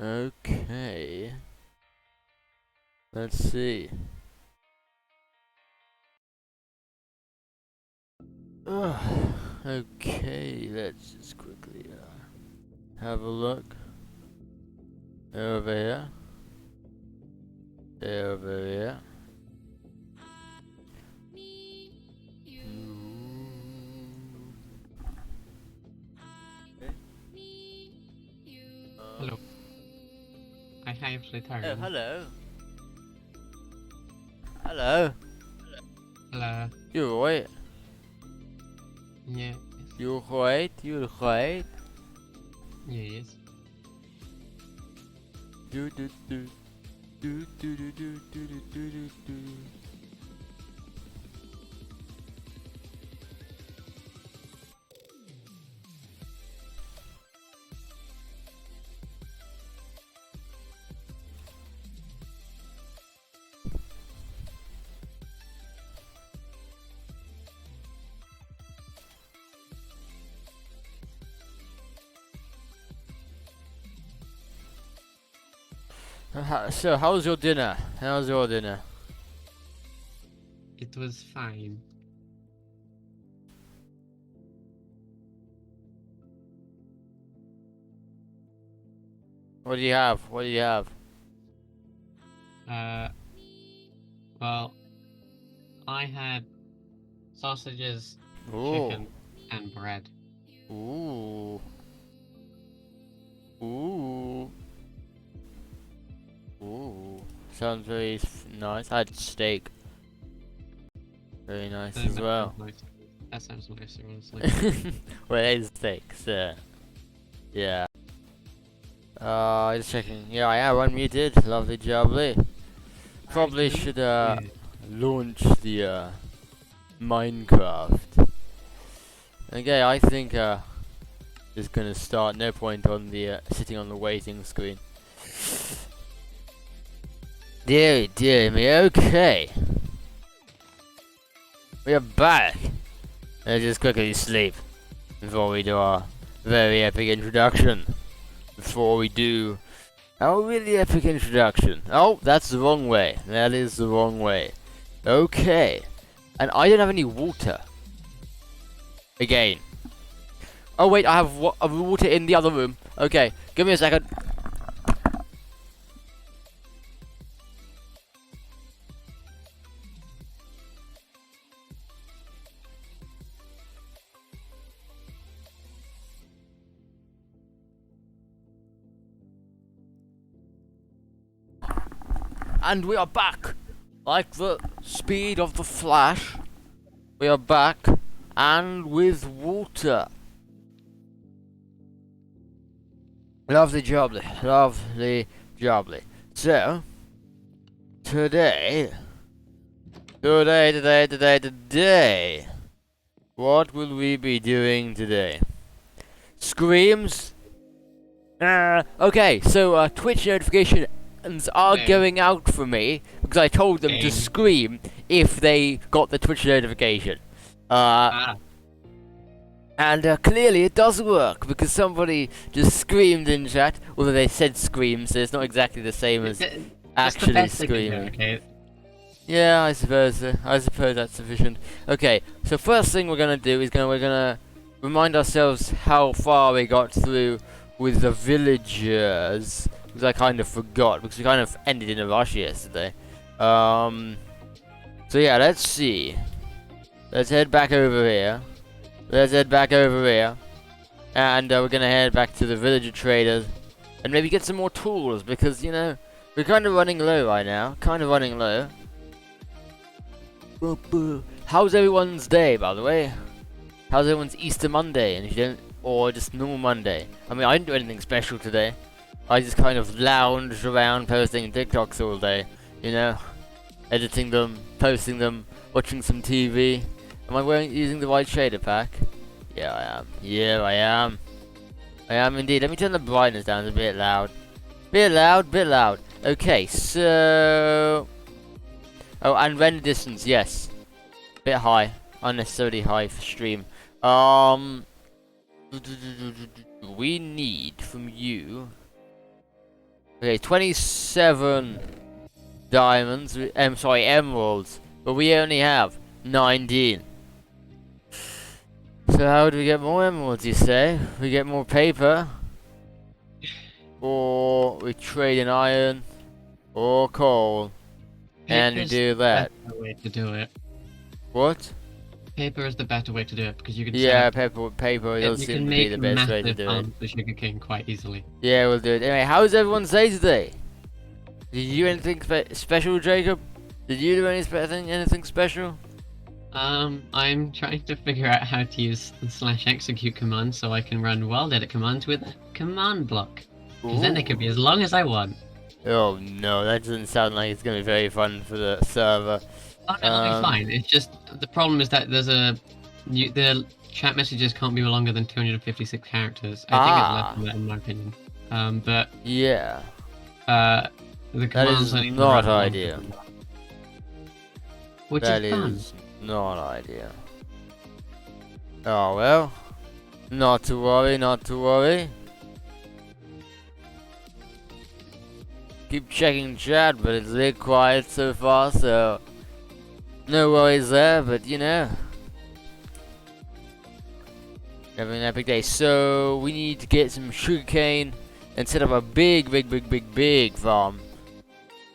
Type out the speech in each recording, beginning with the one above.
Okay. Let's see. Okay, let's just quickly have a look. Over here. Over here. Hello. I have returned. Oh, hello. Hello. Hello. You're right. Yes. You're right. You're right. Yes. Do do do do do do do do do do do. So, how's your dinner? How's your dinner? It was fine. What do you have? What do you have? Well, I had sausages, Ooh. chicken, and bread. Ooh. Ooh. Ooh. Sounds very nice. I had steak. Very nice as That well. sounds nice. That sounds nicer, honestly. Well, it is steak, so. Yeah. Just checking. Yeah, I am unmuted. Lovely jubbly. Probably should, launch the, Minecraft. Okay, I think, just gonna start. No point on the, sitting on the waiting screen. Dear me. Okay. We are back. Let's just quickly sleep before we do our very epic introduction. Before we do our really epic introduction. Oh, that's the wrong way. That is the wrong way. Okay. And I don't have any water. Again. Oh wait, I have water in the other room. Okay, give me a second. And we are back! Like the speed of the flash. We are back. And with water. Lovely jubbly. Lovely jubbly. So, today, what will we be doing today? Screams? Okay, so Twitch notifications are going out for me because I told them to scream if they got the Twitch notification. And clearly it does work because somebody just screamed in chat, although they said scream, so it's not exactly the same as actually screaming. Yeah, I suppose that's sufficient. Okay, so first thing we're gonna do is we're gonna remind ourselves how far we got through with the villagers, because I kind of forgot because we kind of ended in a rush yesterday. So yeah, let's see. Let's head back over here. And we're gonna head back to the villager traders and maybe get some more tools because, you know, we're kind of running low right now. How's everyone's day, by the way? How's everyone's Easter Monday? And if you don't, or just normal Monday? I mean, I didn't do anything special today. I just kind of lounged around posting TikToks all day, you know, editing them, posting them, watching some TV. Am I using the right shader pack? Yeah, I am. Yeah, I am. I am indeed. Let me turn the brightness down. It's a bit loud. Bit loud. Okay, so... Oh, and render distance, yes. Bit high. Unnecessarily high for stream. We need from you Okay, 27 diamonds. I'm sorry, emeralds. But we only have 19. So how do we get more emeralds, you say? We get more paper. Or we trade in iron. Or coal. And we Paper's do the that. better way to do it. What? Paper is the better way to do it because you can Yeah, set up, paper does you seem can to be make the best way to massive do it. farms for sugarcane quite easily. Yeah, we'll do it. Anyway, how's everyone's day today? Did you do anything special, Jacob? Did you do anything special? I'm trying to figure out how to use the /execute command so I can run world edit commands with command block. Because then they can be as long as I want. Oh no, that doesn't sound like it's gonna be very fun for the server. Oh no, that'll be fine. It's just the problem is that there's the chat messages can't be longer than 256 characters. I think it's less than that in my opinion. But yeah, the commands that is only not run ideal. Which That is fun. is not ideal. Oh well, not to worry, not to worry. Keep checking chat, but it's a bit quiet so far, so no worries there, but you know, having an epic day. So we need to get some sugarcane and set up a big farm.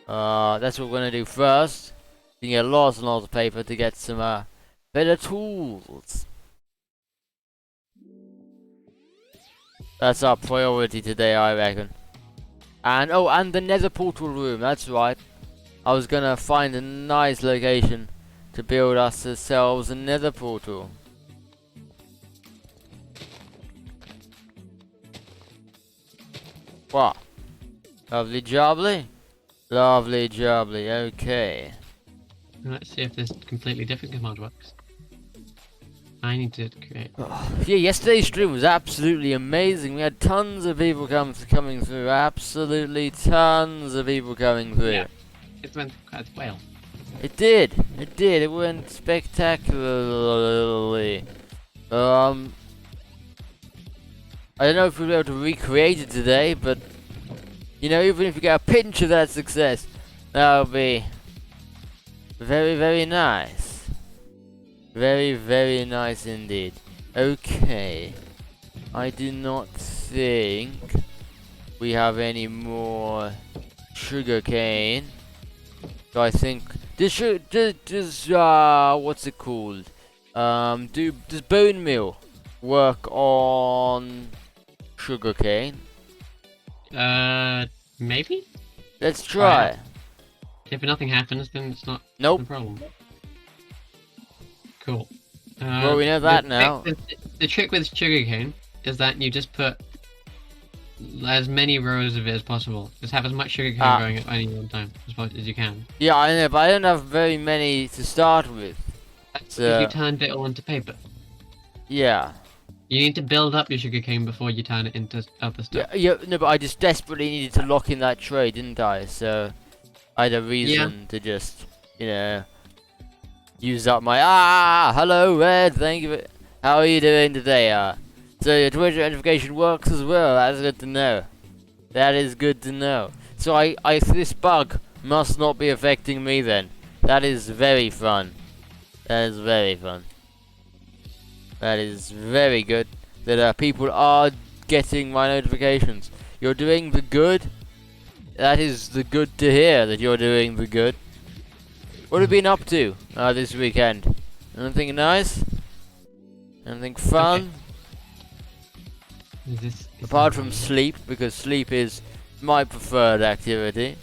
That's what we're gonna do first. You can get lots and lots of paper to get some better tools. That's our priority today, I reckon. And oh, and the nether portal room, that's right. I was gonna find a nice location to build ourselves a nether portal. What? Lovely jubbly? Lovely jubbly, okay. Let's see if this completely different command works. I need to create. Yeah, yesterday's stream was absolutely amazing. We had tons of people coming through. Absolutely tons of people coming through. Yeah, it went quite well. It did. It did. It went spectacularly. I don't know if we'll be able to recreate it today, but you know, even if we get a pinch of that success, that'll be very, very nice. Very, very nice indeed. Okay. I do not think we have any more sugarcane. So I think does what's it called? Does bone meal work on sugarcane? Maybe? Let's try. If nothing happens, then it's not Nope. a problem. Cool. Well, we know that now. The trick with sugarcane is that you just put as many rows of it as possible. Just have as much sugarcane going at any one time as you can. Yeah, I know, but I don't have very many to start with. That's if you turned it all into paper. Yeah. You need to build up your sugarcane before you turn it into other stuff. Yeah, no, but I just desperately needed to lock in that trade, didn't I? So I had a reason to just, you know, use up my hello Red, thank you. How are you doing today? So your Twitch notification works as well. That's good to know. That is good to know. So this bug must not be affecting me then. That is very fun. That is very fun. That is very good that people are getting my notifications. You're doing the good. That is the good to hear that you're doing the good. What have you been up to this weekend? Anything nice? Anything fun? Okay. Apart from sleep, because sleep is my preferred activity.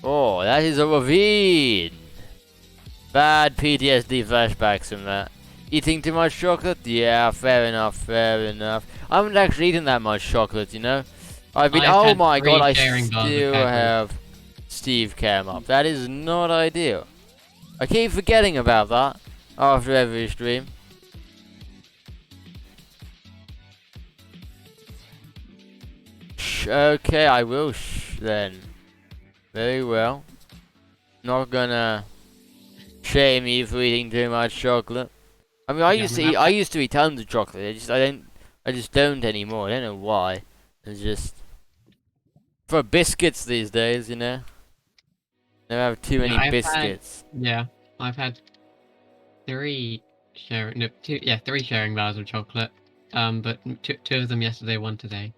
Oh, that is a ravine. Bad PTSD flashbacks from that. Eating too much chocolate? Yeah, fair enough, fair enough. I haven't actually eaten that much chocolate, you know. Oh my god, I still have Steve Cam up. That is not ideal. I keep forgetting about that after every stream. Okay, I will then. Very well. Not gonna shame you for eating too much chocolate. I mean, I used to eat tons of chocolate. I don't I just don't anymore. I don't know why. It's just for biscuits these days, you know. Never have too many biscuits. I've had three three sharing bars of chocolate. But two of them yesterday, one today,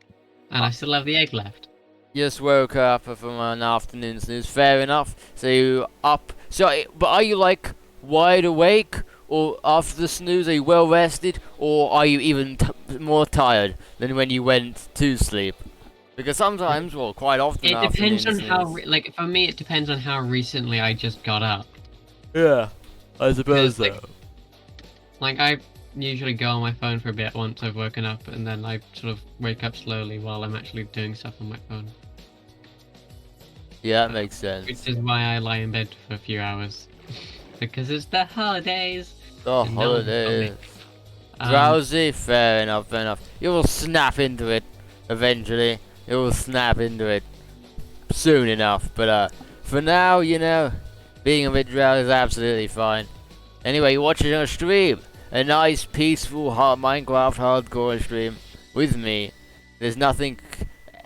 and I still have the egg left. Just woke up from an afternoon snooze. Fair enough. So you up? But are you like wide awake, or after the snooze? Are you well rested, or are you even more tired than when you went to sleep? Because sometimes, well, quite often, It depends on snooze. how like for me, it depends on how recently I just got up. Yeah, I suppose Like, so. Like I usually go on my phone for a bit once I've woken up, and then I sort of wake up slowly while I'm actually doing stuff on my phone. Yeah, that makes sense. Which is why I lie in bed for a few hours. Because it's the holidays. The and no one's got me. holidays. Drowsy? Fair enough, fair enough. You will snap into it eventually. You will snap into it soon enough. But for now, you know, being a bit drowsy is absolutely fine. Anyway, you're watching a stream. A nice, peaceful Minecraft hardcore stream with me. There's nothing...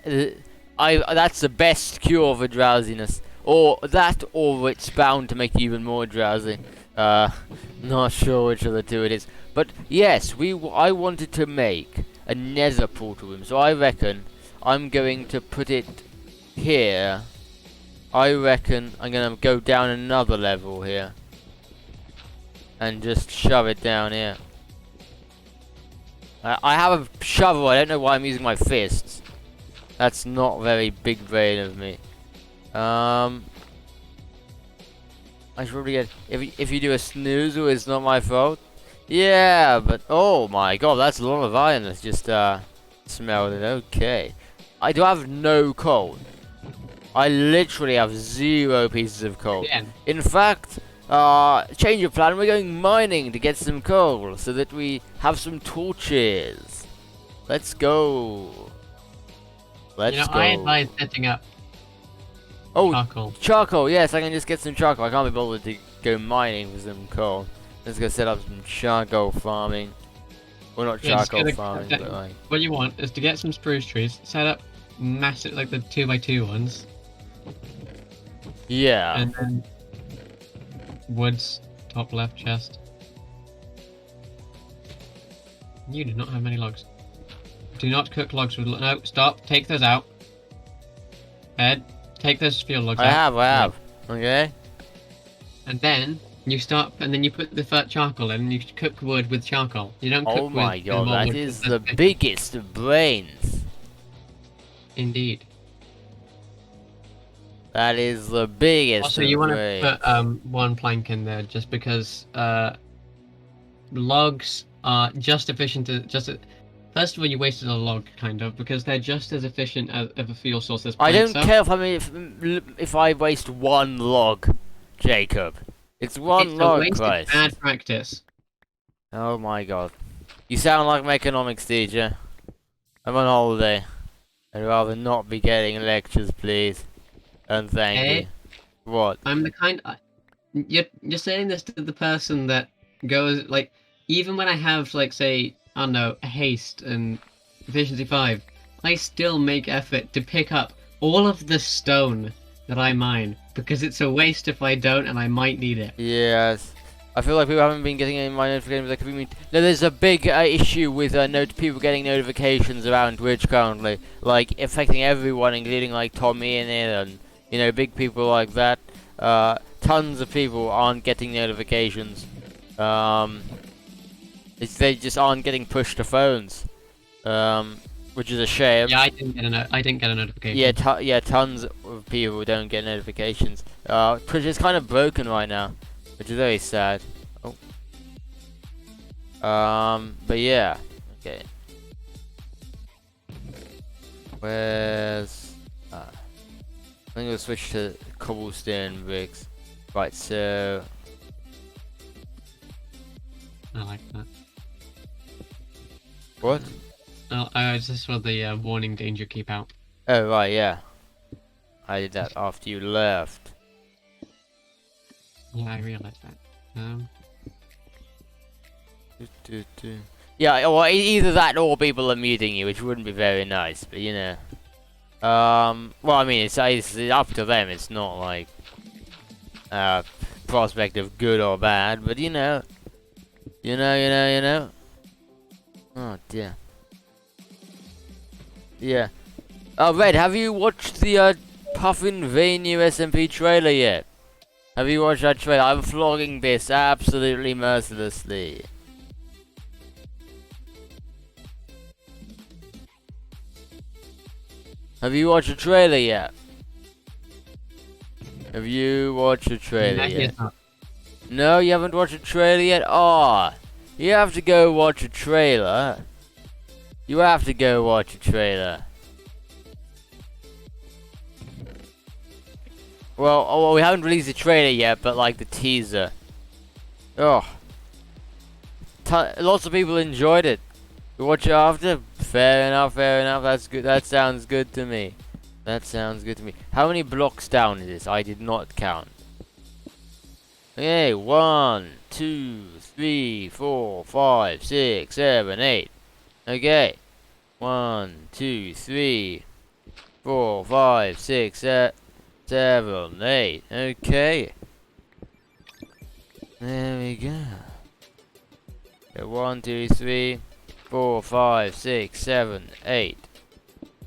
that's the best cure for drowsiness. Or that, or it's bound to make you even more drowsy. Not sure which of the two it is. But yes, I wanted to make a nether portal room. So I reckon I'm going to put it here. I reckon I'm going to go down another level here. And just shove it down here. I have a shovel. I don't know why I'm using my fists. That's not very big brain of me. I should probably get... If you do a snooze, it's not my fault. Yeah, but... Oh my god, that's a lot of iron that's just smelled it. Okay. I do have no coal. I literally have 0 pieces of coal. Yeah. In fact... change of plan, we're going mining to get some coal so that we have some torches. Let's go. Let's go. I advise setting up charcoal. Charcoal, yes, I can just get some charcoal. I can't be bothered to go mining for some coal. Let's go set up some charcoal farming. Well, not charcoal farming, but like... What you want is to get some spruce trees, set up massive, like the 2x2 ones. Yeah. And then... woods, top left chest. You do not have many logs. Do not cook logs with... No, stop. Take those out. Ed, take those fuel logs out. I have. Okay. And then you start, and then you put the charcoal in, and you cook wood with charcoal. You don't cook Oh my with god, that is the biggest of brains. Indeed. That is the biggest. Also, you want to put one plank in there, just because logs are just efficient to first of all, you wasted a log, kind of, because they're just as efficient of a fuel source as planks. I don't care if I waste one log, Jacob. It's one log, Christ. It's bad practice. Oh my god. You sound like my economics teacher. I'm on holiday. I'd rather not be getting lectures, please. And thank you. What? I'm the kind... You're saying this to the person that goes, like... Even when I have, like, say, I don't know, haste and efficiency 5, I still make effort to pick up all of the stone that I mine. Because it's a waste if I don't, and I might need it. Yes. I feel like people haven't been getting any of my notifications. No, there's a big issue with people getting notifications around Twitch currently. Like, affecting everyone, including, like, Tommy and it, and... You know, big people like that. Tons of people aren't getting notifications. They just aren't getting pushed to phones. Which is a shame. Yeah, I didn't get a notification. Yeah, tons of people don't get notifications. Twitch is kind of broken right now, which is very sad. But yeah. Okay. Where's... I'm gonna switch to cobblestone bricks. Right, so... I like that. What? Oh, I just saw the warning danger keep out. Oh, right, yeah. I did that after you left. Yeah, I realized that. Yeah, or either that or people are muting you, which wouldn't be very nice, but you know. Well, I mean, it's up to them. It's not like prospect of good or bad, but you know. You know. Oh, dear. Yeah. Red, have you watched the PUFFINVANIA SMP trailer yet? Have you watched that trailer? I'm flogging this absolutely mercilessly. Have you watched the trailer yet? Have you watched the trailer yet? No, you haven't watched the trailer yet? Aw, you have to go watch a trailer. You have to go watch a trailer. Well, we haven't released the trailer yet, but like the teaser. Oh. Lots of people enjoyed it. You watch it after? Fair enough, that's good. That sounds good to me. That sounds good to me. How many blocks down is this? I did not count. Okay, 1, 2, 3, 4, 5, 6, 7, 8. Okay. 1, 2, 3, 4, 5, 6, 7, 8. Okay. There we go. Okay, 1, 2, 3, 4, 5, 6, 7, 8.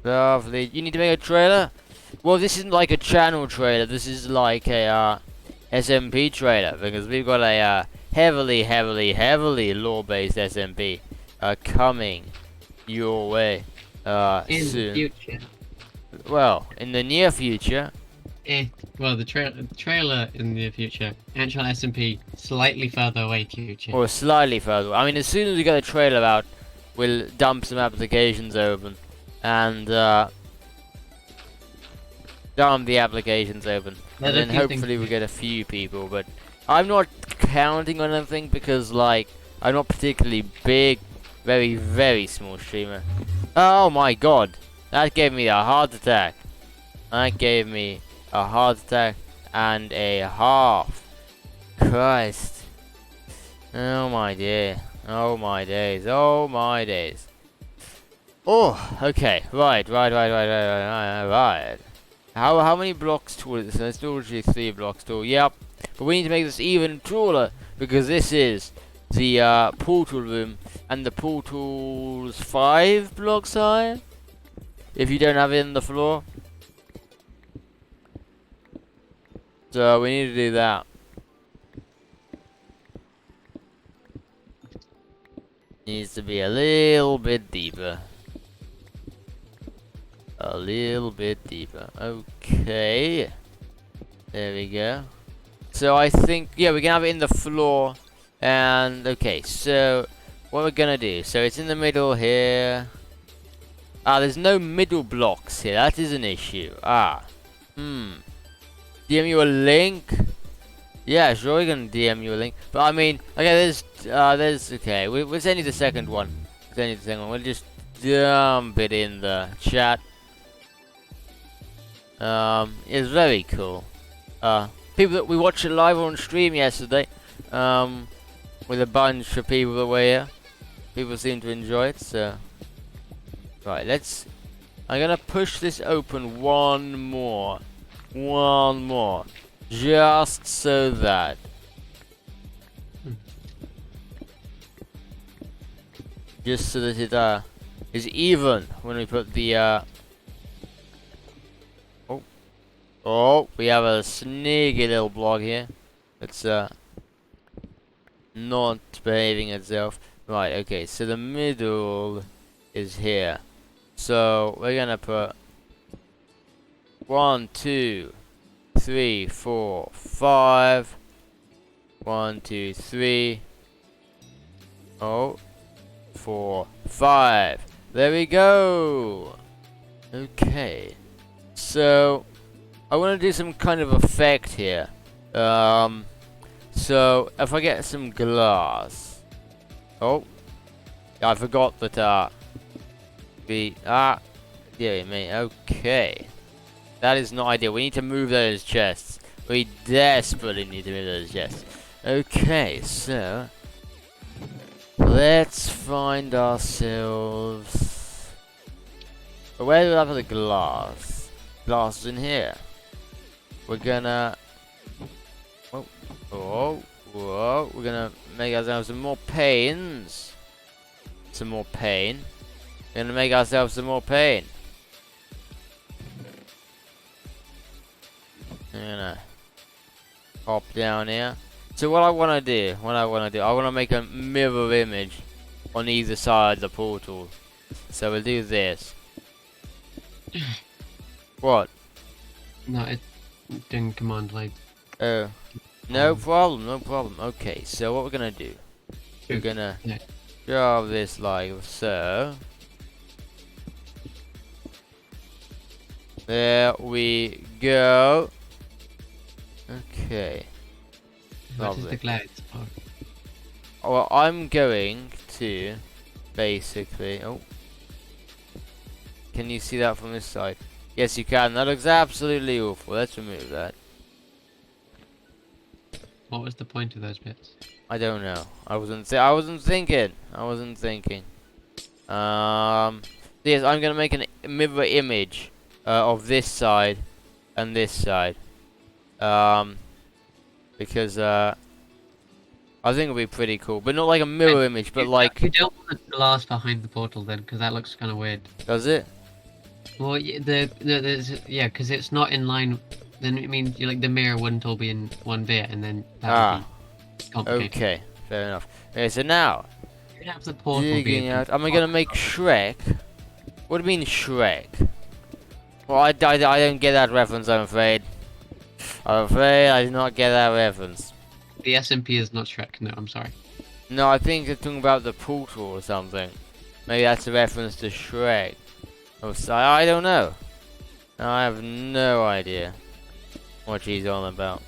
Lovely. You need to make a trailer? Well, this isn't like a channel trailer. This is like a SMP trailer, because we've got a heavily lore-based SMP coming your way in soon. the future. Well, in the near future. Well, the trailer in the future. Actual SMP slightly further away future. Or slightly further. I mean, as soon as we get the trailer out, we'll dump some applications open. And dump the applications open. And then hopefully we'll get a few people. But I'm not counting on anything because, like, I'm not particularly big. Very small streamer. Oh my god. That gave me a heart attack. That gave me a heart attack and a half. Christ. Oh my dear. Oh my days. Oh my days. Oh, okay. Right. How many blocks tall is this? It's literally 3 blocks tall. Yep. But we need to make this even taller because this is the portal room, and the portal's 5 blocks high. If you don't have it in the floor. So we need to do that. Needs to be a little bit deeper. A little bit deeper. Okay. There we go. So I think, yeah, we can have it in the floor. And, okay, so what we're gonna do. So it's in the middle here. There's no middle blocks here. That is an issue. DM you a link? Yeah, sure, we can DM you a link. But I mean, okay, okay, we'll send you the second one. We'll just dump it in the chat. It's very cool. People that we watched it live on stream yesterday, with a bunch of people that were here. People seem to enjoy it, so. Right, I'm gonna push this open one more. Just so that. Just so that it, is even when we put the, Oh, we have a sneaky little block here. It's, not behaving itself. Right, okay, so the middle is here. So, we're gonna put 1, 2, 3, 4, 5. 1, 2, 3. 4, 5. There we go. Okay. So, I want to do some kind of effect here. So, if I get some glass. Oh. I forgot that, dear me, okay. That is not ideal. We need to move those chests. We desperately need to move those chests. Okay, so. Let's find ourselves. Where do we have the glass? Glass is in here. We're gonna. Oh, whoa, whoa. We're gonna make ourselves some more panes. Some more pain. We're gonna make ourselves some more pain. I'm gonna hop down here. So what I wanna do, I wanna make a mirror image on either side of the portal. So we'll do this. What? No, it didn't command like. Oh, no problem, no problem. Okay, so what we're gonna do? We're gonna draw this like so. There we go. Okay. What is the glide for? Oh, well, I'm going to basically. Oh, can you see that from this side? Yes, you can. That looks absolutely awful. Let's remove that. What was the point of those bits? I don't know. I wasn't thinking. Yes, I'm gonna make a mirror image of this side and this side. Because I think it'll be pretty cool, but not like a mirror image, but like. You don't want the glass behind the portal then, because that looks kind of weird. Does it? Well, yeah, because it's not in line. Then it means the mirror wouldn't all be in one bit, and then that would be complicated. Okay, fair enough. Okay, so now You'd have the portal digging be out. Am I gonna make Shrek? What do you mean Shrek? Well, I don't get that reference. I'm afraid. I do not get that reference. The SMP is not Shrek. No, I'm sorry. No, I think they're talking about the portal or something. Maybe that's a reference to Shrek. Oh, so I don't know. I have no idea what she's on about.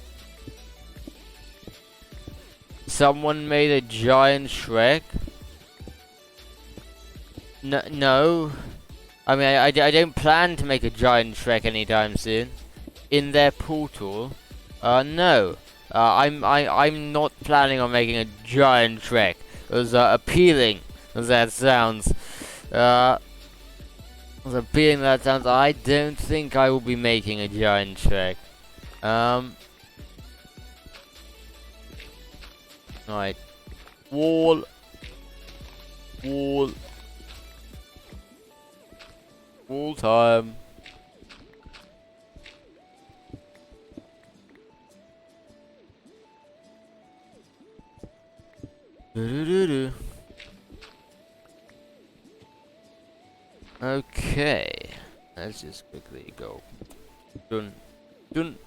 Someone made a giant Shrek? No. I mean, I don't plan to make a giant Shrek anytime soon. In their portal? No. I'm not planning on making a giant Shrek. As appealing as that sounds. As appealing as that sounds, I don't think I will be making a giant Shrek. Right. Wall. Wall time. Okay, let's just quickly go. Dun, dun.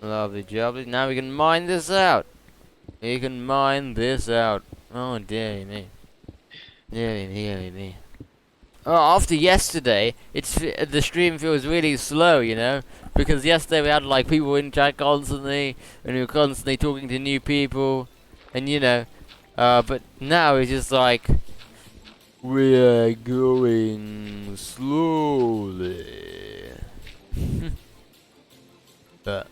Lovely jubbly. Now we can mine this out. Oh, dearie me. Dearie me. Oh, after yesterday, the stream feels really slow, you know, because yesterday we had like people in chat constantly, and we were constantly talking to new people, and you know, but now it's just like we're going slowly. But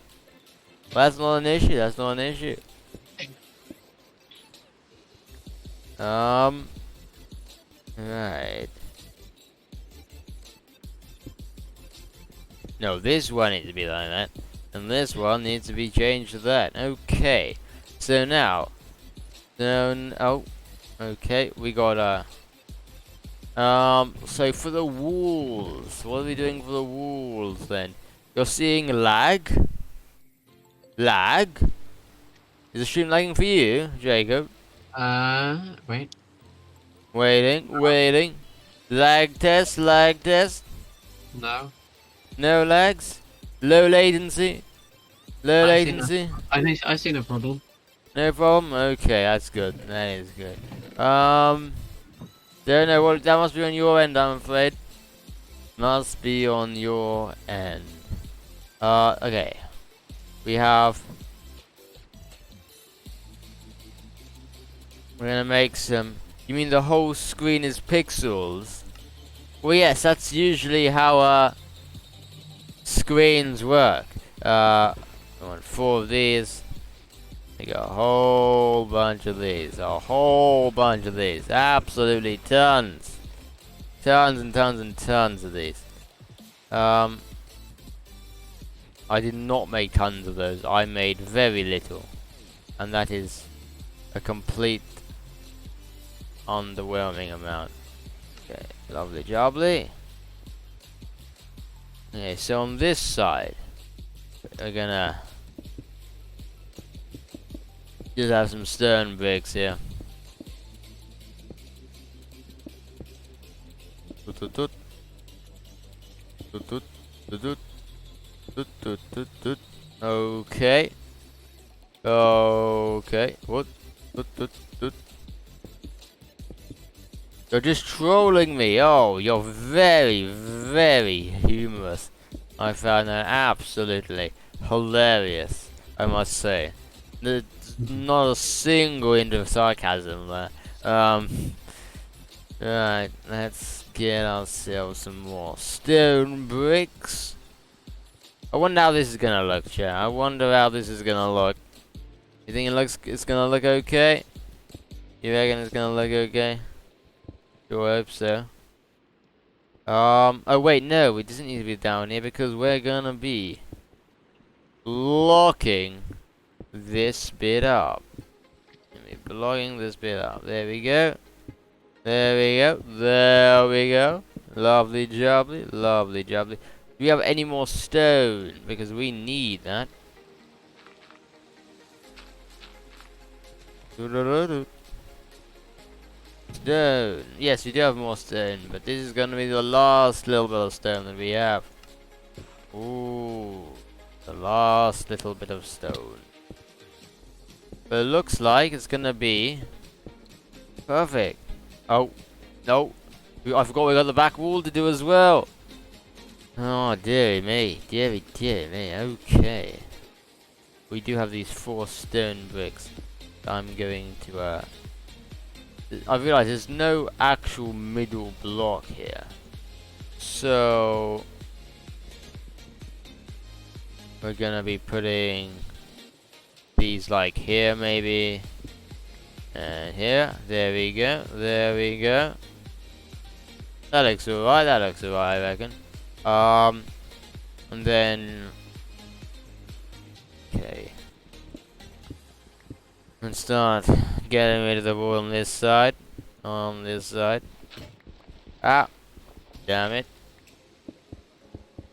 that's not an issue. Right. No, this one needs to be like that. And this one needs to be changed to that. Okay. So now. Oh. Okay, we got so for the walls. What are we doing for the walls then? You're seeing lag? Lag? Is the stream lagging for you, Jacob? Wait. Waiting. Lag test. No. No lags? Low latency? I see no problem. No problem? Okay, that's good. That is good. Don't know what that must be on your end, I'm afraid. Must be on your end. Okay. We have. We're gonna make some. You mean the whole screen is pixels? Well, yes, that's usually how screens work. I want 4 of these. They got a whole bunch of these. A whole bunch of these. Absolutely tons. Tons and tons and tons of these. I did not make tons of those. I made very little. And that is a complete underwhelming amount. Okay, lovely jubbly. Okay, so on this side, we're gonna just have some stone bricks here. Toot toot toot. Toot toot toot toot. Toot toot toot toot. Okay. Okay. What? Toot toot toot. You're just trolling me. Oh, you're very, very humorous. I found that absolutely hilarious, I must say. There's not a single hint of sarcasm there. Right, let's get ourselves some more stone bricks. I wonder how this is gonna look, chat. I wonder how this is gonna look. You think it's gonna look okay? You reckon it's gonna look okay? Sure hope so. Oh wait, no, it doesn't need to be down here because we're gonna be blocking this bit up. Blocking this bit up. There we go. There we go. There we go. Lovely jubbly. Lovely jubbly. Do we have any more stone? Because we need that. Stone. Yes, we do have more stone, but this is gonna be the last little bit of stone that we have. Ooh, the last little bit of stone. But it looks like it's gonna be perfect. Oh, no. I forgot we got the back wall to do as well. Oh, dearie me. Dearie me. Okay. We do have these 4 stone bricks. I'm going to, I realize there's no actual middle block here. So we're gonna be putting these like here maybe. And here. There we go. There we go. That looks alright. That looks alright, I reckon. And then okay. And start getting rid of the wall on this side. On this side. Ah! Damn it.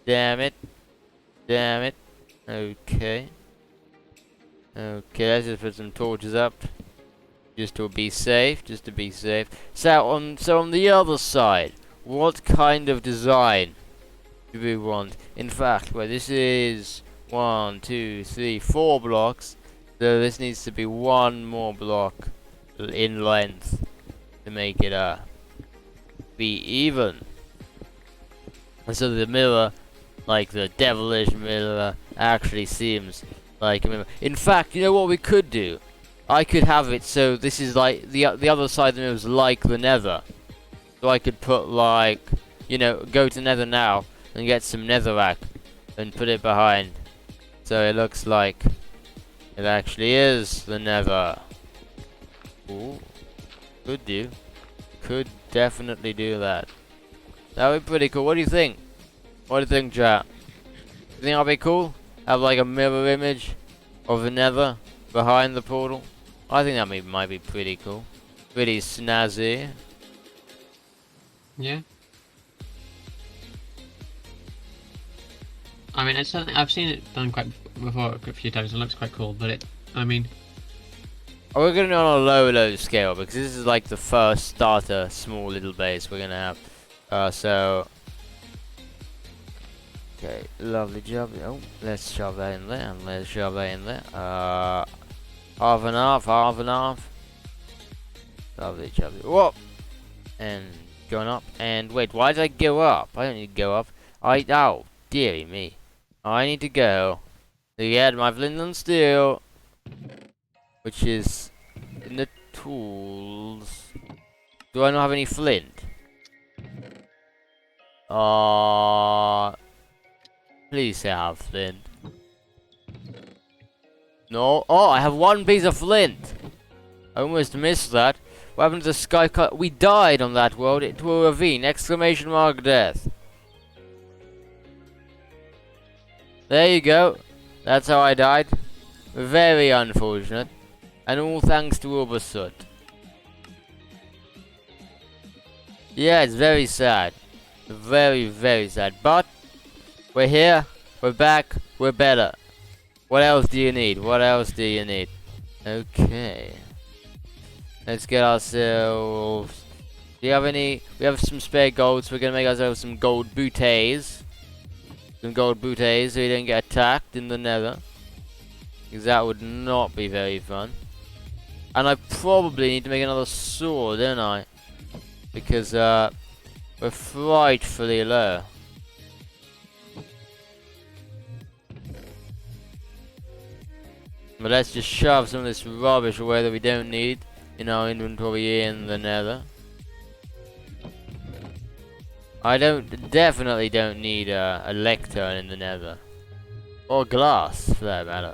Damn it. Damn it. Okay. Okay, let's just put some torches up. Just to be safe. Just to be safe. So on the other side, what kind of design do we want? In fact, well, this is 1, 2, 3, 4 blocks. So this needs to be 1 more block in length to make it be even. And so the mirror, like the devilish mirror, actually seems like a mirror. In fact, you know what we could do? I could have it so this is like the other side of the mirror is like the nether. So I could put like, you know, go to nether now and get some netherrack and put it behind. So it looks like it actually is the nether. Ooh. Could do. Could definitely do that. That would be pretty cool. What do you think? What do you think, chat? You think that'll be cool? Have like a mirror image of the nether behind the portal? I think that might be pretty cool. Pretty snazzy. Yeah. I mean, it's something I've seen it done quite before a few times. It looks quite cool, but it. I mean, We're gonna do it on a low scale because this is like the first starter small little base we're gonna have. So okay, lovely job. Oh, let's shove that in there and let's shove that in there. Half and half, half and half. Lovely job. Whoa! And going up. And wait, why did I go up? I don't need to go up. Oh, dearie me. I need to go to get my flint and steel, which is in the tools. Do I not have any flint? Please say I have flint. No. Oh, I have one piece of flint. I almost missed that. What happened to the sky cut? We died on that world. It to a ravine. Exclamation mark death. There you go. That's how I died. Very unfortunate. And all thanks to Ubersoot. Yeah, it's very sad. Very, very sad. But we're here. We're back. We're better. What else do you need? What else do you need? Okay. Let's get ourselves... Do you have any... We have some spare gold, so we're going to make ourselves some gold booties. Some gold booties so we don't get attacked in the nether. Because that would not be very fun. And I probably need to make another sword, don't I? Because we're frightfully low. But let's just shove some of this rubbish away that we don't need in our inventory in the nether. I definitely don't need a lectern in the nether. Or glass, for that matter.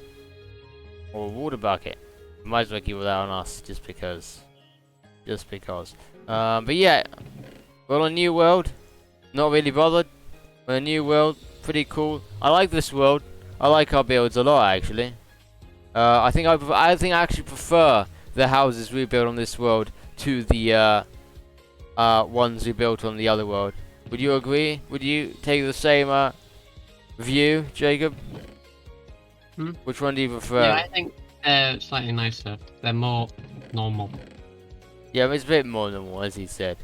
Or a water bucket. Might as well keep that on us, just because. Just because. But yeah, we're on a new world. Not really bothered. We're on a new world. Pretty cool. I like this world. I like our builds a lot, actually. I think I actually prefer the houses we built on this world to the ones we built on the other world. Would you agree? Would you take the same view, Jacob? Hmm? Which one do you prefer? Yeah, I think they're slightly nicer. They're more normal. Yeah, it's a bit more normal, as he said.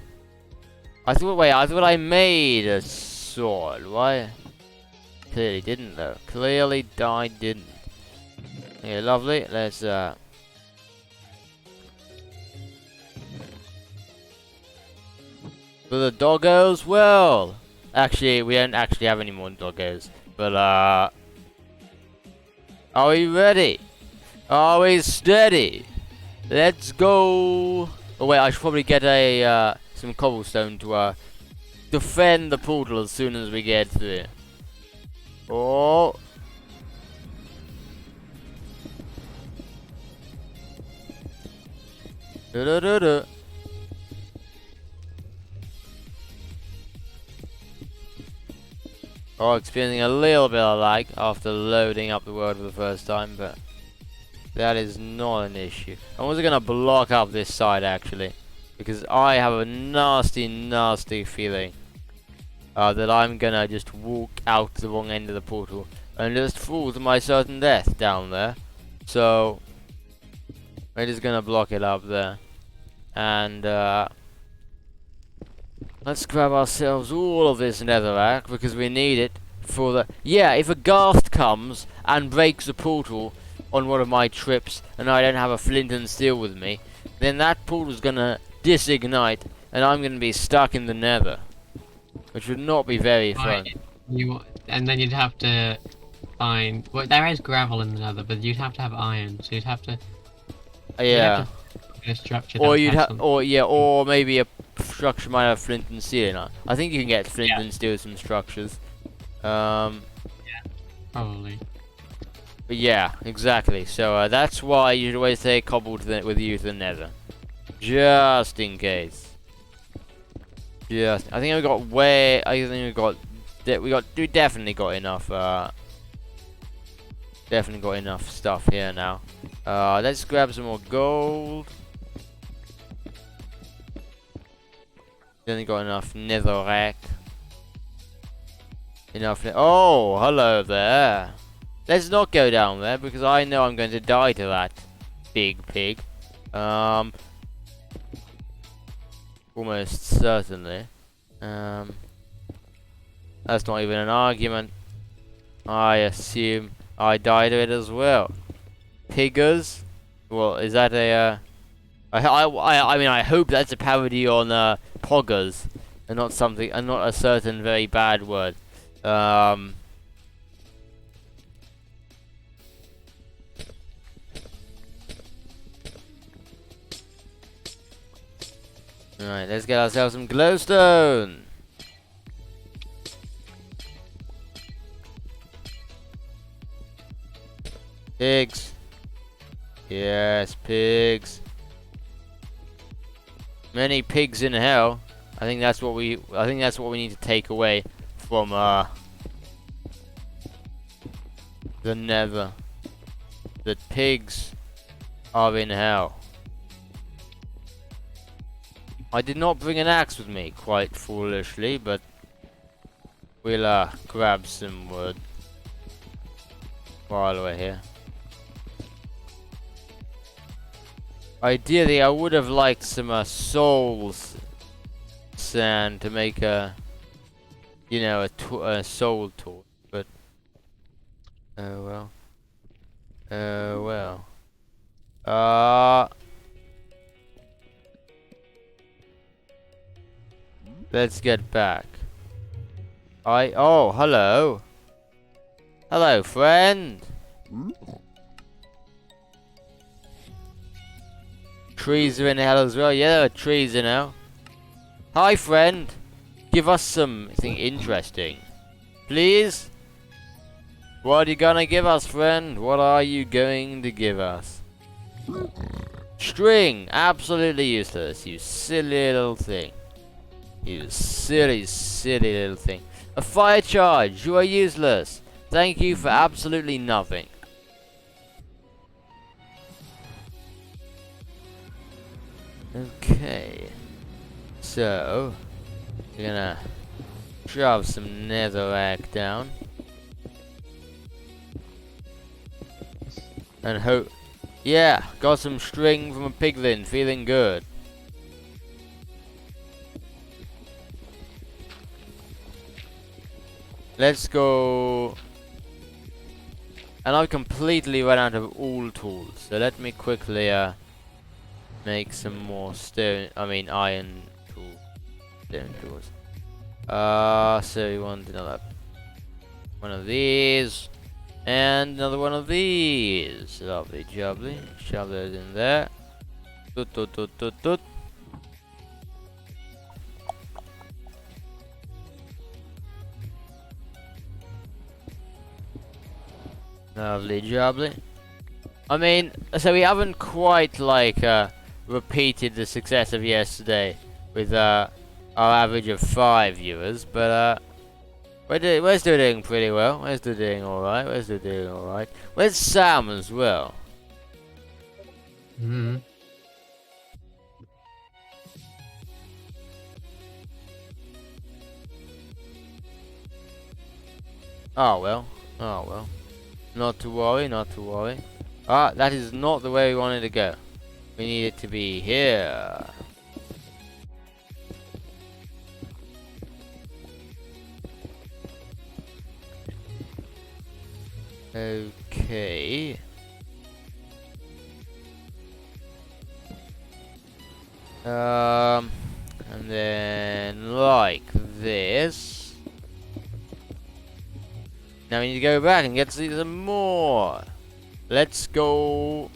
I thought I made a sword. Why? Clearly didn't, though. Clearly I didn't. Yeah, lovely. Let's For the doggos, well, actually, we don't actually have any more doggos. But are we ready? Are we steady? Let's go. Oh wait, I should probably get a some cobblestone to defend the portal as soon as we get through. Oh. Da-da-da-da. Oh, experiencing a little bit of lag after loading up the world for the first time, but that is not an issue. I'm also going to block up this side, actually, because I have a nasty, nasty feeling that I'm going to just walk out the wrong end of the portal and just fall to my certain death down there. So, we're just going to block it up there. And, let's grab ourselves all of this netherrack, because we need it for the... Yeah, if a ghast comes and breaks the portal on one of my trips, and I don't have a flint and steel with me, then that portal's gonna disignite, and I'm gonna be stuck in the nether. Which would not be very fun. And then you'd have to find... Well, there is gravel in the nether, but you'd have to have iron, so you'd have to... Yeah. A structure Or you'd have... Or, yeah, or maybe a structure might have flint and steel in it. I think you can get flint and steel some structures. Yeah, probably. But yeah, exactly. So that's why you should always take cobble with you to the nether. Just in case. I think we got way... I think we definitely got enough... definitely got enough stuff here now. Let's grab some more gold. Then got enough netherrack. Oh, hello there. Let's not go down there because I know I'm going to die to that big pig. Almost certainly. That's not even an argument. I assume I die to it as well. Piggers? Well, is that a I mean, I hope that's a parody on poggers, and not something, and not a certain very bad word. Alright, let's get ourselves some glowstone. Pigs. Yes, pigs. Many pigs in hell. I think that's what we need to take away from the Nether. That pigs are in hell. I did not bring an axe with me, quite foolishly, but we'll grab some wood while we're here. Ideally, I would have liked some soul sand to make a soul torch, but oh well. Oh well. Let's get back. Oh, hello. Hello, friend. Trees are in hell as well. Yeah, there are trees in hell. Hi, friend. Give us something interesting. Please? What are you gonna give us, friend? What are you going to give us? String. Absolutely useless. You silly little thing. You silly, silly little thing. A fire charge. You are useless. Thank you for absolutely nothing. Okay. So, we're gonna shove some netherrack down. And hope. Yeah, got some string from a piglin. Feeling good. Let's go. And I've completely run out of all tools. So let me quickly make some more iron tools. Stone tools. So we want another one of these. And another one of these. Lovely jubbly. Shove those in there. Toot toot toot toot toot. Lovely jubbly. I mean, so we haven't quite repeated the success of yesterday with our average of 5 viewers, but we're still doing pretty well. We're still doing alright. We're still doing alright. Where's Sam as well? Hmm. Oh well. Oh well. Not to worry, not to worry. Ah, that is not the way we wanted to go. We need it to be here. Okay. And then like this. Now we need to go back and get to see some more. Let's go.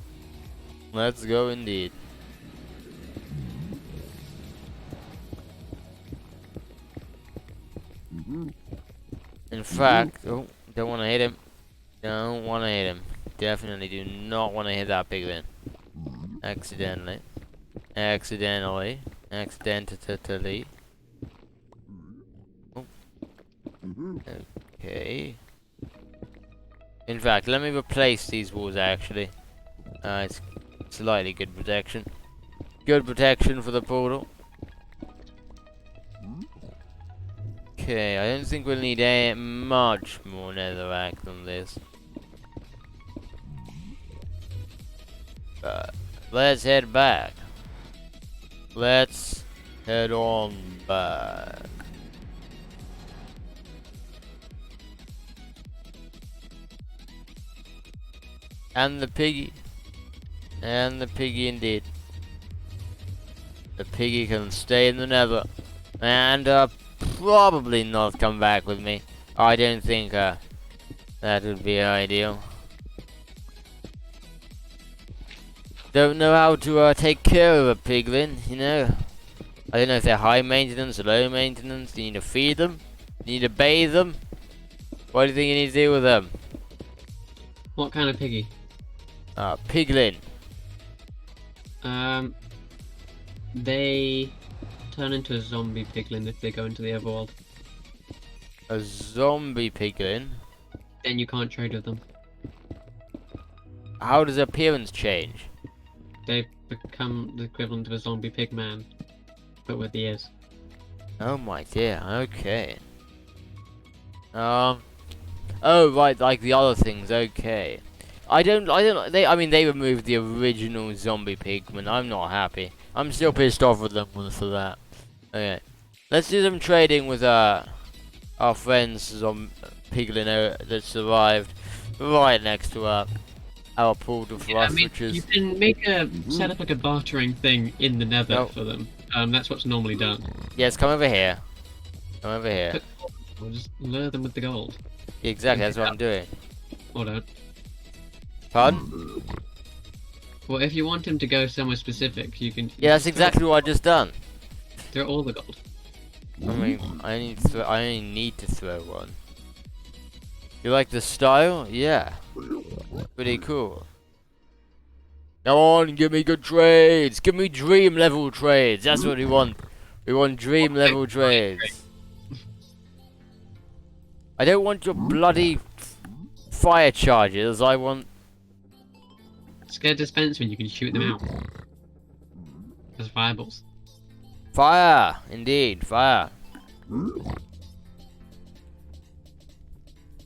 Let's go indeed. In fact, oh, don't want to hit him. Don't want to hit him. Definitely do not want to hit that pig then. Accidentally. Accidentally. Accidentally. Oh. Okay. In fact, let me replace these walls actually. It's slightly good protection. Good protection for the portal. Okay, I don't think we'll need much more netherrack than this. But let's head back. Let's head on back. And the piggy. And the piggy indeed. The piggy can stay in the nether. And probably not come back with me. I don't think that would be ideal. Don't know how to take care of a piglin, you know. I don't know if they're high maintenance or low maintenance. You need to feed them. You need to bathe them. What do you think you need to do with them? What kind of piggy? Piglin. They turn into a zombie piglin if they go into the overworld. A zombie piglin? Then you can't trade with them. How does appearance change? They become the equivalent of a zombie pigman, but with ears. Oh my dear, okay. Oh right, like the other things, okay. I mean, they removed the original zombie pigman. I'm not happy. I'm still pissed off with them for that. Okay. Let's do some trading with, our friends piglin that survived right next to our portal for us, which is... You can make set up like a bartering thing in the nether for them. That's what's normally done. Yes, come over here. Come over here. We'll just lure them with the gold. Exactly, that's what I'm doing. Or don't. Pardon? Well, if you want them to go somewhere specific, you can... Yeah, that's exactly what I just done. Throw all the gold. I mean, I only need to throw one. You like the style? Yeah. Pretty cool. Come on, give me good trades. Give me dream level trades. That's what we want. We want dream level trades. I don't want your bloody fire charges. I want... Just get a dispenser and you can shoot them out. As fireballs. Fire! Indeed, fire.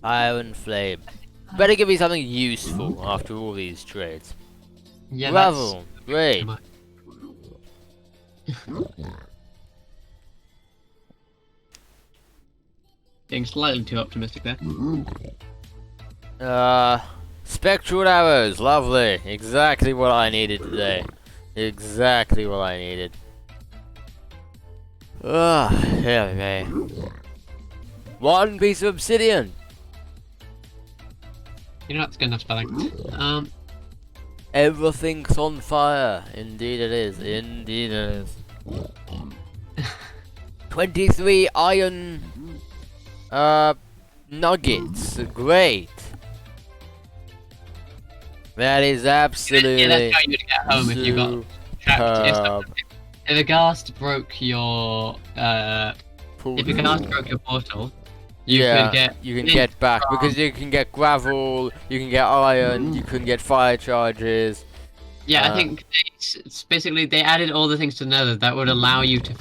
Fire and flame. Better give me something useful after all these trades. Yeah, Gravel. Great. Getting slightly too optimistic there. Spectral arrows. Lovely. Exactly what I needed today. Exactly what I needed. Okay. One piece of obsidian. You know, that's good enough spelling. Everything's on fire. Indeed it is. Indeed it is. 23 iron nuggets. Great. That is absolutely... Yeah, that's how you'd get home if you got trapped. If a ghast broke your portal, you can get back because you can get gravel, you can get iron, you can get fire charges. Yeah, I think it's basically they added all the things to the Nether that would allow you to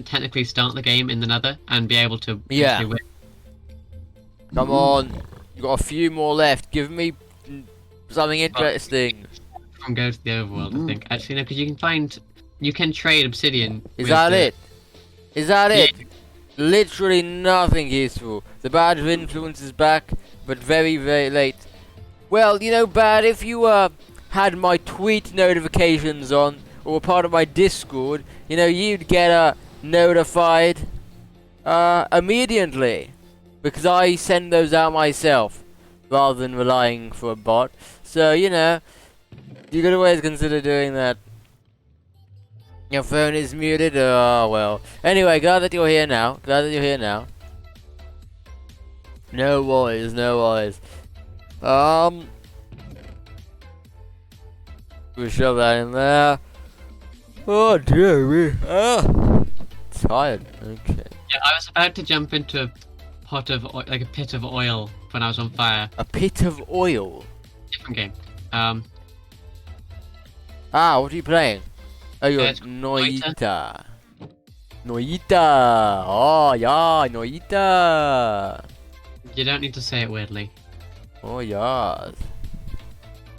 technically start the game in the Nether and be able to win. Come on, you got a few more left. Give me something interesting. From go to the overworld, I think. Actually, no, because you can trade obsidian. Is that it? Is that it? Literally nothing useful. The badge of influence is back, but very, very late. Well, you know, Bad, if you had my tweet notifications on, or were part of my Discord, you know, you'd get notified immediately. Because I send those out myself, rather than relying for a bot. So, you know, you could always consider doing that. Your phone is muted? Oh, well. Anyway, glad that you're here now. Glad that you're here now. No worries, no worries. We'll shove that in there. Oh, dear me. Tired. Okay. Yeah, I was about to jump into a pit of oil when I was on fire. A pit of oil? Different game. What are you playing? Oh, you're Noita. Noita. Oh, yeah, Noita. You don't need to say it weirdly. Oh, yeah.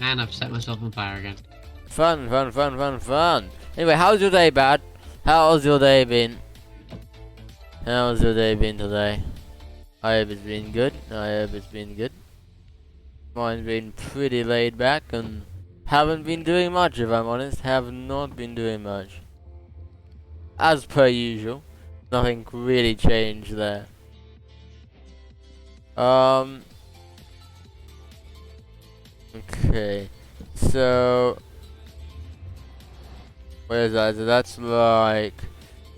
And I've set myself on fire again. Fun, fun, fun, fun, fun. Anyway, how's your day, Bad? How's your day been? How's your day been today? I hope it's been good. I hope it's been good. Mine's been pretty laid back and haven't been doing much, if I'm honest. Have not been doing much. As per usual. Nothing really changed there. Okay. So... where is that? So that's like...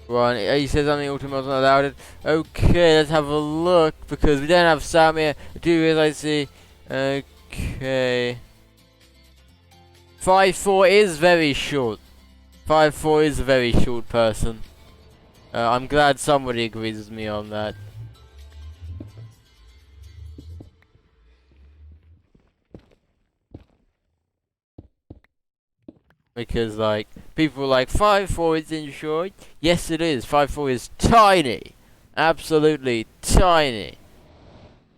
one. You said something ultimately not allowed it. Okay, let's have a look. Because we don't have Sam here. Do as I see. Okay. 5'4" is very short. 5'4" is a very short person. I'm glad somebody agrees with me on that. Because, like, people are like, 5'4" isn't short. Yes, it is. 5'4" is tiny. Absolutely tiny.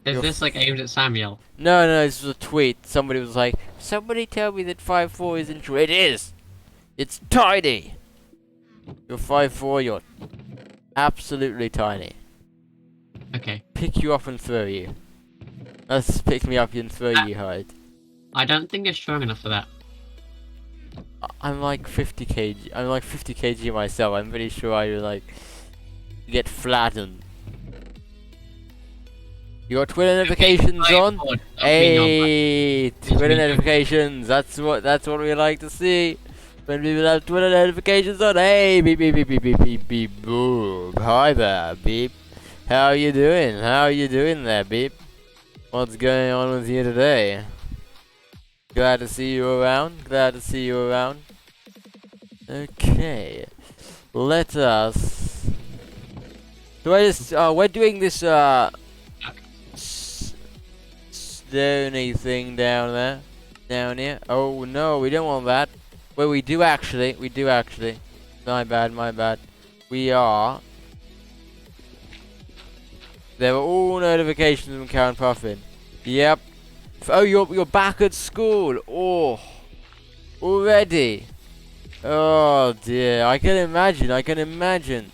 Is this like aimed at Samuel? No, this was a tweet. Somebody was like, somebody tell me that 5'4" isn't true. It is! It's tiny! You're 5'4", you're absolutely tiny. Okay. Pick you up and throw you. Let's pick me up and throw you hard. I don't think you're strong enough for that. I'm like 50 kg. I'm like 50 kg myself. I'm pretty sure I would like get flattened. You got Twitter notifications on? Hey, Twitter notifications. That's what we like to see. When people have Twitter notifications on. Hey, beep beep beep beep beep beep beep boom. Hi there, beep. How you doing? How you doing there, beep? What's going on with you today? Glad to see you around. Glad to see you around. Okay, let us. So we're doing this stony thing down here. Oh no, we don't want that. Well, we do actually. My bad. We are. There were all notifications from Karen Puffin. Yep. Oh, you're back at school. Oh, already. Oh dear, I can imagine.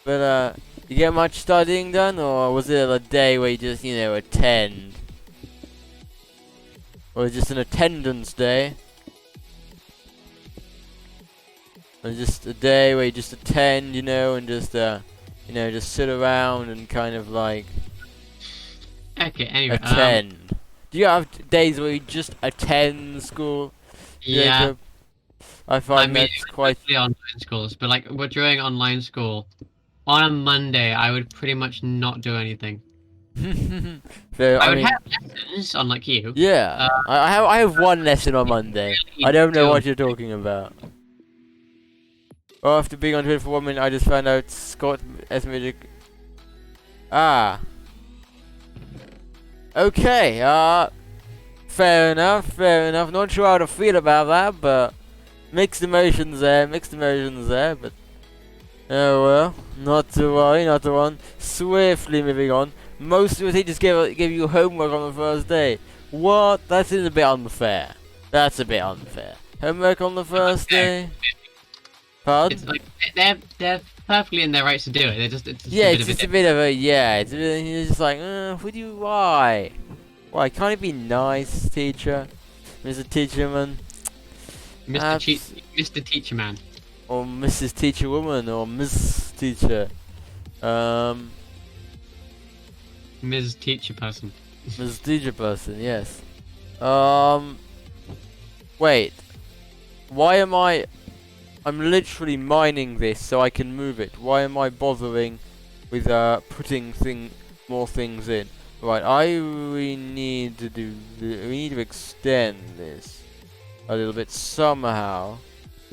But you get much studying done, or was it a day where you just attend, or just an attendance day, or just a day where you just attend, and just just sit around and kind of like Okay. Anyway. attend. Do you have days where you just attend school? Yeah. I find that's quite online schools, but like during online school, on a Monday, I would pretty much not do anything. So, I would mean, have lessons, unlike you. yeah, I have one lesson on Monday. Really I don't know do. what you're talking about. Well, after being on Twitter for 1 minute, I just found out Scott estimated. Ah. Okay. Fair enough. Not sure how to feel about that, but mixed emotions there. But oh well, not to worry. Swiftly moving on. Most of your teachers give you homework on the first day. What? That is a bit unfair. Homework on the first day. Pardon? It's like they're perfectly in their rights to do it. It's It's a bit of a It's just like, why? Why can't it be nice, teacher, Mr. Teacherman, Mr. Teacher Man, or Mrs. Teacher Woman, or Miss Teacher, Ms. Teacher Person. Ms. Teacher Person, yes. Wait, why am I'm literally mining this so I can move it. Why am I bothering with putting more things in? Right, we need to extend this a little bit somehow,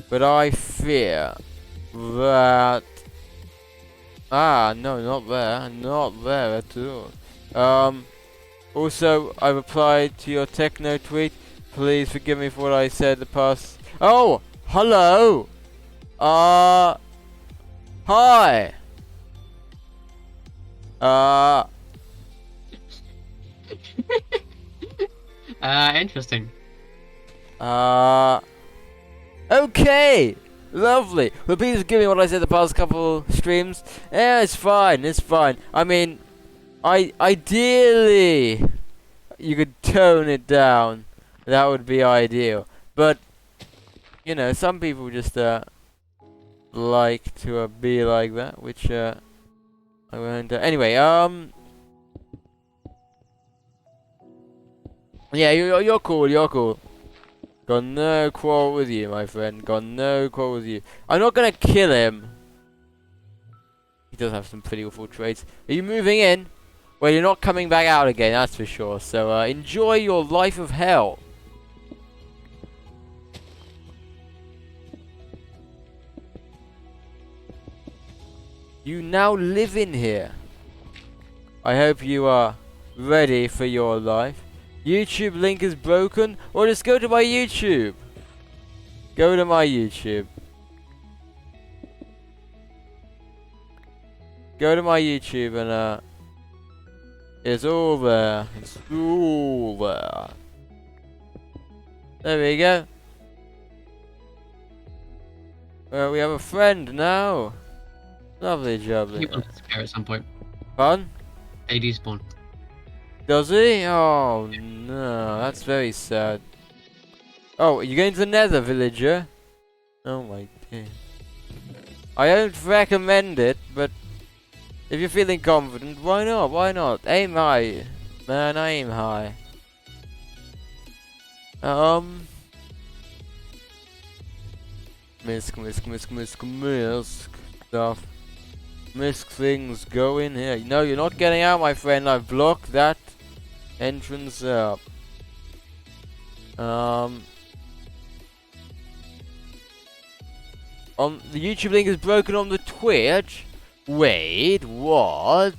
but I fear that no, not there at all. Also, I've replied to your techno tweet. Please forgive me for what I said the past. Oh, hello. Hi. Interesting. Okay. Lovely. Well, please forgive me what I said the past couple streams. Yeah, it's fine. I mean, ideally, you could tone it down. That would be ideal. But, some people just, like to be like that, which I won't. Anyway, yeah, you're cool. Got no quarrel with you, my friend. I'm not gonna kill him. He does have some pretty awful traits. Are you moving in? Well, you're not coming back out again, that's for sure. So enjoy your life of hell. You now live in here. I hope you are ready for your life. YouTube link is broken, or just go to my YouTube. Go to my YouTube. Go to my YouTube and it's all there. It's all there. There we go. Well, we have a friend now. Lovely job. He wants to scare at some point. Fun? AD spawn. Does he? Oh no, that's very sad. Oh, you're going to the Nether, villager? Oh my dear. I don't recommend it, but if you're feeling confident, why not? Why not? Aim high. Man, aim high. Misk stuff. Misk things go in here. No, you're not getting out, my friend. I've blocked that entrance up. On the YouTube link is broken on the Twitch. Wait, what?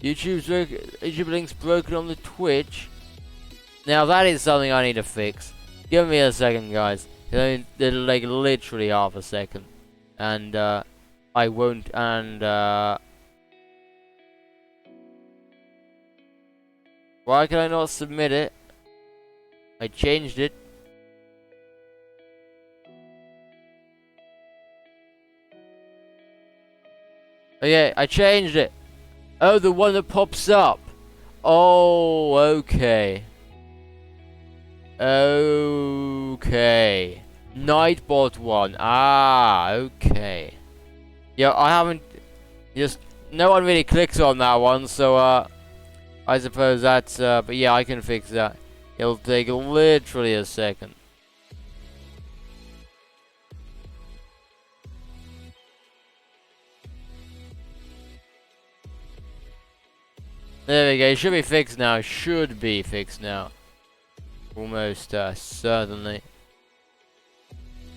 YouTube link's broken on the Twitch. Now that is something I need to fix. Give me a second, guys. It'll like literally half a second, and I won't. And why can I not submit it? I changed it. Okay, I changed it. Oh, the one that pops up. Oh, okay. Okay. Nightbot one. Ah, okay. Yeah, I haven't. Just no one really clicks on that one, so I suppose that's. But yeah, I can fix that. It'll take literally a second. There we go. It should be fixed now. Should be fixed now. Almost certainly.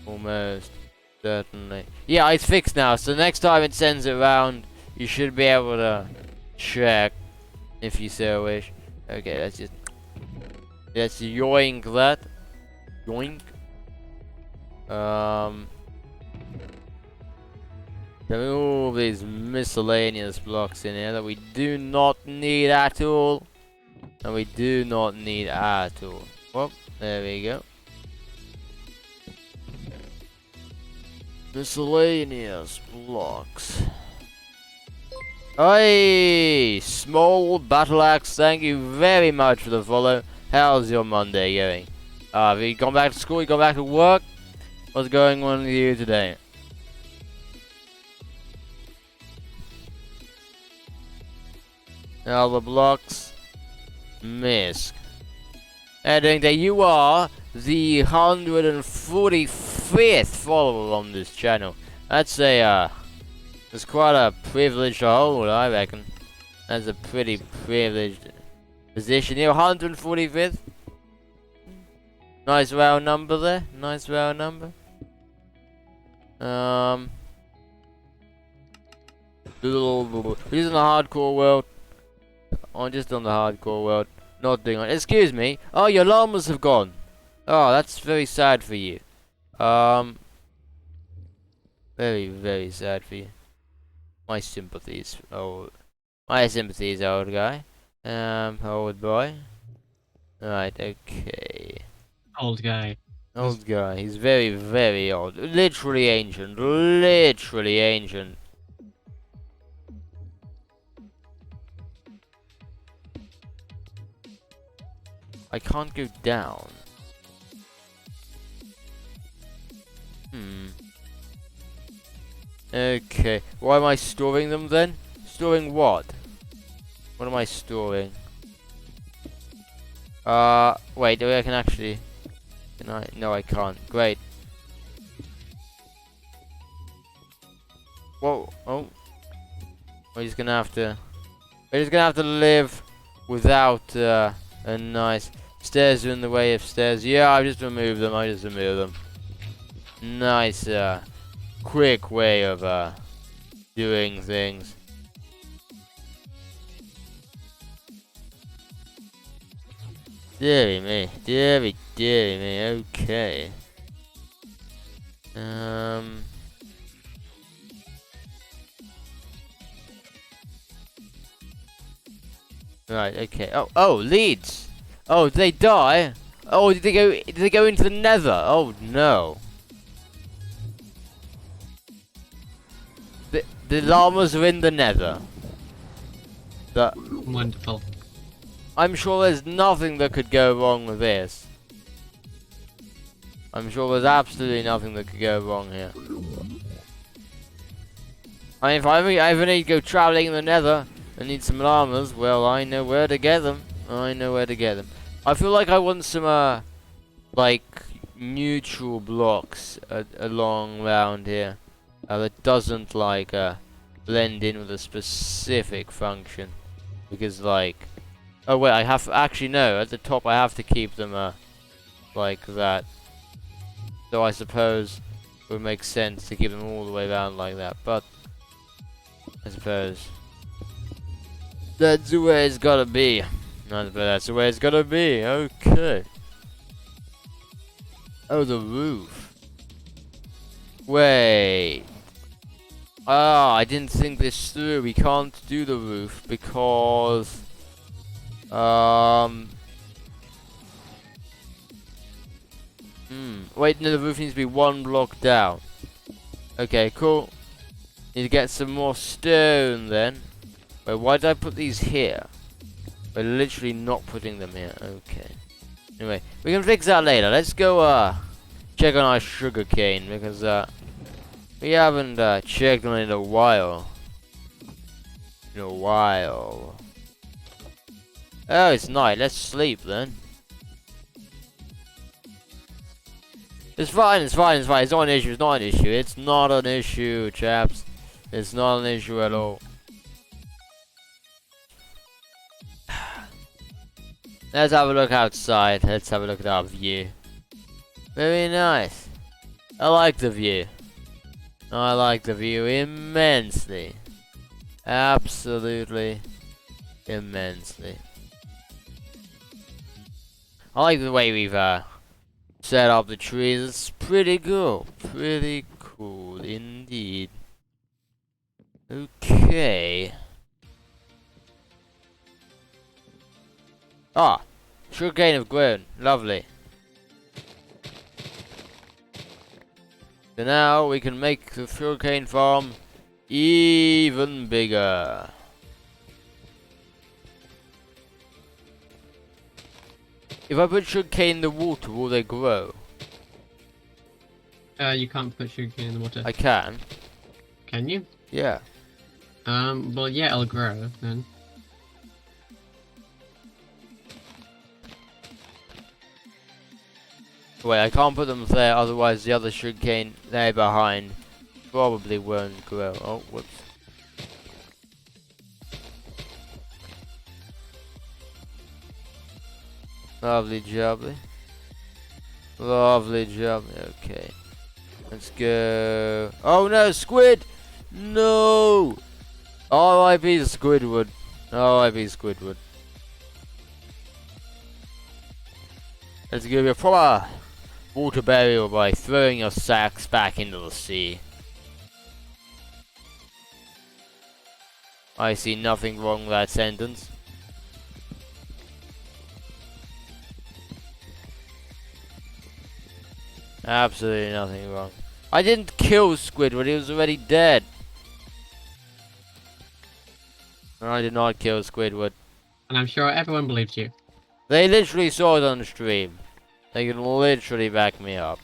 Almost certainly. Yeah, it's fixed now. So next time it sends it around, you should be able to check if you so wish. Okay, let's yoink that. Yoink. There are all these miscellaneous blocks in here that we do not need at all. And we do not need at all. Well, there we go. Miscellaneous blocks. Hey, small battle axe, thank you very much for the follow. How's your Monday going? Have you gone back to school? You gone back to work? What's going on with you today? Now the blocks. Misk. Adding that you are the 145th follower on this channel. That's it's quite a privilege to hold, I reckon. That's a pretty privileged position. You're 145th. Nice round number there. Nice round number. Who's in the hardcore world? Oh, just on the hardcore world. Not doing it. Excuse me. Oh, your llamas have gone. Oh, that's very sad for you. Very, very sad for you. My sympathies. Oh, my sympathies, old guy. Old boy. Right, okay. Old guy. Old guy. He's very, very old. Literally ancient. Literally ancient. I can't go down. Okay. Why am I storing them then? Storing what? What am I storing? Wait, I can actually... Can I? No, I can't. Great. Whoa. Oh. We're just gonna have to live without, a nice... Stairs are in the way of stairs. Yeah, I just removed them. Nice, quick way of doing things. Deary me, deary me, okay. Right, okay. Oh, leads! Oh, did they die? Oh, did they go into the nether? Oh, no. The llamas are in the nether. Wonderful. I'm sure there's nothing that could go wrong with this. I'm sure there's absolutely nothing that could go wrong here. I mean, if I ever need to go traveling in the nether and need some llamas, well, I know where to get them. I feel like I want some, like, neutral blocks along around here. That doesn't, like, blend in with a specific function. Because, like... Oh, wait, actually, no. At the top, I have to keep them, like that. So I suppose it would make sense to keep them all the way around like that. But, I suppose... that's the way it's gotta be. That's the way it's gotta be. Okay. Oh, the roof. Wait. Ah, I didn't think this through. We can't do the roof because... Wait, no, the roof needs to be one block down. Okay, cool. Need to get some more stone then. Wait, why did I put these here? We're literally not putting them here. Okay. Anyway, we can fix that later. Let's go, check on our sugar cane because, we haven't, checked on it in a while. Oh, it's night. Let's sleep then. It's fine. It's not an issue. It's not an issue, chaps. It's not an issue at all. Let's have a look outside. Let's have a look at our view. Very nice. I like the view. I like the view immensely. Absolutely immensely. I like the way we've set up the trees. It's pretty cool. Pretty cool indeed. Okay. Ah, sugarcane have grown. Lovely. So now we can make the sugarcane farm even bigger. If I put sugarcane in the water, will they grow? You can't put sugarcane in the water. I can. Can you? Yeah. Well, yeah, it'll grow then. Wait, I can't put them there, otherwise the other sugarcane there behind probably won't grow. Oh, whoops. Lovely jubbly. Lovely jubbly. Okay. Let's go. Oh no, squid! No! R.I.P. Squidward. R.I.P. Squidward. Let's give you a proper water burial by throwing your sacks back into the sea. I see nothing wrong with that sentence. Absolutely nothing wrong. I didn't kill Squidward, he was already dead. I did not kill Squidward. And I'm sure everyone believes you. They literally saw it on the stream. They can literally back me up.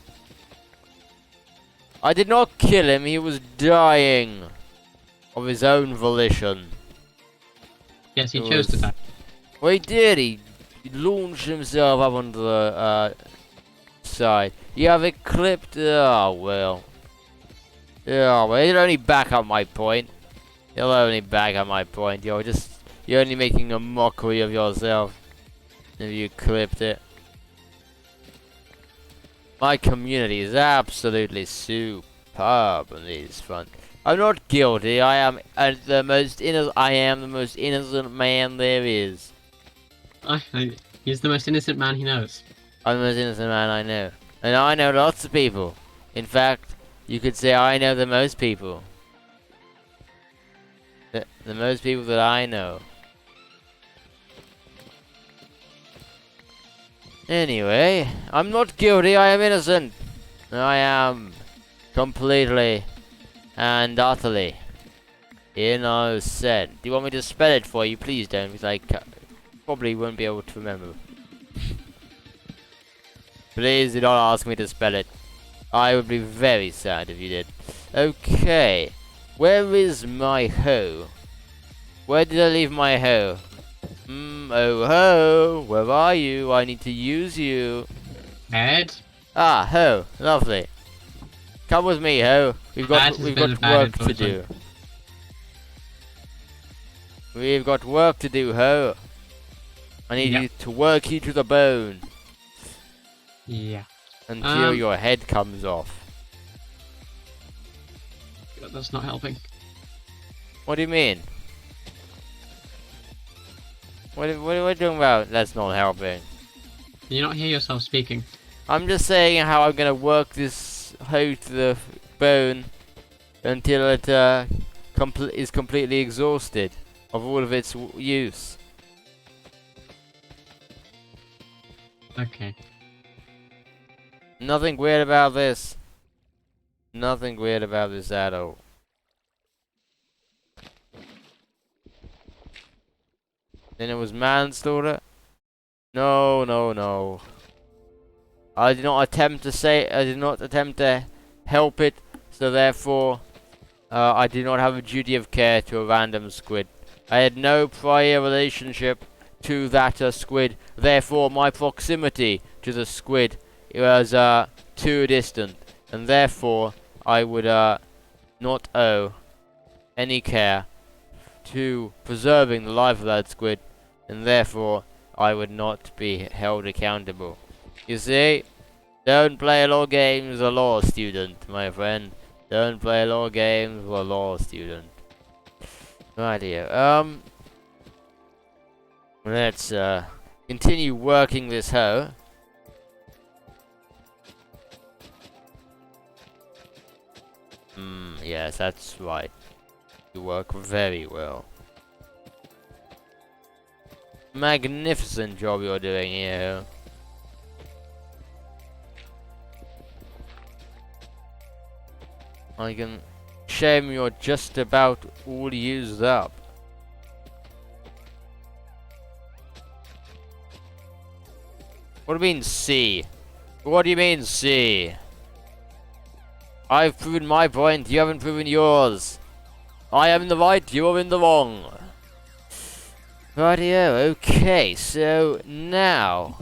I did not kill him, he was dying of his own volition. Yes, he chose to die. Well, he did. He launched himself up onto the side. You have it clipped. Oh well. Yeah, well, it'll only back up my point. It'll only back up my point. You're only making a mockery of yourself if you clipped it. My community is absolutely superb on these front. I'm not guilty. I am the most innocent. I am the most innocent man there is. He's the most innocent man he knows. I'm the most innocent man I know, and I know lots of people. In fact, you could say I know the most people. The most people that I know. Anyway, I'm not guilty. I am innocent. I am completely and utterly innocent. Do you want me to spell it for you? Please don't, because I probably won't be able to remember. Please do not ask me to spell it. I would be very sad if you did. Okay. Where is my hoe? Where did I leave my hoe? Oh ho! Where are you? I need to use you. Ed? Ah, ho! Lovely. Come with me, ho. We've got work to do. We've got work to do, ho. I need you to work you to the bone. Yeah. Until your head comes off. That's not helping. What do you mean? What are we talking about? That's not helping. Can you not hear yourself speaking? I'm just saying how I'm gonna work this hoe to the bone until it is completely exhausted of all of its use. Okay. Nothing weird about this. Nothing weird about this at all. Then it was manslaughter? No, no, no. I did not attempt to help it, so therefore I do not have a duty of care to a random squid. I had no prior relationship to that squid, therefore my proximity to the squid was too distant, and therefore I would not owe any care to preserving the life of that squid, and therefore I would not be held accountable. You see? Don't play law games with a law student, my friend. Don't play law games with a law student. Right here. Let's continue working this hoe. Yes, that's right. You work very well. Magnificent job you're doing here. I can shame you're just about all used up. What do you mean C? What do you mean C? I've proven my point, you haven't proven yours. I am in the right, you are in the wrong. Rightio, okay, so now.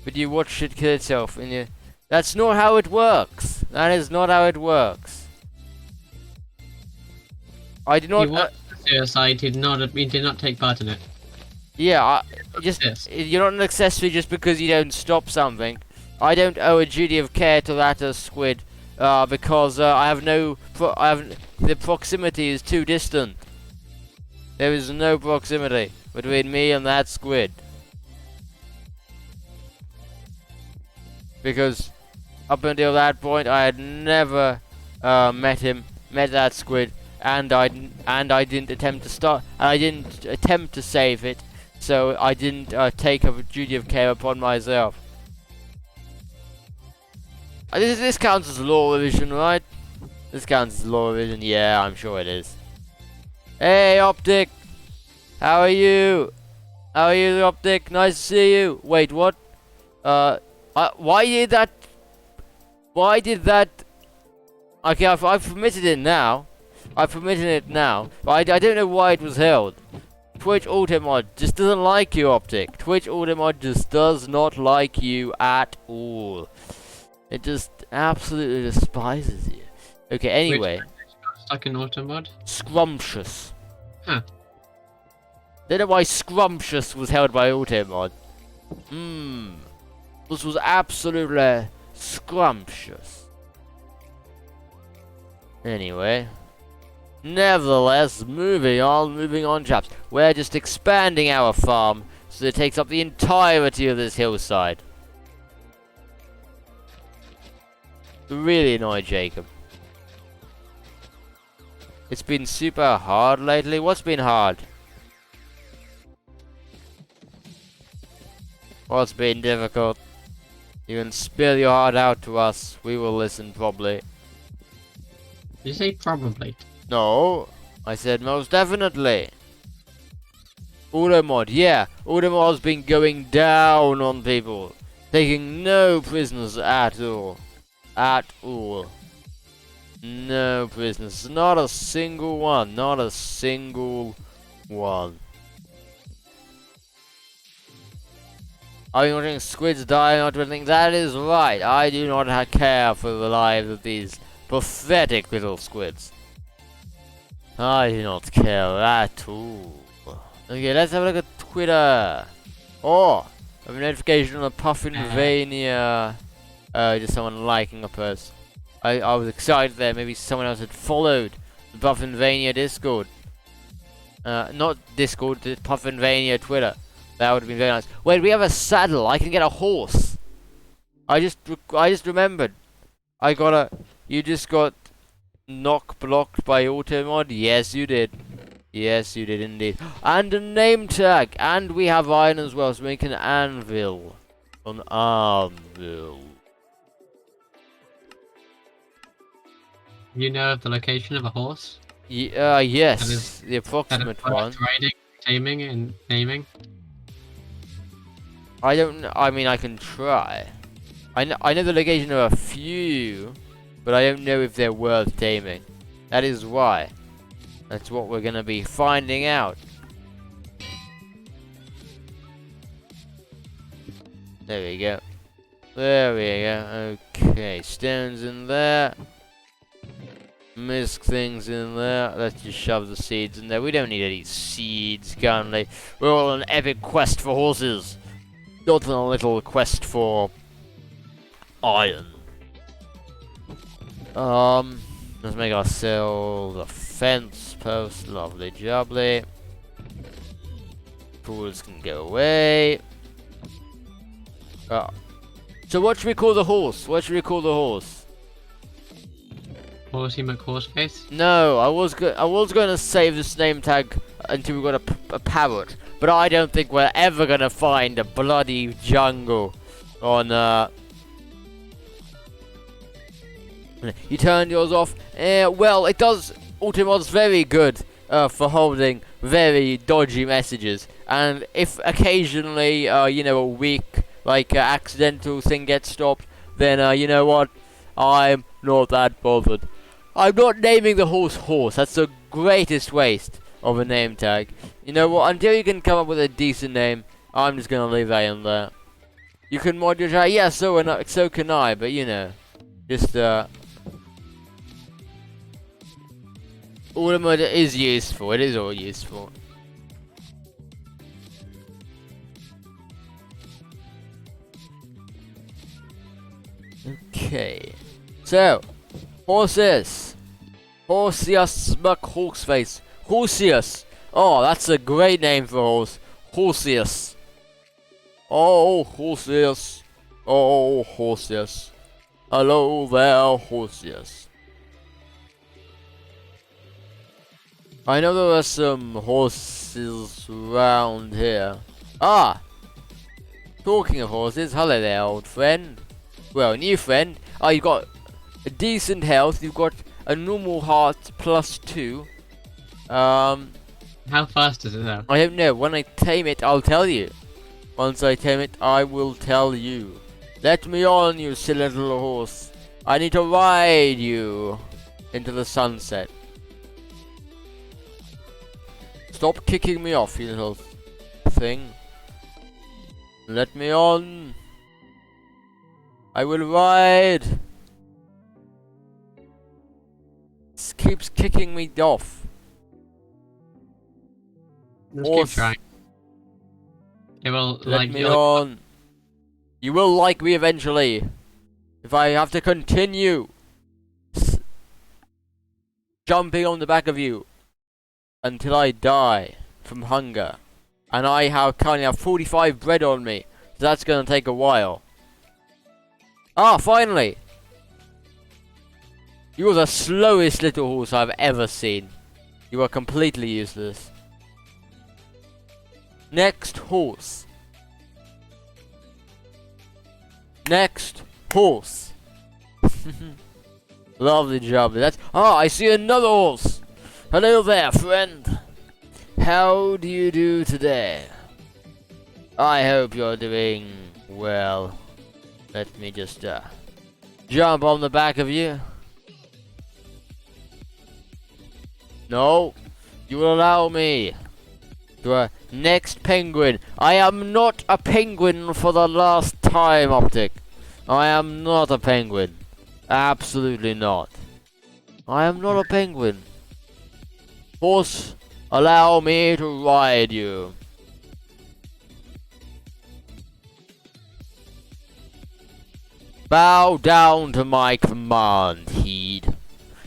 But you watch it kill itself and you... That's not how it works. That is not how it works. I did not... You watched the suicide, he did not take part in it. Yeah, you're not an accessory just because you don't stop something. I don't owe a duty of care to that squid, because the proximity is too distant. There is no proximity between me and that squid. Because up until that point, I had never met that squid, and I didn't attempt to start, and I didn't attempt to save it, so I didn't take a duty of care upon myself. This counts as law revision, right? This counts as law revision. Yeah, I'm sure it is. Hey, Optic! How are you? How are you, Optic? Nice to see you. Wait, what? Why did that? Why did that? Okay, I've permitted it now. I've permitted it now. But I don't know why it was held. Twitch Ultimod just doesn't like you, Optic. Twitch Ultimod just does not like you at all. It just absolutely despises you. Okay, anyway. Stuck in Ultimod? Scrumptious. Huh. Don't know why Scrumptious was held by Ultimod. This was absolutely scrumptious. Anyway. Nevertheless, moving on, chaps. We're just expanding our farm so it takes up the entirety of this hillside. Really annoyed Jacob. It's been super hard lately. What's been hard? What's been difficult? You can spill your heart out to us. We will listen, probably. Did you say probably? No, I said most definitely. Automod, yeah. Automod's been going down on people. Taking no prisoners at all. At all. No prisoners. Not a single one. Not a single one. Are you watching squids die or anything? That is right. I do not care for the lives of these pathetic little squids. I do not care at all. Okay, let's have a look at Twitter. Oh, I have a notification on the PUFFINVANIA. Just someone liking a post. I was excited there. Maybe someone else had followed the PUFFINVANIA Discord. Not Discord, the PUFFINVANIA Twitter. That would have been very nice. Wait, we have a saddle. I can get a horse. I just remembered. You just got knock blocked by Automod. Yes, you did. Yes, you did indeed. And a name tag. And we have iron as well, so we can anvil. An anvil. You know of the location of a horse? Yes. The approximate one. Riding, taming, and naming? I don't know. I mean, I can try. I know the location of a few, but I don't know if they're worth taming. That is why. That's what we're gonna be finding out. There we go. There we go. Okay, stones in there. Misc things in there. Let's just shove the seeds in there. We don't need any seeds currently. We're all on an epic quest for horses. Not on a little quest for iron. Let's make ourselves a fence post. Lovely jubbly. Fools can go away. So what should we call the horse? What should we call the horse? Horsey McHorseface? No, I was going to save this name tag until we got a parrot, but I don't think we're ever going to find a bloody jungle on You turned yours off? Well, it does. Automod's very good for holding very dodgy messages, and if occasionally, a weak, accidental thing gets stopped, then, you know what? I'm not that bothered. I'm not naming the horse. That's the greatest waste of a name tag. You know what? Until you can come up with a decent name, I'm just gonna leave that in there. You can mod your tag. Yeah, so can I. But just Automod is useful. It is all useful. Okay. So, horses. Horseus McHorseface. Horseus. Oh, that's a great name for a horse. Horseus. Oh, Horseus. Oh, Horseus. Hello there, Horseus. I know there are some horses around here. Ah! Talking of horses, hello there, old friend. Well, new friend. Oh, you've got a decent health. You've got a normal heart +2. How fast is it though? I don't know. When I tame it, I'll tell you. Once I tame it, I will tell you. Let me on, you silly little horse. I need to ride you into the sunset. Stop kicking me off, you little thing. Let me on. I will ride. This keeps kicking me off. Let's keep trying. It will Let me on. You will like me eventually. If I have to continue. jumping on the back of you until I die from hunger. And I currently have 45 bread on me, so that's gonna take a while. Ah, finally! You are the slowest little horse I've ever seen. You are completely useless. Next horse. Next horse. Lovely job. That's. Ah, I see another horse. Hello there, friend. How do you do today? I hope you're doing well. Let me just jump on the back of you. No, you will allow me. Next penguin. I am not a penguin for the last time, Optic. I am not a penguin. Absolutely not. I am not a penguin. Horse, allow me to ride you. Bow down to my command, heed.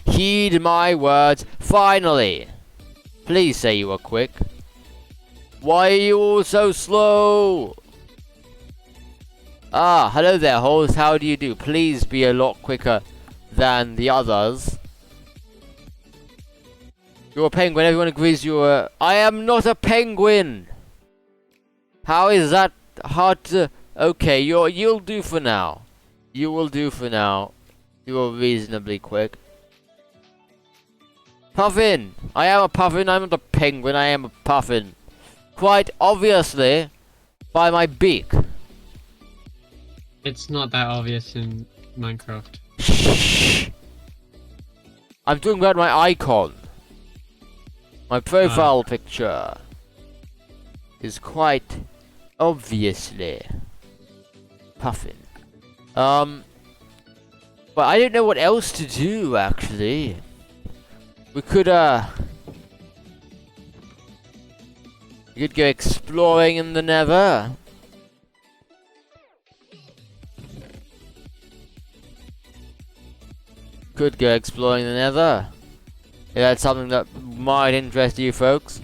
Heed my words, finally. Please say you are quick. Why are you all so slow? Ah, hello there, horse. How do you do? Please be a lot quicker than the others. You're a penguin. Everyone agrees you're a... I am not a penguin. How is that hard to... Okay, you'll do for now. You will do for now. You are reasonably quick. Puffin. I am a puffin. I'm not a penguin. I am a puffin. Quite obviously, by my beak. It's not that obvious in Minecraft. Shh. I'm talking about my icon. My profile picture is quite obviously Puffin. But I don't know what else to do actually. We could go exploring in the Nether. Could go exploring the Nether. If that's something that might interest you folks.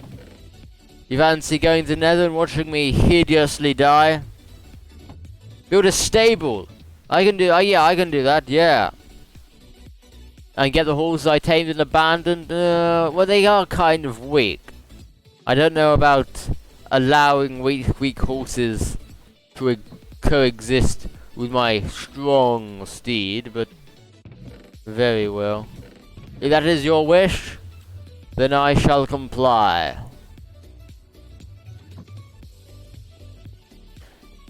You fancy going to the Nether and watching me hideously die? Build a stable. I can do. Yeah, I can do that. Yeah. And get the horses I tamed and abandoned. Well, they are kind of weak. I don't know about allowing weak horses to coexist with my strong steed, but very well. If that is your wish, then I shall comply.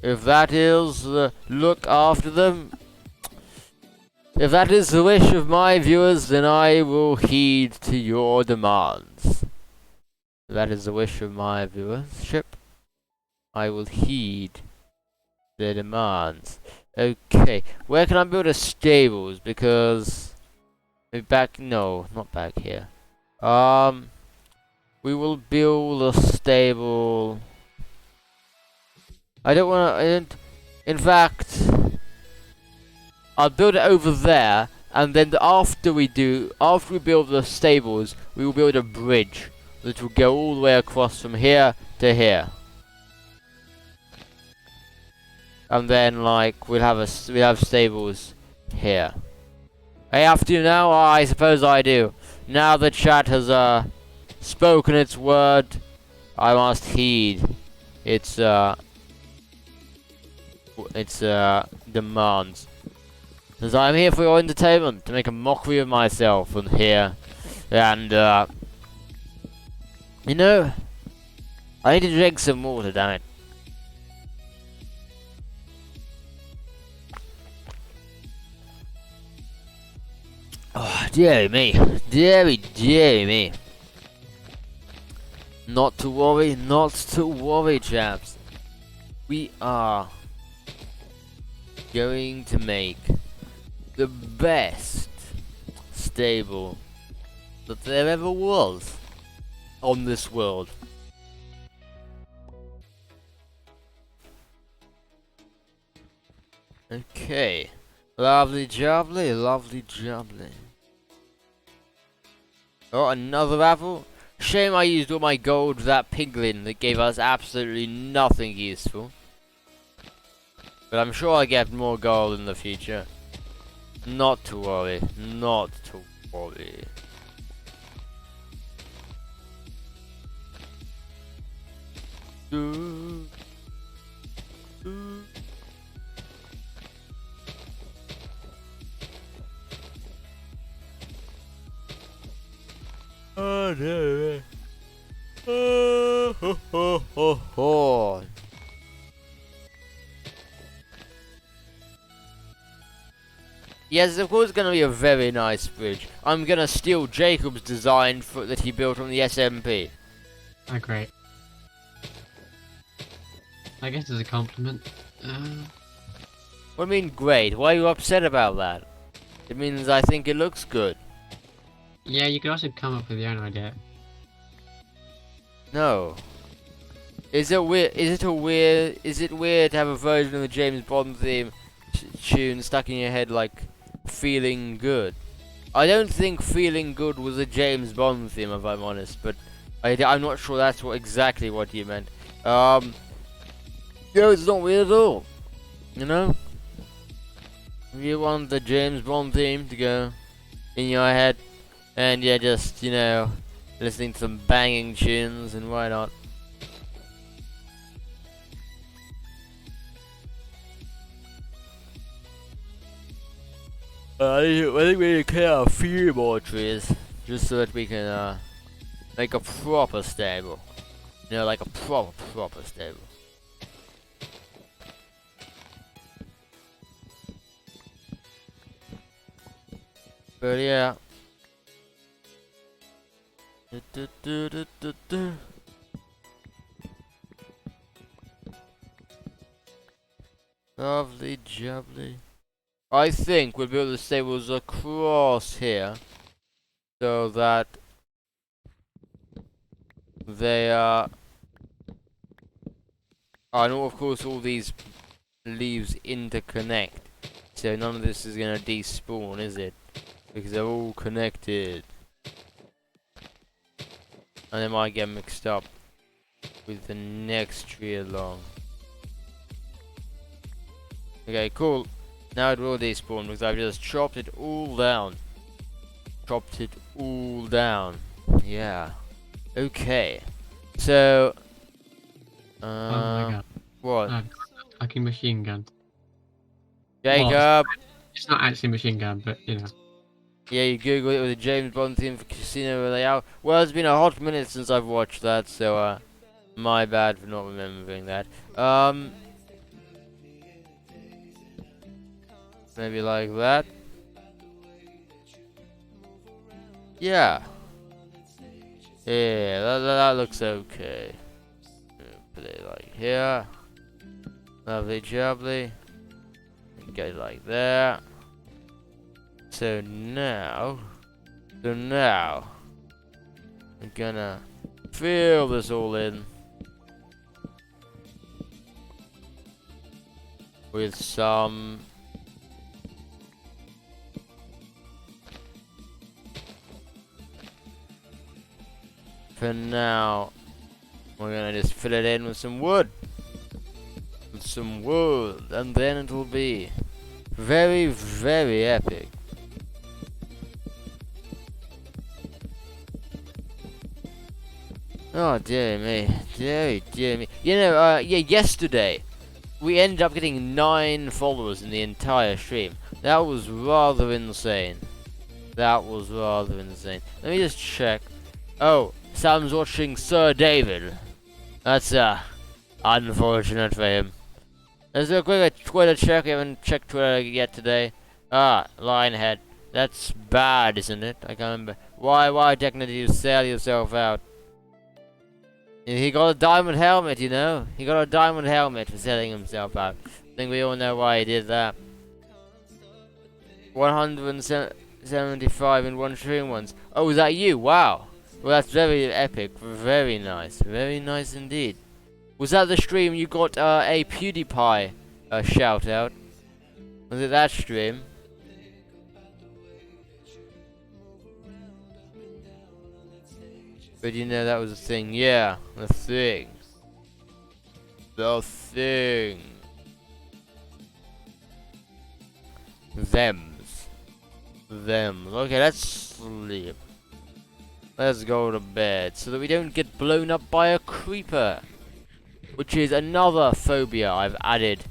If that is look after them. If that is the wish of my viewers, then I will heed to your demands. If that is the wish of my viewership, I will heed their demands. Okay, where can I build a stables? Because maybe no, not back here. We will build a stable. In fact, I'll build it over there, and then after we build the stables, we will build a bridge that will go all the way across from here to here. And then, like, we'll have stables here. I have to now? I suppose I do. Now the chat has spoken its word, I must heed its demands. Because I'm here for your entertainment, to make a mockery of myself and here. And you know, I need to drink some water, damn it. Oh, dear me. Dear me. Not to worry, chaps. We are going to make the best stable that there ever was on this world. Okay. Lovely jubbly. Oh, another apple? Shame I used all my gold for that piglin that gave us absolutely nothing useful. But I'm sure I'll get more gold in the future. Not to worry. Not to worry. Do, do. Oh no. Oh, ho, ho, ho, ho. Yes, of course, it's gonna be a very nice bridge. I'm gonna steal Jacob's design that he built on the SMP. Oh, great. I guess it's a compliment. What do you mean, great? Why are you upset about that? It means I think it looks good. Yeah, you could also come up with your own idea. No. Is it weird? Is it weird to have a version of the James Bond theme tune stuck in your head like "Feeling Good"? I don't think "Feeling Good" was a James Bond theme, if I'm honest, but I'm not sure that's exactly what you meant. It's not weird at all. You know, if you want the James Bond theme to go in your head, and you're just listening to some banging tunes, and why not? I think we need to clear a few more trees, just so that we can make a proper stable. Like a proper stable. But yeah. Lovely jubbly. I think we'll build the stables across here, so that they are. I know, of course, all these leaves interconnect, so none of this is gonna despawn, is it? Because they're all connected, and they might get mixed up with the next tree along. Okay, cool. Now it will despawn because I've just chopped it all down. Chopped it all down. Yeah. Okay. So. Oh my god. What? Fucking machine gun. Jacob! Well, it's not actually a machine gun, but you know. Yeah, you Google it with a James Bond theme for Casino Royale. Well, it's been a hot minute since I've watched that, so my bad for not remembering that. Maybe like that. Yeah. Yeah, that looks okay. Put it like here. Lovely jubbly. Go like that. So now we're gonna fill this all in with some for now. We're gonna just fill it in with some wood. And then it'll be very, very epic. Oh dear me, dear me. Yeah, yesterday we ended up getting 9 followers in the entire stream. That was rather insane. Let me just check. Oh, Sam's watching Sir David. That's unfortunate for him. Let's do a quick Twitter check. We haven't checked Twitter yet today. Lionhead. That's bad, isn't it? I can't remember. Why technically you sell yourself out? He got a diamond helmet, you know? He got a diamond helmet for selling himself out. I think we all know why he did that. 175 in one stream once. Oh, is that you? Wow. Well, that's very epic. Very nice. Very nice indeed. Was that the stream you got a PewDiePie shout out? Was it that stream? But you know that was a thing. Yeah, the thing. The thing. Thems. Okay, let's sleep. Let's go to bed so that we don't get blown up by a creeper. Which is another phobia I've added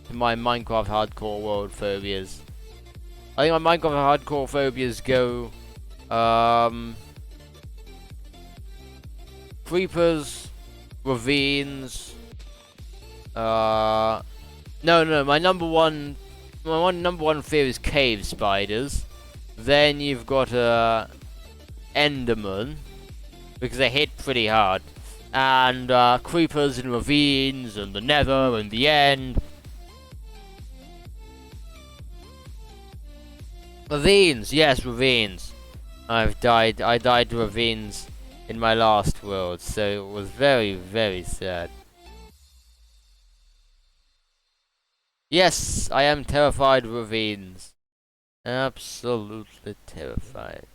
to my Minecraft hardcore world phobias. I think my Minecraft hardcore phobias go, creepers, ravines, no, my number one fear is cave spiders. Then you've got, Enderman, because they hit pretty hard. And, creepers and ravines, and the nether, and the end. Ravines, yes, ravines. I died to ravines in my last world, so it was very, very sad. Yes, I am terrified of ravines. Absolutely terrified.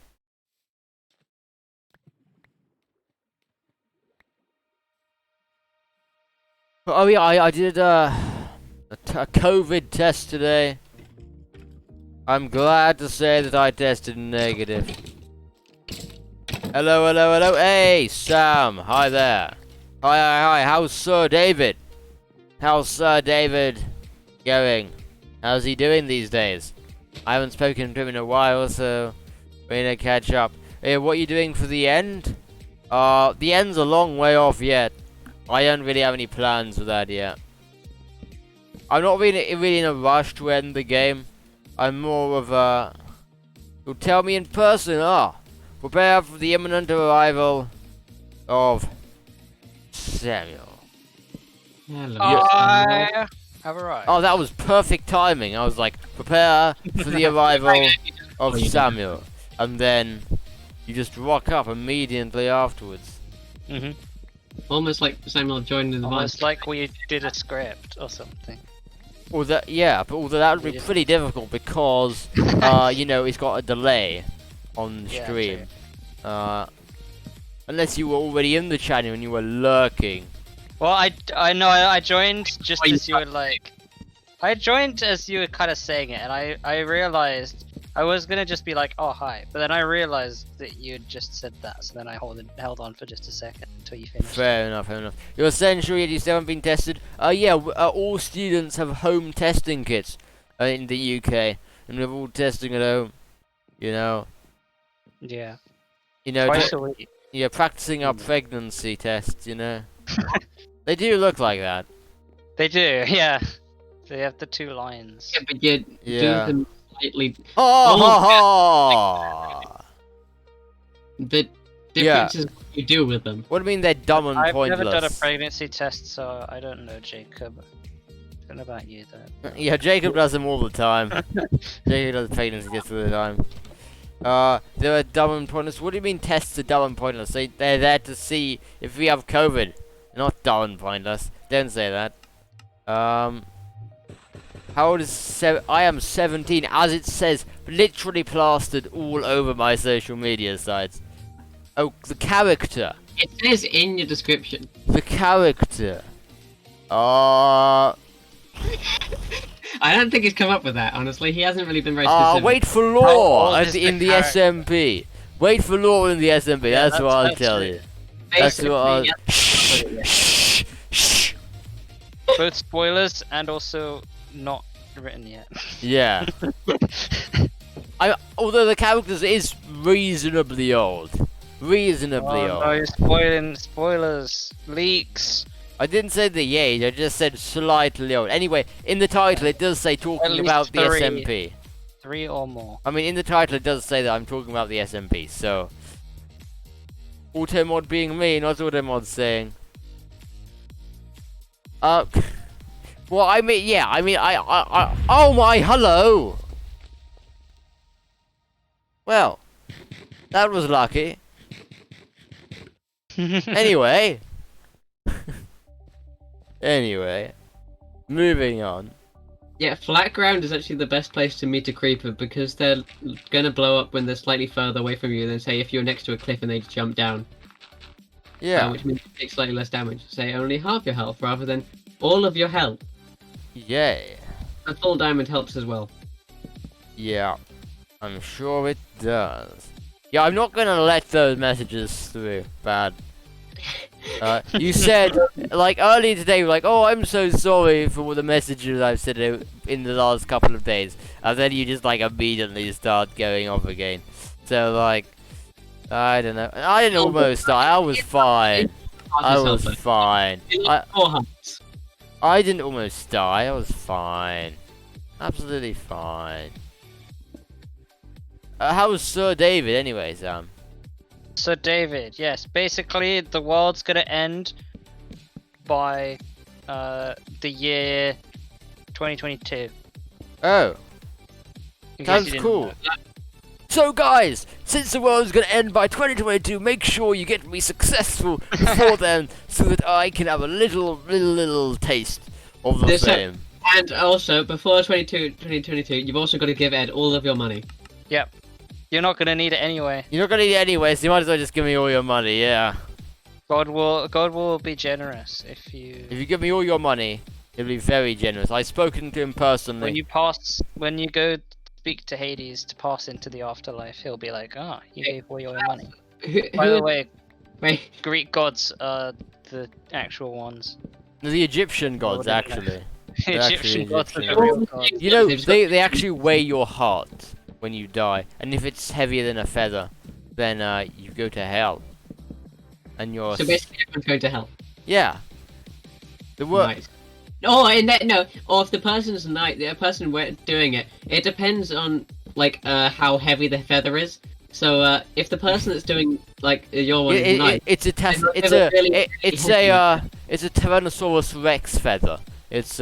Oh yeah, I did a COVID test today. I'm glad to say that I tested negative. Hello, hello, hello. Hey, Sam. Hi there. Hi. How's Sir David? How's Sir David going? How's he doing these days? I haven't spoken to him in a while, so we're gonna catch up. Hey, what are you doing for the end? The end's a long way off yet. I don't really have any plans for that yet. I'm not really in a rush to end the game. I'm more of a... You'll tell me in person, prepare for the imminent arrival of Samuel. Hello. I have arrived. Oh, that was perfect timing. I was like, prepare for the arrival of Samuel. And then you just rock up immediately afterwards. Mm-hmm. Almost like Samuel joined in the Almost like we did a script or something. Although that would be pretty difficult because, you know, it's got a delay on the stream. Unless you were already in the channel and you were lurking. Well, I know I joined just as you were like... I joined as you were kind of saying it, and I realized I was gonna just be like, oh hi, but then I realized that you had just said that, so then I held on for just a second until you finished. Fair enough. You're essentially, you still haven't been tested. All students have home testing kits in the UK, and we're all testing at home. You know. Yeah. You know. Twice a week. Yeah, practicing our pregnancy tests. You know. They do look like that. They do, yeah. They have the two lines. Yeah, but you do them slightly. The difference is what you do with them. What do you mean they're dumb and I've pointless? never done a pregnancy test, so I don't know, Jacob. I don't know about you, though. Yeah, Jacob does them all the time. Jacob does pregnancy tests all the time. They're dumb and pointless. What do you mean tests are dumb and pointless? They're there to see if we have COVID. They're not dumb and pointless. Don't say that. How old is I am 17, as it says, literally plastered all over my social media sites. Oh, the character. It says in your description. The character. I don't think he's come up with that, honestly. He hasn't really been very specific. Wait for lore in the SMP. Wait for lore in the SMP, Yeah, that's what I'll tell you. That's what I'll... Shh. Both spoilers and also not written yet. Yeah. Although the character is reasonably old. Reasonably old. No, you're spoiling spoilers, leaks. I didn't say the age, I just said slightly old. Anyway, in the title it does say talking about the SMP. 3 or more. I mean, in the title it does say that I'm talking about the SMP, so... Automod being me, not Automod saying... Well, I mean, yeah, oh my, hello! Well, that was lucky. Anyway. Anyway. Moving on. Yeah, flat ground is actually the best place to meet a creeper because they're gonna blow up when they're slightly further away from you than say if you're next to a cliff and they jump down. Yeah. Which means you take slightly less damage. Say only half your health rather than all of your health. Yeah. A full diamond helps as well. Yeah. I'm sure it does. Yeah, I'm not gonna let those messages through. Bad. You said, like, earlier today, like, oh, I'm so sorry for all the messages I've sent in the last couple of days. And then you just, like, immediately start going off again. So, like, I don't know. I didn't almost die. I was fine. I was fine. I didn't almost die. I was fine. Absolutely fine. How was Sir David anyway, Sam? So David, yes, basically the world's gonna end by the year 2022. Oh, in case sounds you didn't cool. know. So guys, since the world's gonna end by 2022, make sure you get me successful before then, so that I can have a little taste of the fame. And also, before 2022, you've also got to give Ed all of your money. Yep. You're not gonna need it anyway. You're not gonna need it anyway, so you might as well just give me all your money. Yeah. God will be generous if you. If you give me all your money, he'll be very generous. I've spoken to him personally. When you go speak to Hades to pass into the afterlife, he'll be like, "Ah, you gave all your money." By the way, wait. Greek gods are the actual ones. The Egyptian gods, actually. Egyptian gods are the Egyptian real gods. You know, they actually weigh your heart when you die, and if it's heavier than a feather, then you go to hell. And you're So basically, everyone's going to hell. yeah. The work. Nice. Oh, no. Or if the person's the person doing it, it depends on like how heavy the feather is. So if the person that's doing like your one is nice, it's a Tyrannosaurus Rex feather. It's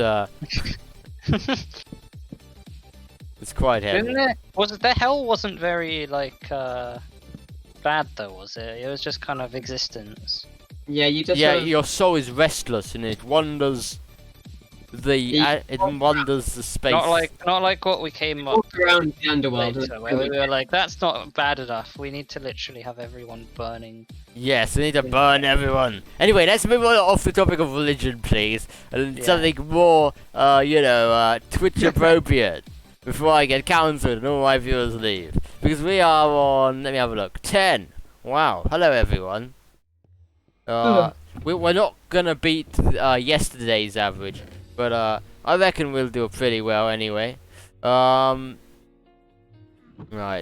it's quite heavy. The hell wasn't very like bad though, was it? It was just kind of existence. Yeah, you just your soul is restless and it wanders it wanders the space. Not like what we came up walk around the underworld. later, where we were like, that's not bad enough. We need to literally have everyone burning. Yes, we need to burn everyone. Anyway, let's move on off the topic of religion, please, and something more, Twitch appropriate. Before I get cancelled and all my viewers leave, because we are on. Let me have a look. 10. Wow. Hello, everyone. We're not gonna beat yesterday's average, but I reckon we'll do pretty well anyway. Right.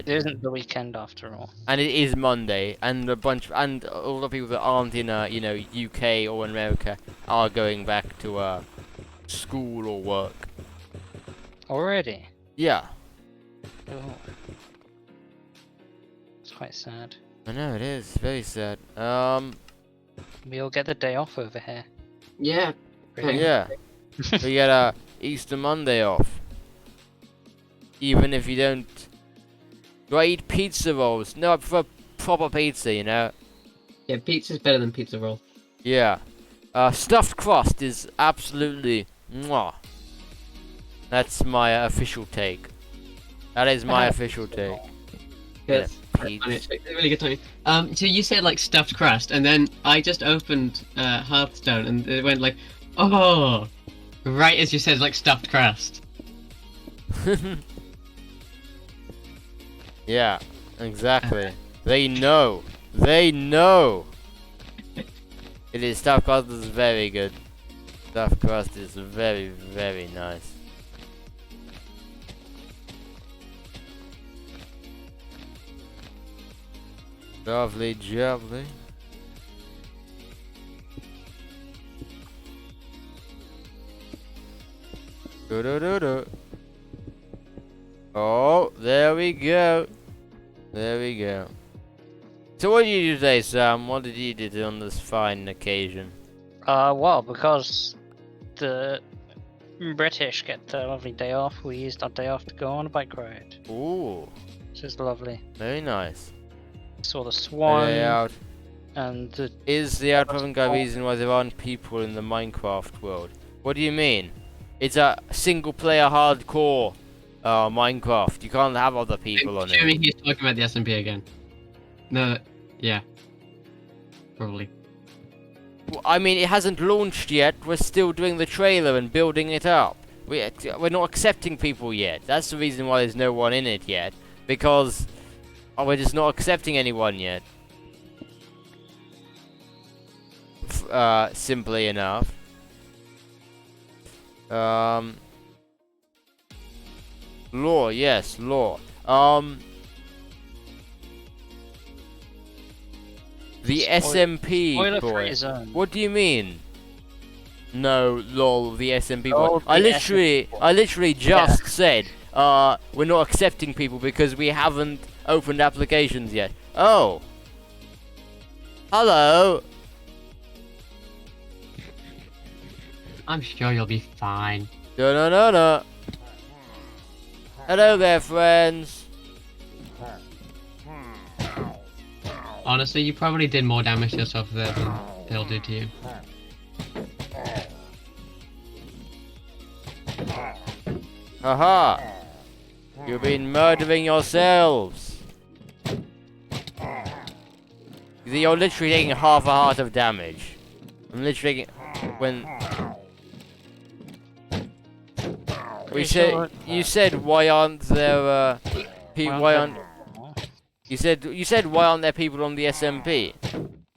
It isn't the weekend after all. And it is Monday, and all the people that aren't in UK or America are going back to school or work. Already? Yeah. Oh. It's quite sad. I know it is very sad. We'll get the day off over here. Yeah. Really? Yeah. We get Easter Monday off. Even if you don't. Do I eat pizza rolls? No, I prefer proper pizza, you know. Yeah, pizza's better than pizza roll. Yeah. Stuffed crust is absolutely mwah. That's my official take. That is my official take. Yes. Really good timing. So you said like stuffed crust, and then I just opened Hearthstone, and it went like, oh, right as you said like stuffed crust. Yeah, exactly. They know. They know. It is stuffed crust is very good. Stuffed crust is very, very nice. Lovely jubbly. Do. Oh, there we go. There we go. So what did you do today, Sam? What did you do on this fine occasion? Well, because the British get a lovely day off, we used our day off to go on a bike ride. Ooh. Which is lovely. Very nice. Saw the swan. Very out. And the... Is the output guy reason why there aren't people in the Minecraft world? What do you mean? It's a single player hardcore Minecraft. You can't have other people on it. He's talking about the SMP again. No, yeah. Probably. I mean, it hasn't launched yet. We're still doing the trailer and building it up. We're not accepting people yet. That's the reason why there's no one in it yet. Because we're just not accepting anyone yet. Simply enough. Lore, yes, lore. The SMP Spoiler-free boy. zone. What do you mean? No, lol, the SMP boy. Lol, I the literally just said, we're not accepting people because we haven't opened applications yet. Oh. Hello. I'm sure you'll be fine. No. Hello there, friends. Honestly, you probably did more damage to yourself there than they'll do to you. Haha. You've been murdering yourselves. You're literally taking half a heart of damage. I'm literally when we said you said why aren't there why aren't you said why aren't there people on the SMP?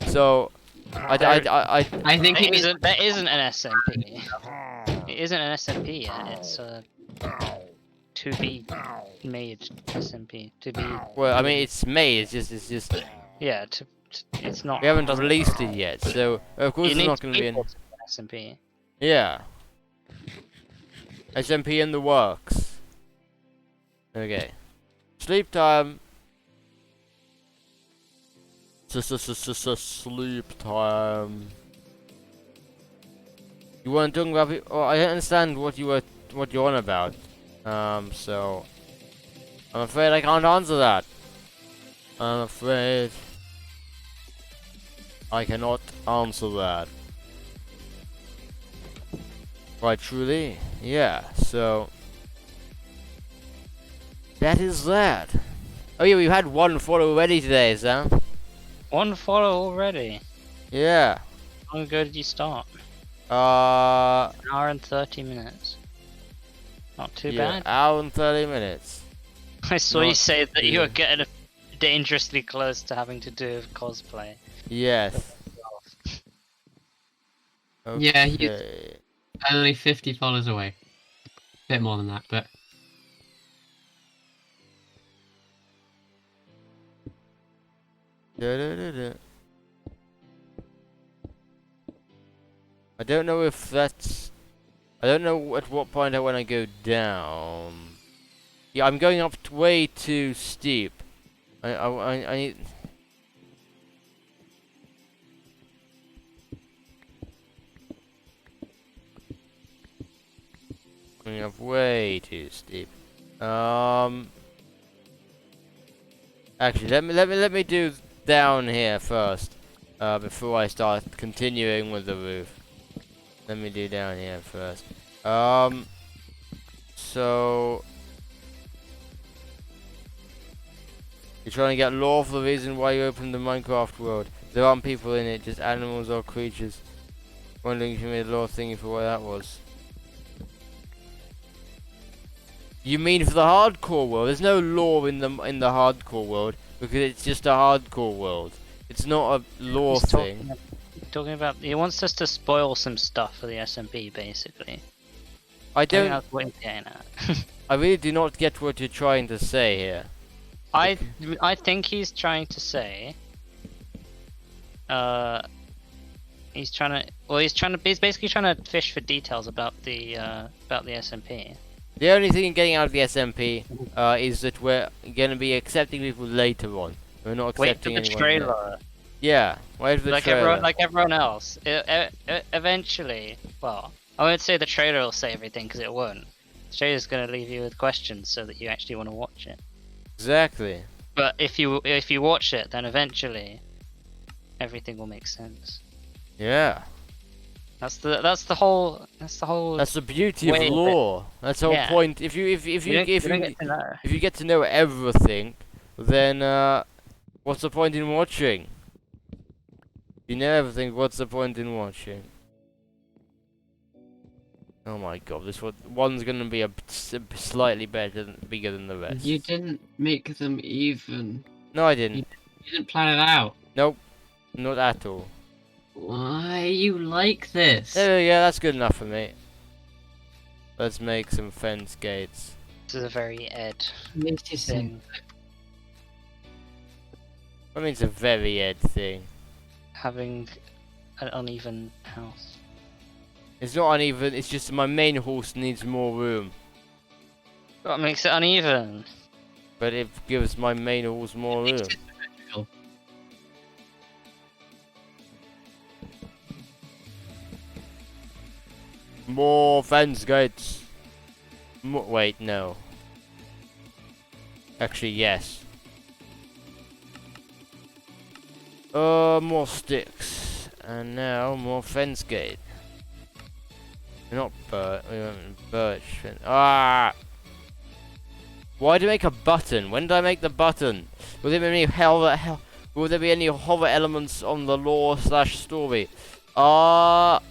So I think he means That isn't an SMP. It isn't an SMP yet. It's a to be made SMP. To be. well, I mean it's made. It's just Yeah. It's not. we haven't released it yet. So of course You it's need not going to be an people to be SMP. yeah. SMP in the works. Okay. Sleep time. Sleep time. You weren't talking about oh, I don't understand what you're on about. So I'm afraid I can't answer that. I'm afraid I cannot answer that. Quite truly, yeah, so that is that. Oh yeah, we've had one follow already today, Sam. One follow already. Yeah. How long ago did you start? An An hour and 30 minutes. Not too bad. hour and 30 minutes. I saw you Not say that you were too- getting dangerously close to having to do cosplay. Yes. Okay. Yeah, he's only 50 followers away. Bit more than that, but Da-da-da-da. I don't know if that's... I don't know at what point I want to go down. Yeah, I'm going up way too steep. I need... Going up way too steep. Actually, let me do down here first, before I start continuing with the roof. Let me do down here first. So you're trying to get lore for the reason why you opened the Minecraft world. There aren't people in it, just animals or creatures. Wondering if you made a lore thingy for what that was. You mean for the hardcore world? There's no lore in the hardcore world because it's just a hardcore world. It's not a lore He's thing. talking about he wants us to spoil some stuff for the SMP, basically. I think don't. that's what he's getting at. I really do not get what you're trying to say here. I think he's trying to say. He's basically trying to fish for details about the SMP. The only thing getting out of the SMP is that we're going to be accepting people later on. We're not Wait accepting for the anyone. trailer. Yeah, wait for the trailer. Like everyone else. Eventually, well, I won't say the trailer will say everything because it won't. The trailer's going to leave you with questions so that you actually want to watch it. Exactly. But if you watch it, then eventually everything will make sense. Yeah. That's the whole. That's the beauty of way of it. lore. That's the whole Yeah. point. If you don't get to know. if you get to know everything, then what's the point in watching? You know everything, what's the point in watching? Oh my god, this one's gonna be slightly bigger than the rest. You didn't make them even. No, I didn't. You didn't plan it out. Nope, not at all. Why you like this? There we go, that's good enough for me. Let's make some fence gates. This is a very Ed Makes you thing. I mean, it's a very Ed thing. Having an uneven house. It's not uneven, it's just my main horse needs more room. What makes it uneven? But it gives my main horse more room. More fence gates. Wait, no. Actually, yes. More sticks. And now more fence gate. Not birch. We want birch. Ah! Why do I make a button? When did I make the button? Will there be any Will there be any horror elements on the lore/story? Well,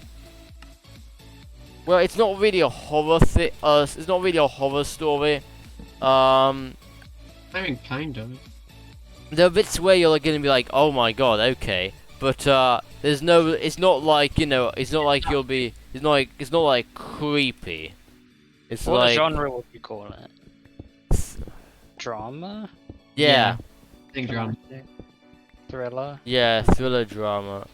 it's not really a horror it's not really a horror story. I mean, kind of. There are bits where you're gonna be like, oh my god, okay, but there's no. It's not like, you know. It's not like you'll be. It's not like creepy. It's What like genre would you call it? Drama? yeah, I think drama. Thriller? yeah, thriller drama.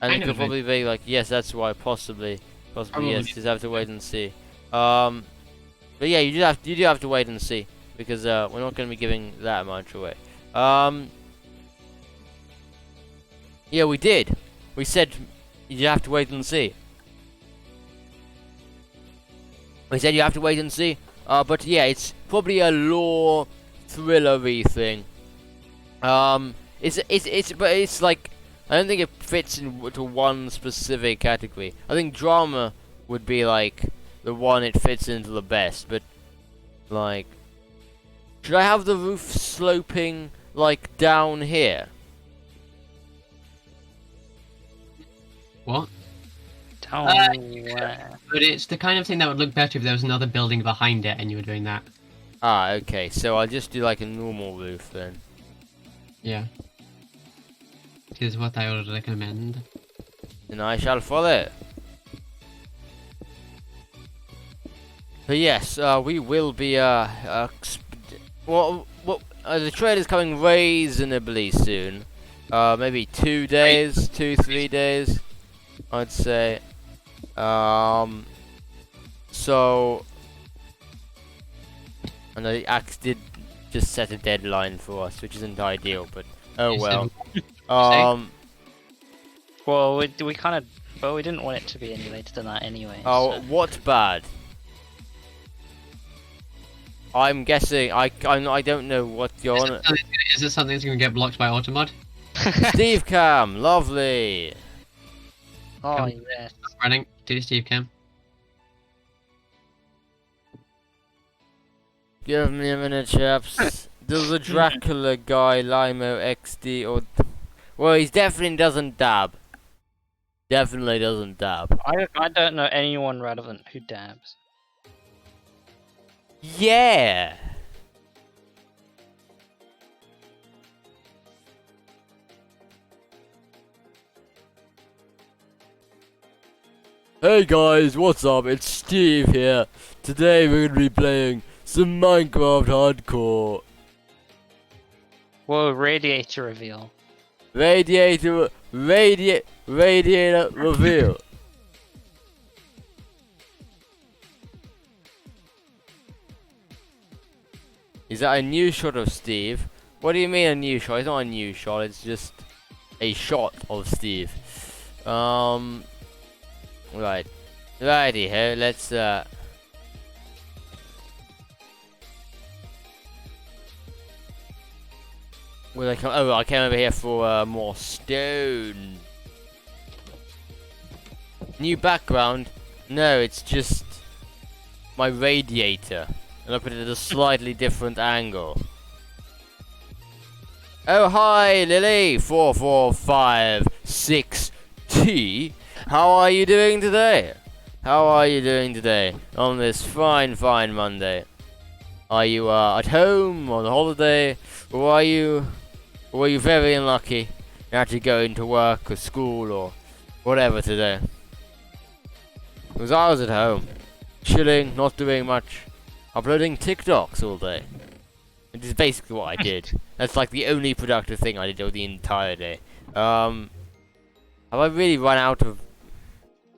And Kind it could of a- probably be like, yes, that's why, possibly Probably. yes. Just have to wait and see. But yeah, you do have to wait and see because we're not going to be giving that much away. Yeah, we did. We said you have to wait and see. We said you have to wait and see. But yeah, it's probably a lore thriller-y thing. But it's like, I don't think it fits into one specific category. I think drama would be like the one it fits into the best, but like, should I have the roof sloping like down here? What? Tell me where. But it's the kind of thing that would look better if there was another building behind it and you were doing that. Ah, okay, so I'll just do like a normal roof then. Yeah. Is what I would recommend. And I shall follow. But yes, we will be the trailer's coming reasonably soon. Maybe 2 days, 3 days, I'd say. So, and the Axe did just set a deadline for us, which isn't ideal, but oh well. Well, we kind of. Well, we didn't want it to be any later than that anyway. Oh, so. what bad? I'm guessing. I don't know what you're on. Is it something that's going to get blocked by Automod? Steve Cam, lovely. Oh, yes. Running to Steve Cam. Give me a minute, chaps. Does the Dracula guy Limo XD or? Well, he definitely doesn't dab. Definitely doesn't dab. I don't know anyone relevant who dabs. Yeah. Hey guys, what's up? It's Steve here. Today we're gonna be playing some Minecraft Hardcore. Whoa, radiator reveal. Radiator reveal. Is that a new shot of Steve? What do you mean a new shot? It's not a new shot, it's just a shot of Steve. Right. Righty ho, let's where I come? Oh, I came over here for more stone. New background? No, it's just my radiator, and I put it at a slightly different angle. Oh, hi, Lily. 4456T. How are you doing today? How are you doing today on this fine Monday? Are you at home on holiday, or were you very unlucky and had to go into work or school or whatever today? Because I was at home, chilling, not doing much, uploading TikToks all day. Which is basically what I did. That's like the only productive thing I did over the entire day. Have I really run out of...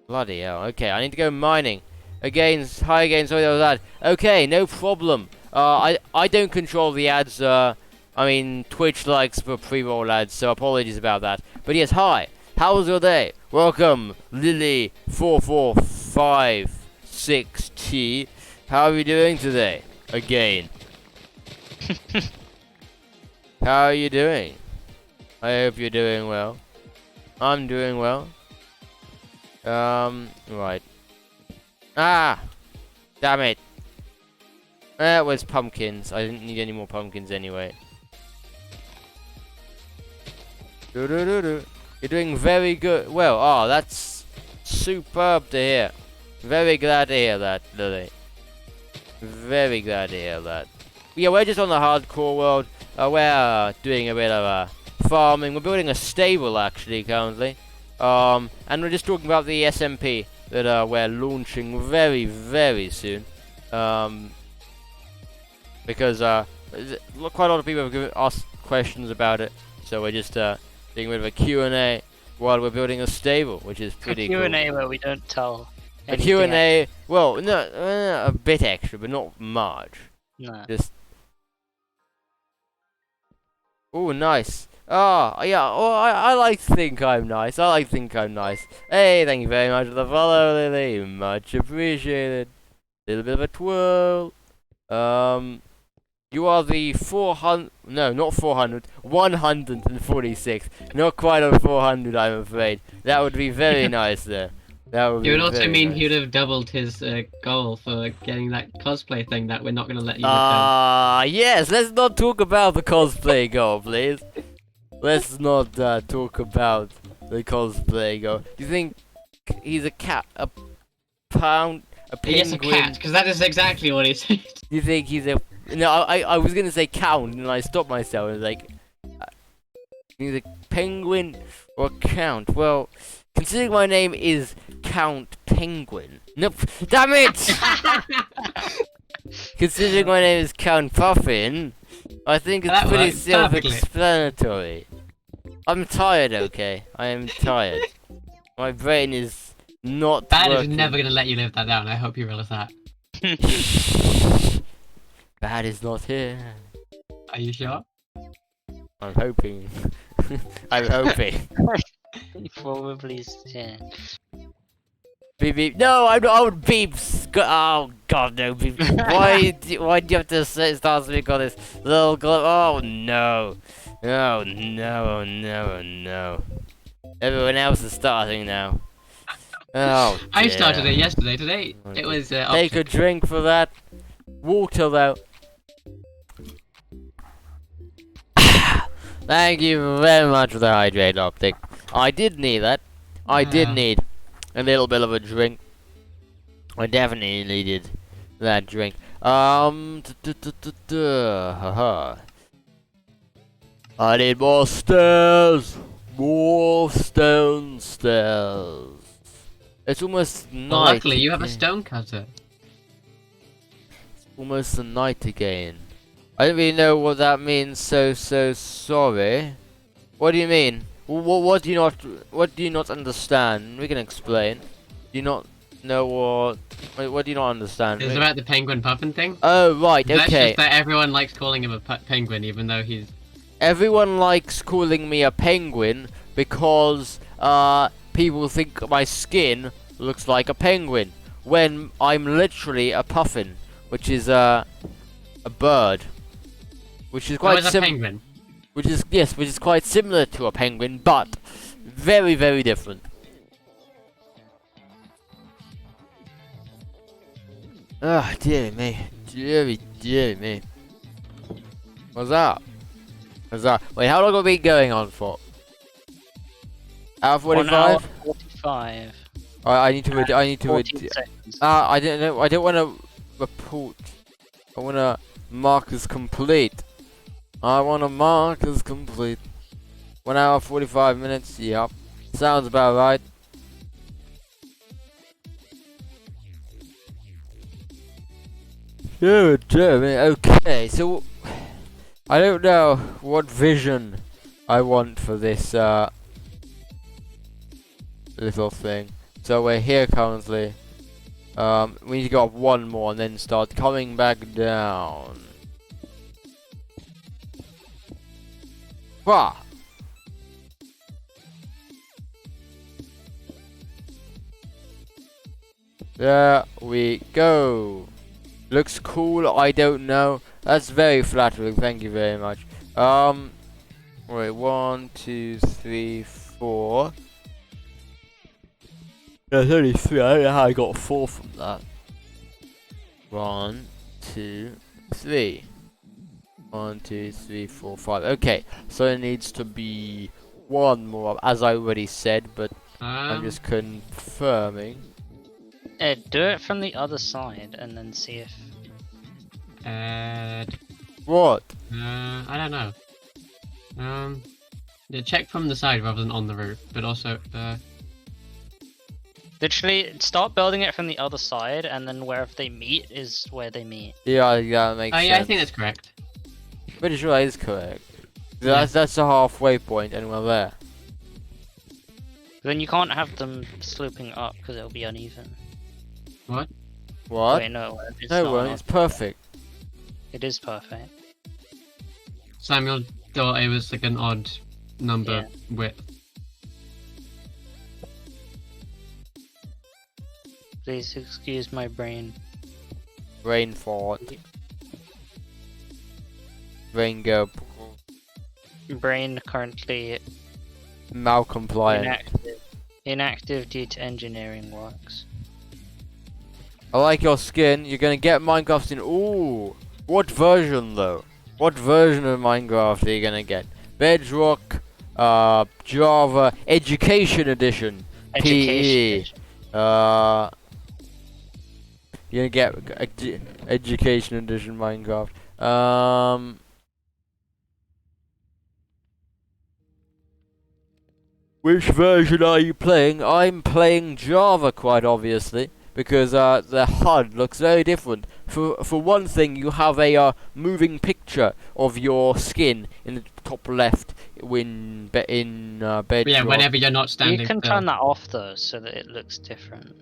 Bloody hell. Okay, I need to go mining. Again, hi again, sorry that was that. Okay, no problem. I don't control the ads, I mean, Twitch likes for pre-roll ads, so apologies about that. But yes, hi. How was your day? Welcome, Lily4456T. How are you doing today? Again. How are you doing? I hope you're doing well. I'm doing well. Right. Ah! Damn it. That was pumpkins. I didn't need any more pumpkins anyway. You're doing very good. Well, oh, that's superb to hear. Very glad to hear that, Lily. Very glad to hear that. Yeah, we're just on the hardcore world. We're doing a bit of farming. We're building a stable, actually, currently. And we're just talking about the SMP that we're launching very, very soon. Because quite a lot of people have asked questions about it. So we're just doing a bit of a Q&A while we're building a stable, which is pretty cool. A Q&A where we don't tell. A Q&A, well, no, a bit extra, but not much. No. Just... Oh, nice. Oh, yeah, oh, I like to think I'm nice. I like to think I'm nice. Hey, thank you very much for the follow, Lily. Much appreciated. Little bit of a twirl. You are the 400... No, not 400. 146. Not quite on 400, I'm afraid. That would be very nice, there. That would be It would also mean nice. he would have doubled his goal for getting that cosplay thing that we're not going to let you Yes, let's not talk about the cosplay goal, please. Let's not talk about the cosplay goal. Do you think he's a cat, a penguin? Yes, a cat, because that is exactly what he said. Do you think he's a... No, I was going to say count, and I stopped myself. I was like... he's a penguin or count? Well, considering my name is Count Penguin... Nope, damn it! Considering my name is Count Puffin, I think it's pretty self-explanatory. I'm tired, okay? I am tired. My brain is not Bad working. is never going to let you live that down. I hope you realize that. Bad is not here. Are you sure? I'm hoping. I'm hoping. Probably, yeah. Beep beep. No, I would beep. Oh God, no beep. Why do you have to start speaking on this little glove? Oh no. Oh no, no, no. Everyone else is starting now. Oh, I dear. started it yesterday. Today it was. Take a drink for that. Water though. Thank you very much for the hydrate optic. I did need that. I did need a little bit of a drink. I definitely needed that drink. I need more stairs. More stone stairs. It's almost night. Well, luckily, you have a again. stone cutter. It's almost the night again. I don't really know what that means. So sorry. What do you mean? What do you not understand? We can explain. Do you not know what? What do you not understand? It's about the penguin puffin thing. Oh right, That's okay. just that everyone likes calling him a penguin, even though he's. Everyone likes calling me a penguin because people think my skin looks like a penguin when I'm literally a puffin, which is a bird, which is quite penguin. which is quite similar to a penguin, but very, very different. Ah, dear me. Dear me. What's up? Wait, how long have we been going on for? Hour 1 hour 45? 45. I need to 14 seconds. I don't know. I don't want to report. I want to mark as complete. I want to mark as complete. 1 hour 45 minutes. Yep. Sounds about right. Oh, damn it. Okay, so I don't know what vision I want for this little thing. So we're here currently. We need to go up one more and then start coming back down. Wah! There we go. Looks cool, I don't know. That's very flattering, thank you very much. Wait, 1, 2, 3, 4. There's only 3, I don't know how I got 4 from that. 1, 2, 3. 1, 2, 3, 4, 5. Okay, so it needs to be one more, as I already said, but I'm just confirming. Do it from the other side and then see if. What? I don't know. Yeah, check from the side rather than on the roof, but also, Literally, start building it from the other side, and then wherever they meet is where they meet. Yeah, that makes sense. yeah, I think that's correct. Pretty sure that is correct. That's the halfway point, and we're there. Then you can't have them sloping up because it'll be uneven. What? What? Wait, no, it's No, not well, an it's odd- perfect. It is perfect. Samuel thought it was like an odd number width. Please excuse my brain. Rain fart. Rain go. Brain currently Malcompliant. inactive due to engineering works. I like your skin. You're gonna get Minecraft in. Ooh. What version though? What version of Minecraft are you gonna get? Bedrock, Java, Education Edition, PE. You're gonna get Education Edition Minecraft. Which version are you playing? I'm playing Java, quite obviously, because the HUD looks very different. For one thing, you have a moving picture of your skin in the top left in Bedrock. Yeah, whenever you're not standing. You can still. turn that off though, so that it looks different.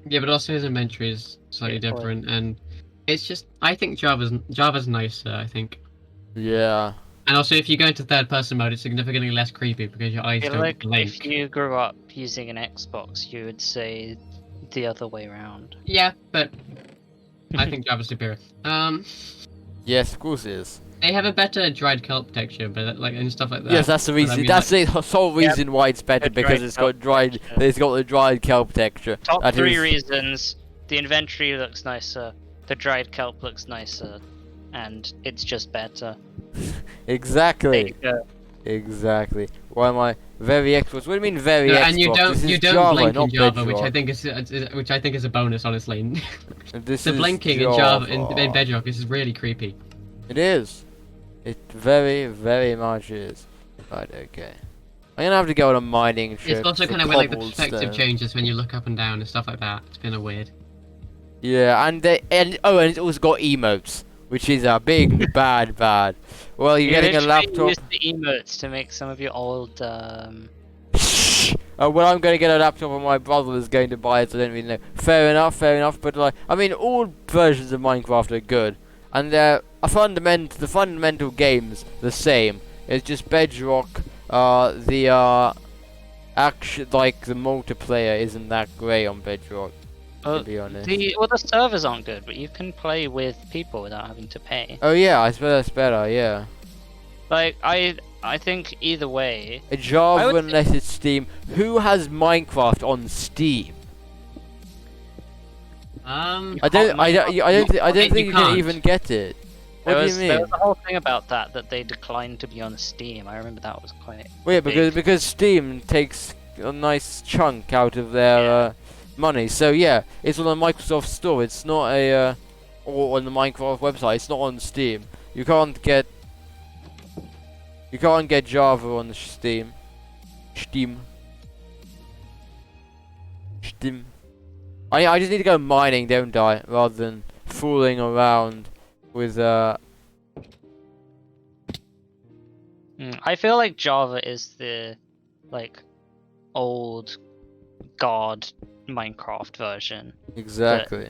Yeah, but also his inventory is slightly Yeah, different, and it's just I think Java's nicer. I think, Yeah. and also if you go into third-person mode, it's significantly less creepy because your eyes I feel don't like blink. if you grew up using an Xbox, you would say the other way around. Yeah, but I think Java's superior. Yes, of course it is. They have a better dried kelp texture, but like and stuff like that. Yes, that's the But I reason. mean, That's the sole reason why it's better, The because dried it's got kelp dried. texture. It's got the dried kelp texture. Top That 3 is- reasons: the inventory looks nicer, the dried kelp looks nicer, and it's just better. There Exactly. you go. Exactly. Why am I very Xbox? What do you mean very No, Xbox? and you This is don't Java, blink in not Java, which I Bedrock. think is a bonus, honestly. This The is blinking in Java in Bedrock is really creepy. It is. It very, very much is. Right, okay. I'm gonna have to go on a mining trip. It's also for kind of where like the perspective cobblestone. changes when you look up and down and stuff like that. It's kind of weird. Yeah, and it's also got emotes, which is a big bad. Well, you're You getting a literally laptop. use the emotes to make some of your old. Well, I'm going to get a laptop, and my brother is going to buy it, so I don't really know. Fair enough. But like, I mean, all versions of Minecraft are good, and the fundamental game's the same. It's just Bedrock. Action, like the multiplayer isn't that great on Bedrock, to be honest. The servers aren't good, but you can play with people without having to pay. Oh yeah, I suppose that's better. Yeah. Like I think either way. A Java would unless it's Steam. Who has Minecraft on Steam? Um, I don't think you can can't. even get it. What do you There mean? was a whole thing about that they declined to be on Steam. I remember that was quite. Well, yeah, big. because Steam takes a nice chunk out of their money. So yeah, it's on the Microsoft Store. It's not a or on the Minecraft website. It's not on Steam. You can't get Java on Steam. Steam. I just need to go mining, don't I? Rather than fooling around with I feel like Java is the like old god Minecraft version. exactly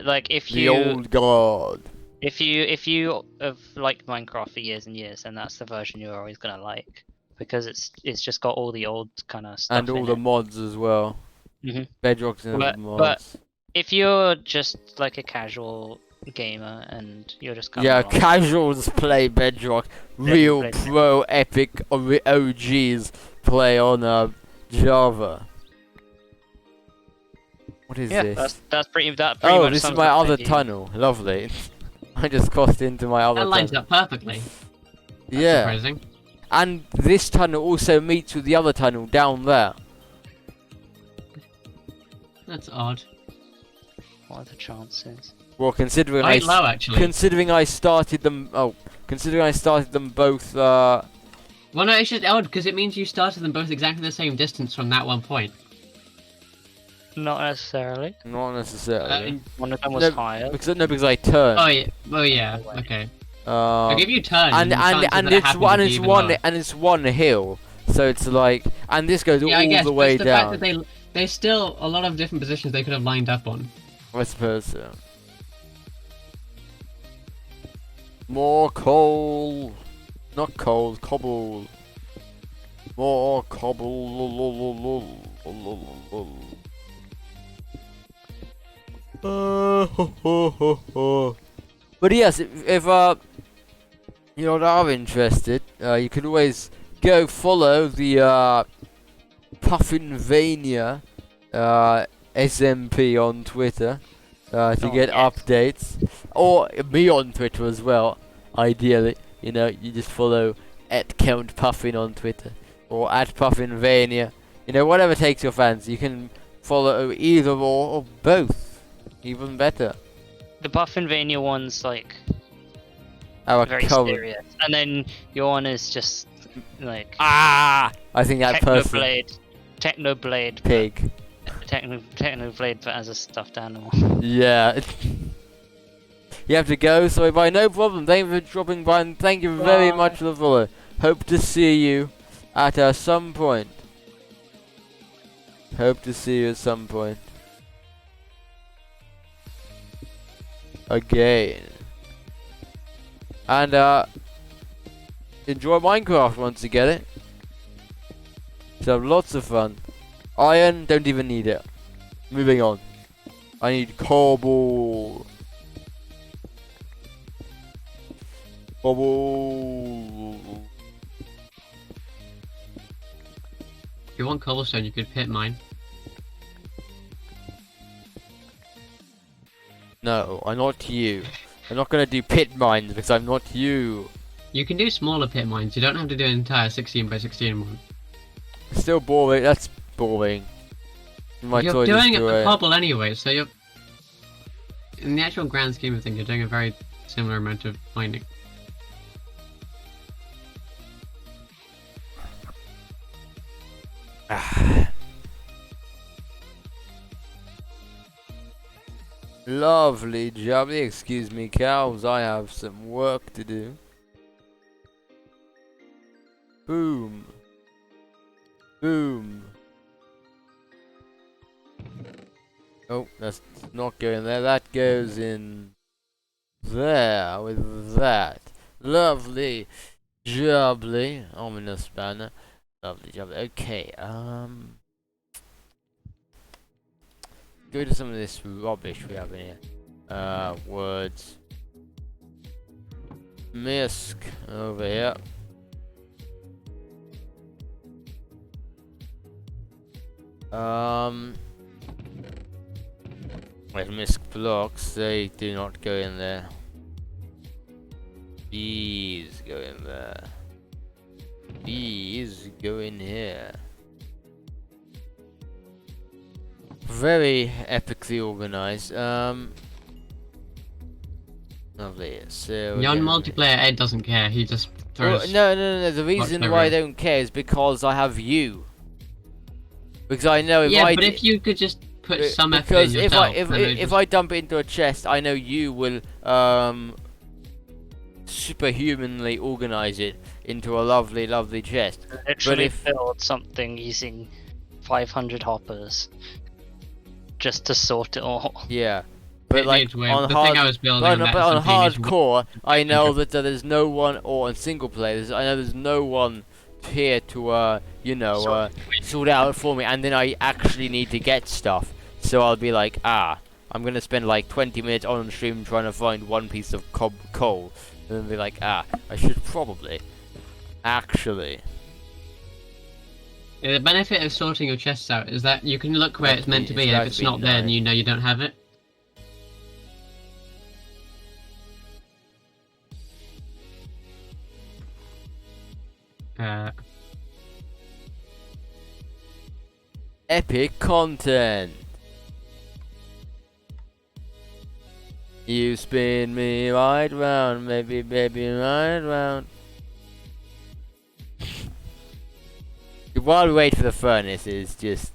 Like if the you old god. if you have liked Minecraft for years and years, then that's the version you're always gonna like because it's just got all the old kind of stuff And all in the it. mods as well. Mhm. Bedrock's and the But- mods. If you're just like a casual gamer and you're just coming Yeah, along, casuals play Bedrock. Real play pro epic OGs play on Java. What is yeah, this? that's pretty pretty Oh, much this is sums my up other the- tunnel. Lovely. I just crossed into my other That lines tunnel. up perfectly. That's Yeah, surprising. and this tunnel also meets with the other tunnel down there. That's odd. What are the chances? Well, considering Quite low, actually. considering I started them both. Well, no, it's just odd because it means you started them both exactly the same distance from that one point. Not necessarily. Not necessarily. One of them was No, higher. because I turned. Oh yeah. Well, yeah. Okay. Uh, I'll give you turn. and it's one hill, so it's like, and this goes Yeah, I all guess, the but way it's the fact down. that there's still a lot of different positions they could have lined up on. I suppose so. More coal, not coal, cobble. More cobble. But yes, if you are interested, you can always go follow the PUFFINVANIA SMP on Twitter to get yes. updates, or me on Twitter as well. Ideally, you know, you just follow @CountPuffin on Twitter or @PuffinVania. You know, whatever takes your fancy. You can follow either or both. Even better. The Puffinvania one's like Our very current. serious, and then your one is just like I think that person Technoblade, pig. Technoblade, but as a stuffed animal. Yeah. You have to go, so bye. No problem. Thank you for dropping by, and thank you very Bye. much for the follow. Hope to see you at some point. Hope to see you at some point. Again. And enjoy Minecraft once you get it. So have lots of fun. Iron, don't even need it. Moving on. I need cobble. Cobble. If you want cobblestone, you could pit mine. No, I'm not you. I'm not gonna do pit mines because I'm not you. You can do smaller pit mines. You don't have to do an entire 16 by 16 one. Still boring. That's boring. My You're choice is doing it to, with cobble anyway, so you're... In the actual grand scheme of things, you're doing a very similar amount of mining. Lovely jubbly. Excuse me, cows. I have some work to do. Boom. Boom. Oh, that's not going there. That goes in there with that. Lovely jubbly. Ominous banner. Lovely jubbly. Okay, go to some of this rubbish we have in here. Words. Misc over here. With misc blocks, they do not go in there. Bees go in there. Bees go in here. Very epically organized. Lovely. So You're on multiplayer, Ed doesn't care. He just well, throws. no. The reason why I don't care is because I have you. Because I know if Yeah, I but if you could just put some effort in because yourself, if I dump it into a chest, I know you will superhumanly organize it into a lovely chest. Literally if- build something using 500 hoppers just to sort it all. Yeah. But It like needs way- on the hard, thing I was building but on that on SMP needs way- hardcore, I know that there's no one, or on single players, I know there's no one here to sort out for me, and then I actually need to get stuff. So I'll be like, I'm gonna spend like 20 minutes on stream trying to find one piece of coal, and then be like, I should probably, actually. Yeah, the benefit of sorting your chests out is that you can look where it's meant to be, It's and if gotta it's be not there, then nice. you know you don't have it. Epic content. You spin me right round, maybe baby right round. While we wait for the furnace is just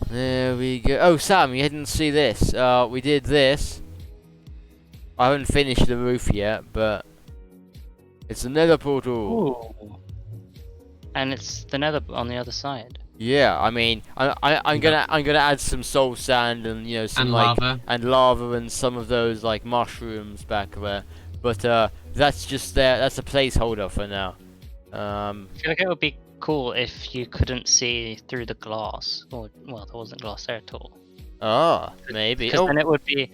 there we go. Oh Sam, you didn't see this. We did this. I haven't finished the roof yet, but it's a nether portal. Ooh. And it's the nether on the other side. Yeah, I mean, I'm gonna add some soul sand and some And like lava. and lava and some of those like mushrooms back there, but that's just there. That's a placeholder for now. I feel like it would be cool if you couldn't see through the glass, or well, there wasn't glass there at all. Maybe. Because Oh, then it would be.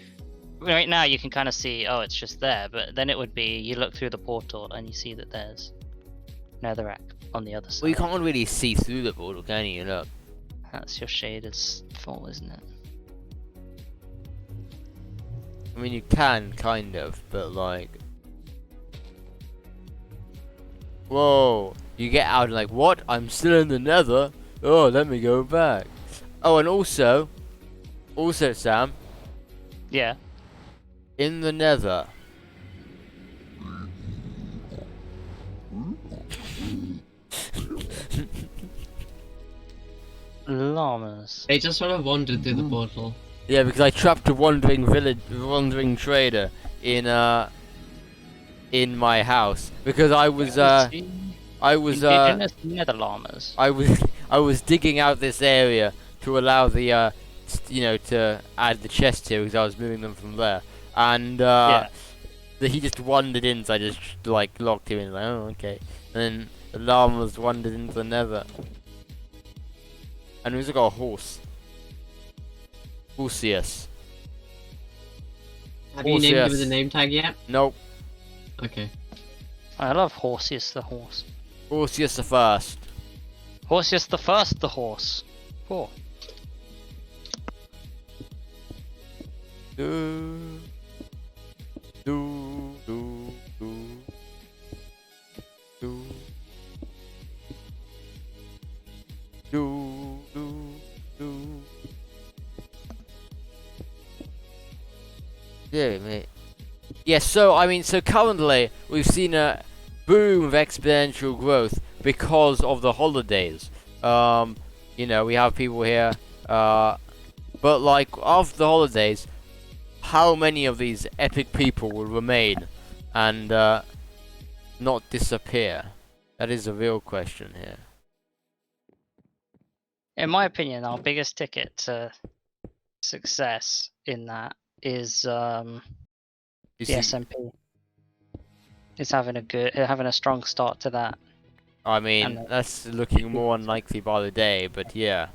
Right now you can kind of see, oh, it's just there, but then it would be you look through the portal and you see that there's netherrack on the other side. well, you can't really see through the portal, can you? Look. That's your shader's fault, isn't it? I mean, you can kind of, but like, whoa! You get out and like, what? I'm still in the nether. Oh, let me go back. Oh, and also, Sam, Yeah. in the nether. Llamas. They just sort of wandered through the portal. Yeah, because I trapped a wandering trader in my house because I was Indigenous nether llamas. I was digging out this area to allow the to add the chest here because I was moving them from there, and he just wandered in, so I just like locked him in, like, oh okay, and then the llamas wandered into the nether, and we also got a horse. Horseus. Have you named it with yes. a name tag yet? Nope. Okay. I love Horseus the horse. Horseus the first. Horseus the first, the horse. Cool. Do, do, do, do, do, do, do. Yeah, mate. Yeah, so currently we've seen a boom of exponential growth because of the holidays. We have people here, but like after the holidays, how many of these epic people will remain and not disappear? That is a real question here. In my opinion, our biggest ticket to success in that is the SMP. It's having a strong start to that. I mean, and that's looking more unlikely by the day, but yeah.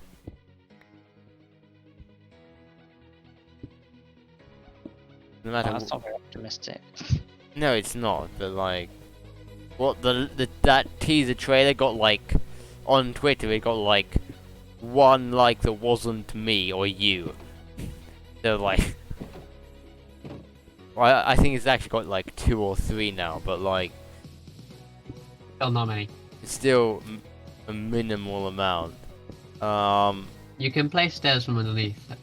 No matter That's not very optimistic. no, it's not. But like, what that teaser trailer got like on Twitter, it got like one like that wasn't me or you. So like, well, I think it's actually got like 2 or 3 now, but like, Well, not many. it's still a minimal amount. You can place stairs from underneath it.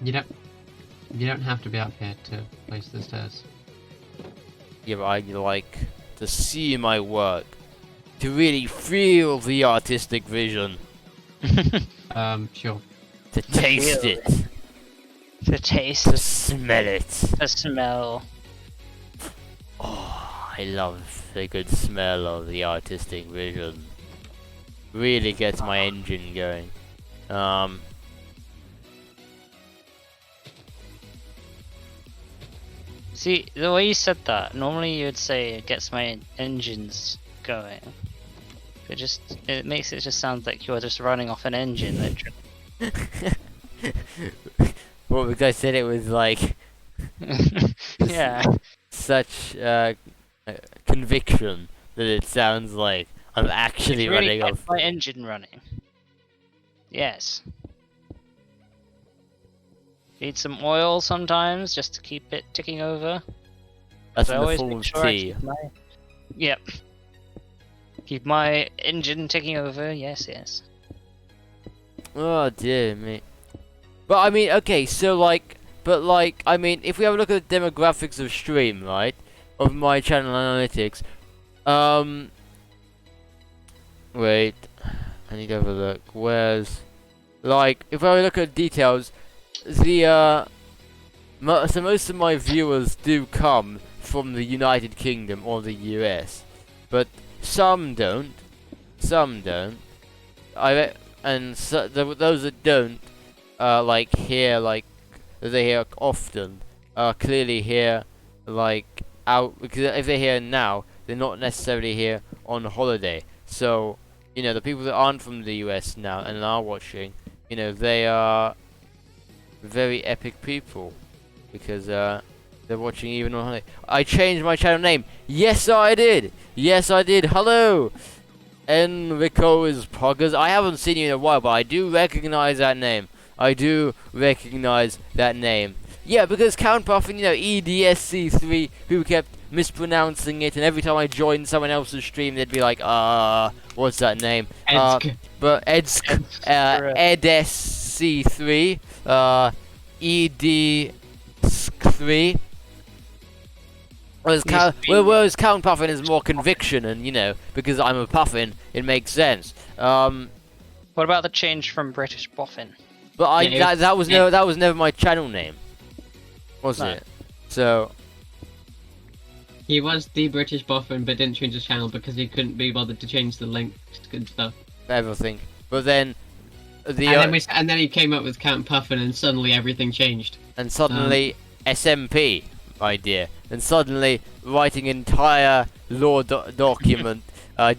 You don't have to be up here to place the stairs. Yeah, but I like to see my work, to really feel the artistic vision, Sure. to taste feel it, The taste, to smell it. the smell. Oh, I love the good smell of the artistic vision. Really gets my engine going. See, the way you said that, normally you would say it gets my engines going. It makes it just sound like you're just running off an engine, literally. Well, because I said it was like Yeah. such conviction that it sounds like I'm actually It's really running gets off. my engine running. Yes. Need some oil sometimes, just to keep it ticking over. That's So I in the always form make of sure I tea. keep my... Yep. Keep my engine ticking over, yes, yes. Oh dear me. But I mean, okay, so like, but like, I mean, if we have a look at the demographics of stream, right, of my channel analytics, wait, I need to have a look. Where's, like, if I look at details, the so most of my viewers do come from the United Kingdom or the US, but some don't. Some don't. And so those that don't, like hear like they hear often, clearly hear like out, because if they're here now, they're not necessarily here on holiday. So you know, the people that aren't from the US now and are watching, you know, they are very epic people because they're watching even on holiday. I changed my channel name. Yes, I did. Yes, I did. Hello, Enrico is Poggers. I haven't seen you in a while, but I do recognize that name. I do recognize that name. Yeah, because Count Puffin, you know, EDSC3, who kept mispronouncing it, and every time I joined someone else's stream, they'd be like, what's that name? Edsk. But EDSC3, ED3. Whereas Count Puffin is more conviction, and you know, because I'm a Puffin, it makes sense. What about the change from British Boffin? But Yeah, that was never my channel name, was No. it? So He was the British Boffin, but didn't change his channel because he couldn't be bothered to change the links and stuff. everything. But then And then he came up with Count Puffin, and suddenly everything changed. and suddenly SMP, my dear, and suddenly writing entire law document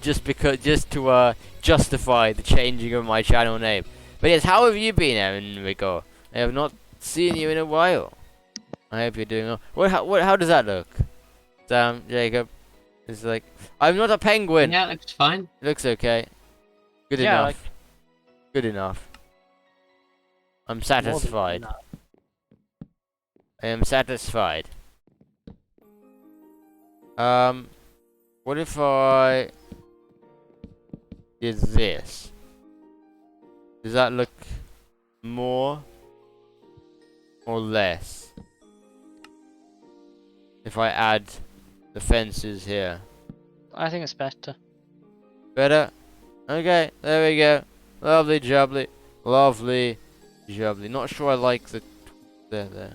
just to justify the changing of my channel name. But yes, how have you been, Enrico? I have not seen you in a while. I hope you're doing well. How does that look? Sam, Jacob, it's like, I'm not a penguin. Yeah, it looks fine. It looks okay. Good Yeah, enough. like- Good enough. I'm More than satisfied. enough. I am satisfied. What if I did this? Does that look more or less? If I add the fences here. I think it's better. Better? Okay, there we go. Lovely jubbly. Lovely jubbly. Not sure I like the there.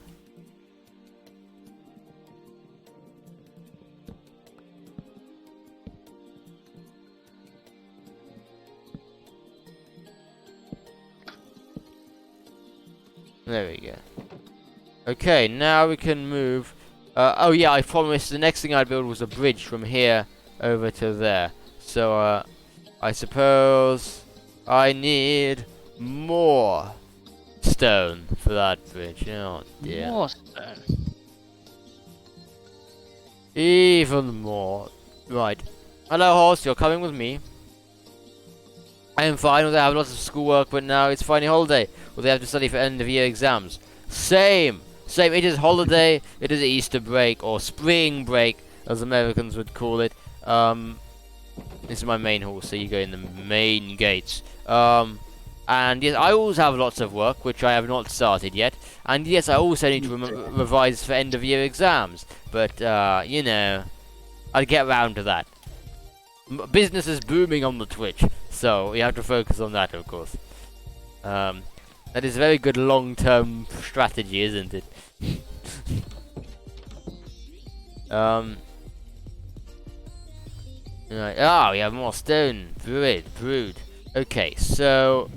There we go. Okay, now we can move. Oh yeah, I promised the next thing I'd build was a bridge from here over to there. So I suppose I need more stone for that bridge. Oh dear. More stone. Even more. Right. Hello, horse. You're coming with me. I am fine, although I have lots of schoolwork, but now it's finally holiday, or they have to study for end of year exams. Same! Same, it is holiday, it is Easter break, or spring break, as Americans would call it. This is my main hall, so you go in the main gates. And yes, I also have lots of work, which I have not started yet. And yes, I also need to revise for end of year exams. But, you know, I'll get around to that. Business is booming on the Twitch, so you have to focus on that, of course. That is a very good long-term strategy, isn't it? Right. Oh, we have more stone. Brood. Okay, so...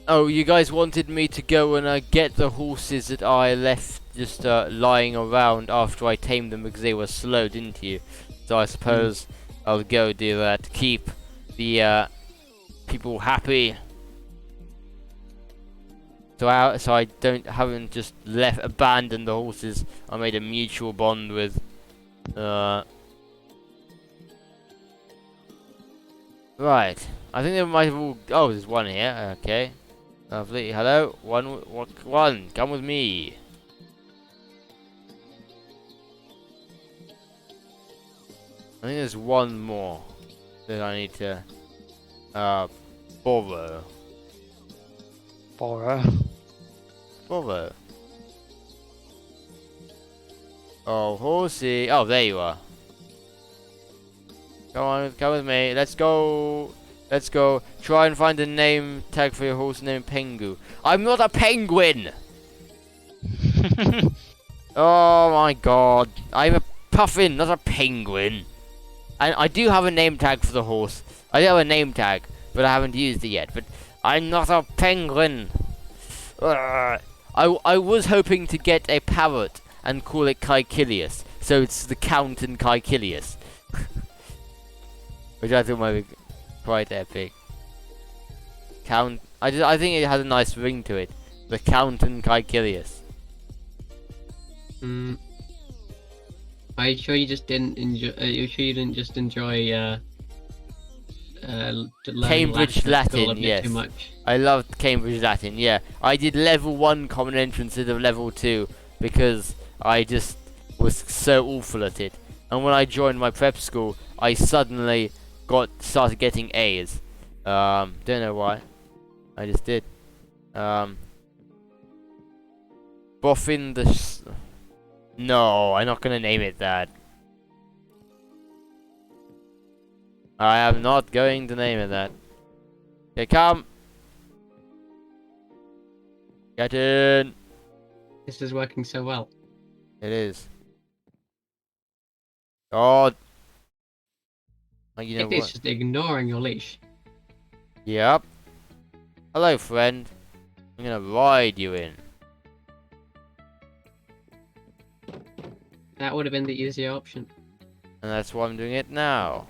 Oh, you guys wanted me to go and get the horses that I left just lying around after I tamed them because they were slow, didn't you? So I suppose I'll go do that to keep the people happy. So I haven't just abandoned the horses. I made a mutual bond with right. I think they might have all. Oh, there's one here. Okay. Lovely. Hello. One. Come with me. I think there's one more that I need to borrow. Borrow. Oh, horsey. Oh, there you are. Come with me. Let's go. Try and find a name tag for your horse named Pengu. I'm not a penguin! Oh my god. I'm a puffin, not a penguin. And I do have a name tag for the horse. I do have a name tag, but I haven't used it yet. But I'm not a penguin. I was hoping to get a parrot and call it Caecilius. So it's the Count and Caecilius. Which I thought might be quite epic. I think it has a nice ring to it. The Count and Caecilius. Are you sure you just didn't enjoy? Are you sure you didn't just enjoy Cambridge Latin? Yes. Too much? I loved Cambridge Latin. Yeah, I did level 1 common entrance instead of level 2 because I just was so awful at it. And when I joined my prep school, I suddenly started getting A's. Don't know why. I just did. Boffin the... No, I'm not gonna name it that. I am not going to name it that. Okay, come. Get in. This is working so well. It is. God. Oh, you know It is what? just ignoring your leash. Yep. Hello, friend. I'm gonna ride you in. That would have been the easier option. And that's why I'm doing it now.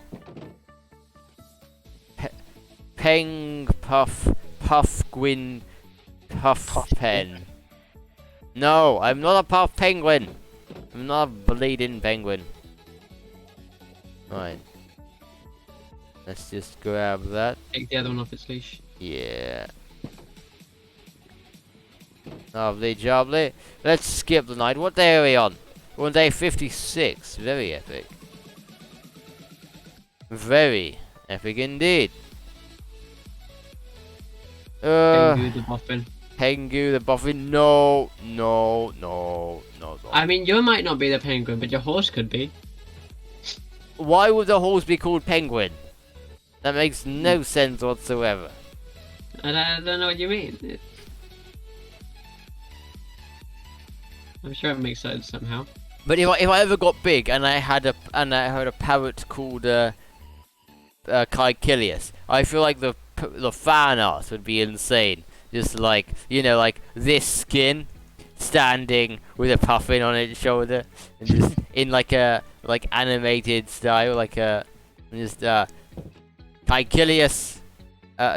Peng Puff Gwyn Puff Pen. No, I'm not a puff penguin. I'm not a bleeding penguin. Right. Let's just grab that. Take the other one off its leash. Yeah. Lovely jubbly. Let's skip the night. What day are we on? We're on day 56. Very epic. Very epic indeed. Pengu the boffin. Pengu the boffin. No. I mean, you might not be the penguin, but your horse could be. Why would the horse be called Penguin? That makes no sense whatsoever. I don't know what you mean. I'm sure it makes sense somehow. But if I ever got big and I had a parrot called Caecilius, I feel like the fan art would be insane. Just like, you know, like this skin standing with a puffin on its shoulder, and just in like a animated style, like just Caecilius.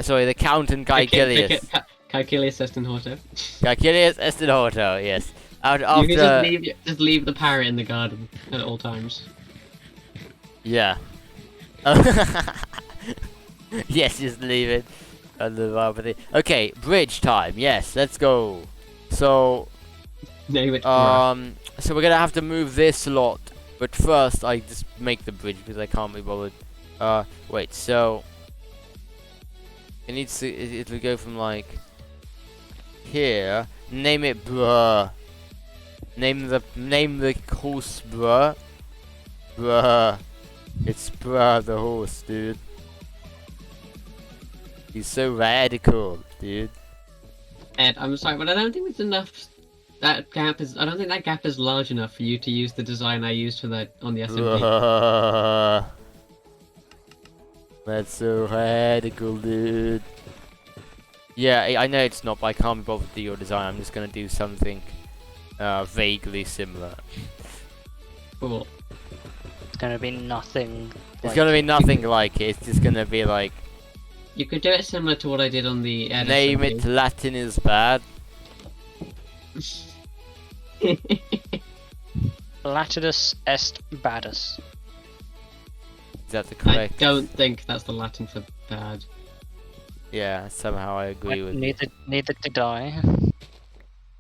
Sorry, the Count and Caecilius. Caecilius Estenhorto. Caecilius Estenhorto, yes. You can just leave the parrot in the garden at all times. Yeah. Yes, just leave it. Okay, bridge time. Yes, let's go. So, Name it. so we're gonna have to move this lot, but first I just make the bridge because I can't be bothered. Wait. So it needs to. It'll go from like here. Name it, bruh. Name the horse, bruh. Bruh. It's bruh the horse, dude. He's so radical, dude. Ed, I'm sorry, but I don't think it's enough. That gap is. I don't think that gap is large enough for you to use the design I used for that on the SMP. Bruh. That's so radical, dude. Yeah, I know it's not, but I can't be bothered to do your design. I'm just gonna do something vaguely similar. Cool. It's gonna be nothing. It's like gonna be it. nothing like it. It's just gonna be like You could do it similar to what I did on the Ed name SMP. it Latin is bad. Latinus est badus. Is that the I correct? don't think that's the Latin for bad. Yeah, somehow I agree with you. Neither did I.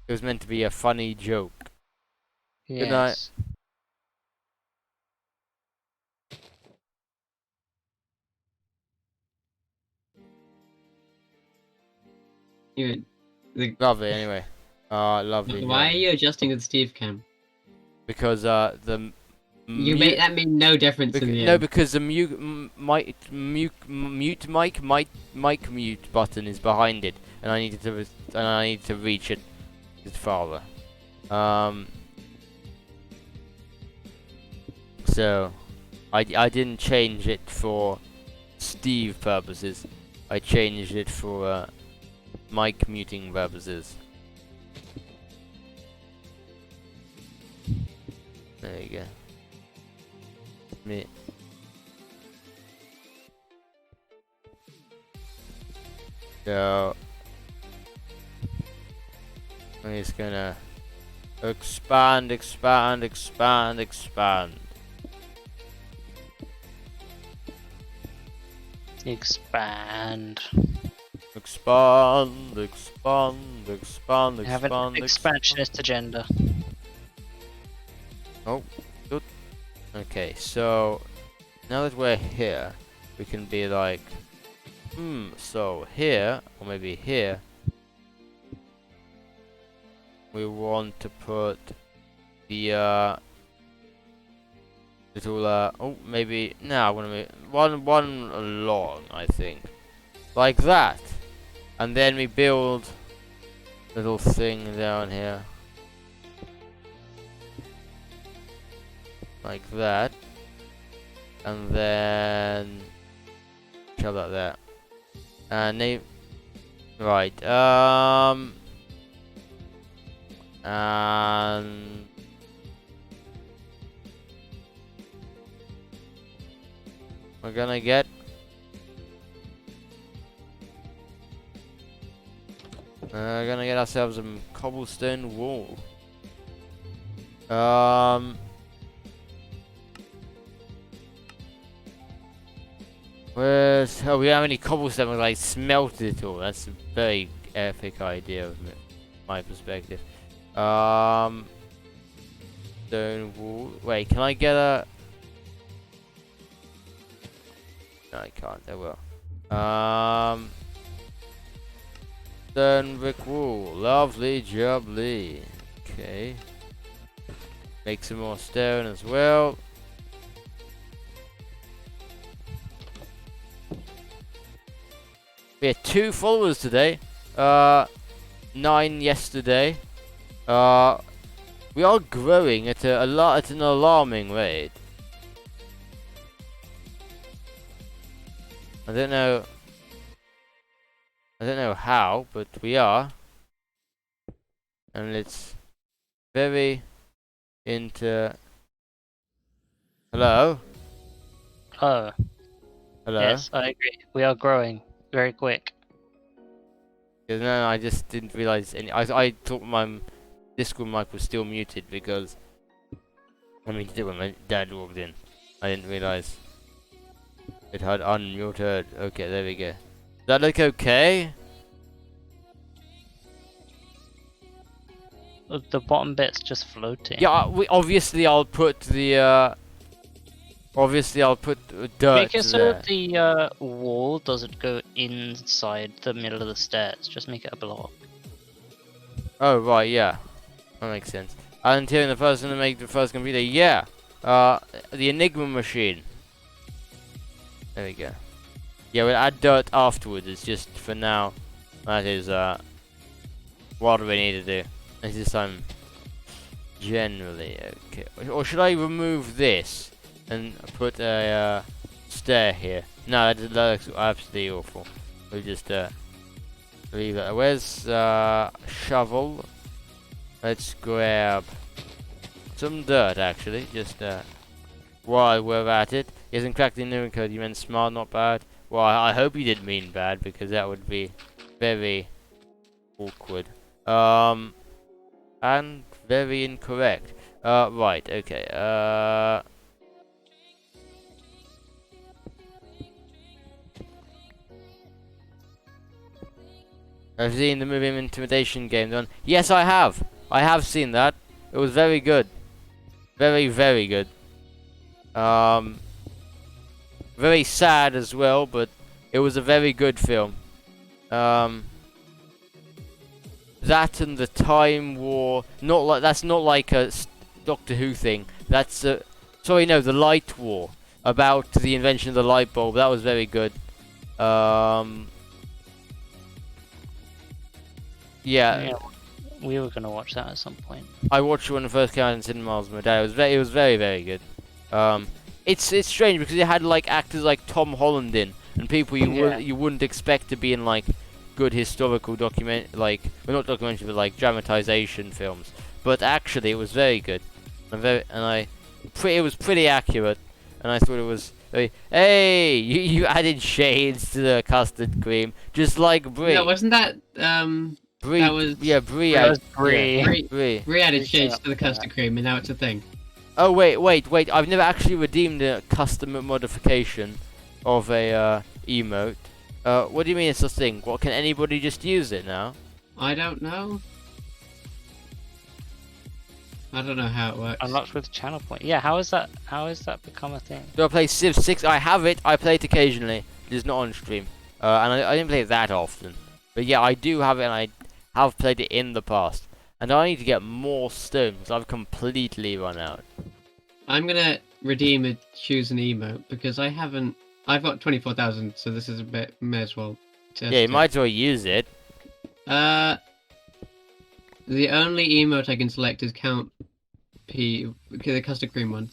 It was meant to be a funny joke. Yes. night. You, Lovely, anyway. Lovely. why are joke. you adjusting the Steve cam? Because the You made that made no difference in the no, end. because the mute mic mute button is behind it, and I need to reach it farther. So I didn't change it for Steve purposes. I changed it for mic muting purposes. There you go. Me. So I'm just gonna expand. Expand. Expand, Have an expansionist agenda. Oh, good. Okay, so now that we're here, we can be like, so here, or maybe here, we want to put the little oh, maybe no, I want to make one along, I think, like that, and then we build little thing down here, like that, and then shove that there, and name right, and we're gonna get ourselves a cobblestone wall. Where's we don't have any cobblestone? We like smelted it all. That's a very epic idea of my perspective. Stone wall. Wait, can I get a? No, I can't. I will. Stone brick wall. Lovely jubbly. Okay. Make some more stone as well. We had 2 followers today. 9 yesterday. We are growing at an alarming rate. I don't know how, but we are. And it's very into... Hello? Oh, Hello? yes, I agree. We are growing very quick. Yeah, no, I just didn't realize any. I thought my Discord mic was still muted because I mean, when my dad walked in, I didn't realize. It had unmuted. Okay, there we go. Does that look okay? The bottom bit's just floating. Yeah, obviously I'll put the dirt Make it so there. the wall doesn't go inside the middle of the stairs. Just make it a block. Oh right, yeah, that makes sense. And here in the first one to make the first computer, yeah, the Enigma machine. There we go. Yeah, we'll add dirt afterwards. It's just for now. That is what we need to do. It's just generally okay. Or should I remove this and put a stair here? No, that looks absolutely awful. We'll just leave it. Where's shovel? Let's grab some dirt actually. Just while we're at it. Isn't cracked in new code. You meant smart, not bad. Well, I hope you didn't mean bad because that would be very awkward. And very incorrect. Right, okay. I've seen the movie Intimidation game done. Yes, I have. I have seen that. It was very good. Very, very good. Very sad as well, but it was a very good film. That and the Time War. That's not like a Doctor Who thing. That's sorry, no, the Light War about the invention of the light bulb. That was very good. Yeah. We were gonna watch that at some point. I watched it when it first came out in cinemas with my dad. It was very, very good. It's strange because it had like actors like Tom Holland in and people you wouldn't expect to be in like good historical well, not documentary, but like dramatization films. But actually, it was very good, it was pretty accurate, and I thought it was. Hey, you added shades to the custard cream, just like Brie. No, wasn't that Brie? that was Brie. That was Yeah, Brie. Brie. added shades to the custard cream, and now it's a thing. Oh wait! I've never actually redeemed a custom modification of a emote. What do you mean it's a thing? What, can anybody just use it now? I don't know. I don't know how it works. Unlocked with channel point. Yeah, how is that become a thing? Do I play Civ 6? I have it. I play it occasionally. Just not on stream. And I didn't play it that often. But yeah, I do have it, and I have played it in the past. And I need to get more stone because I've completely run out. I'm gonna redeem a choose an emote because I haven't. I've got 24,000, so this is a bit. May as well test Yeah, you it. might as well use it. The only emote I can select is Count P, the custard cream one.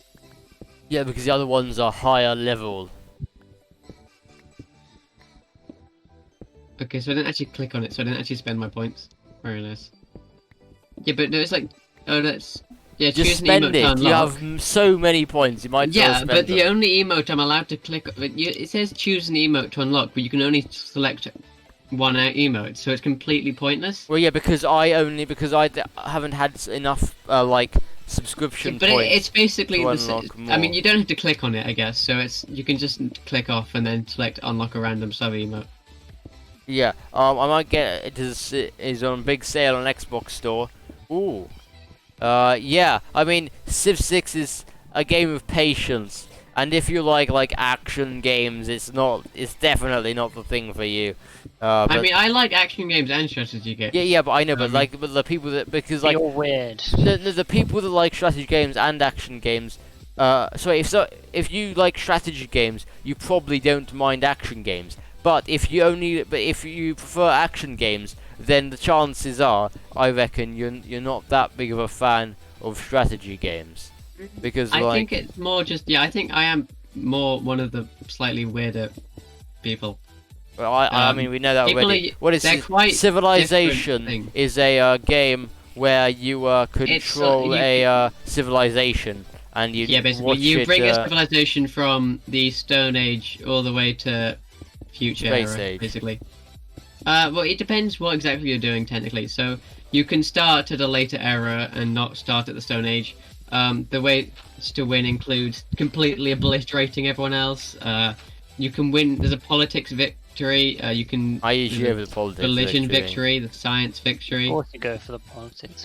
Yeah, because the other ones are higher level. Okay, so I didn't actually click on it, so I didn't actually spend my points. Very nice. Yeah, but no, it's like, oh, that's yeah. Just choose an spend emote to it. You unlock. have so many points. You might as well Yeah, spend but the them. only emote I'm allowed to click. It says choose an emote to unlock, but you can only select one emote, so it's completely pointless. Well, yeah, because I haven't had enough like subscription But points. it's basically to the same. unlock I mean, more. you don't have to click on it, I guess. So you can just click off and then select unlock a random sub emote. Yeah, I might get it. Is on big sale on Xbox Store. Ooh. Yeah, I mean, Civ 6 is a game of patience, and if you like action games, it's definitely not the thing for you. I But mean, I like action games and strategy games. yeah, but I know, but the people that You're weird. the people that like strategy games and action games. If you like strategy games, you probably don't mind action games. But if you prefer action games, then the chances are, I reckon, you're not that big of a fan of strategy games, because I think it's more just I think I am more one of the slightly weirder people. well, I mean we know that people already. What is they're it? quite Civilization different things. is a game where you control a civilization, and you Basically, watch you it, bring a civilization from the Stone Age all the way to future Space era, Age. basically. Well, it depends what exactly you're doing technically. So you can start at a later era and not start at the Stone Age. The way to win includes completely obliterating everyone else. you can win. There's a politics victory. You can. I usually there's have the politics religion victory, the science Of victory. course you go for the politics.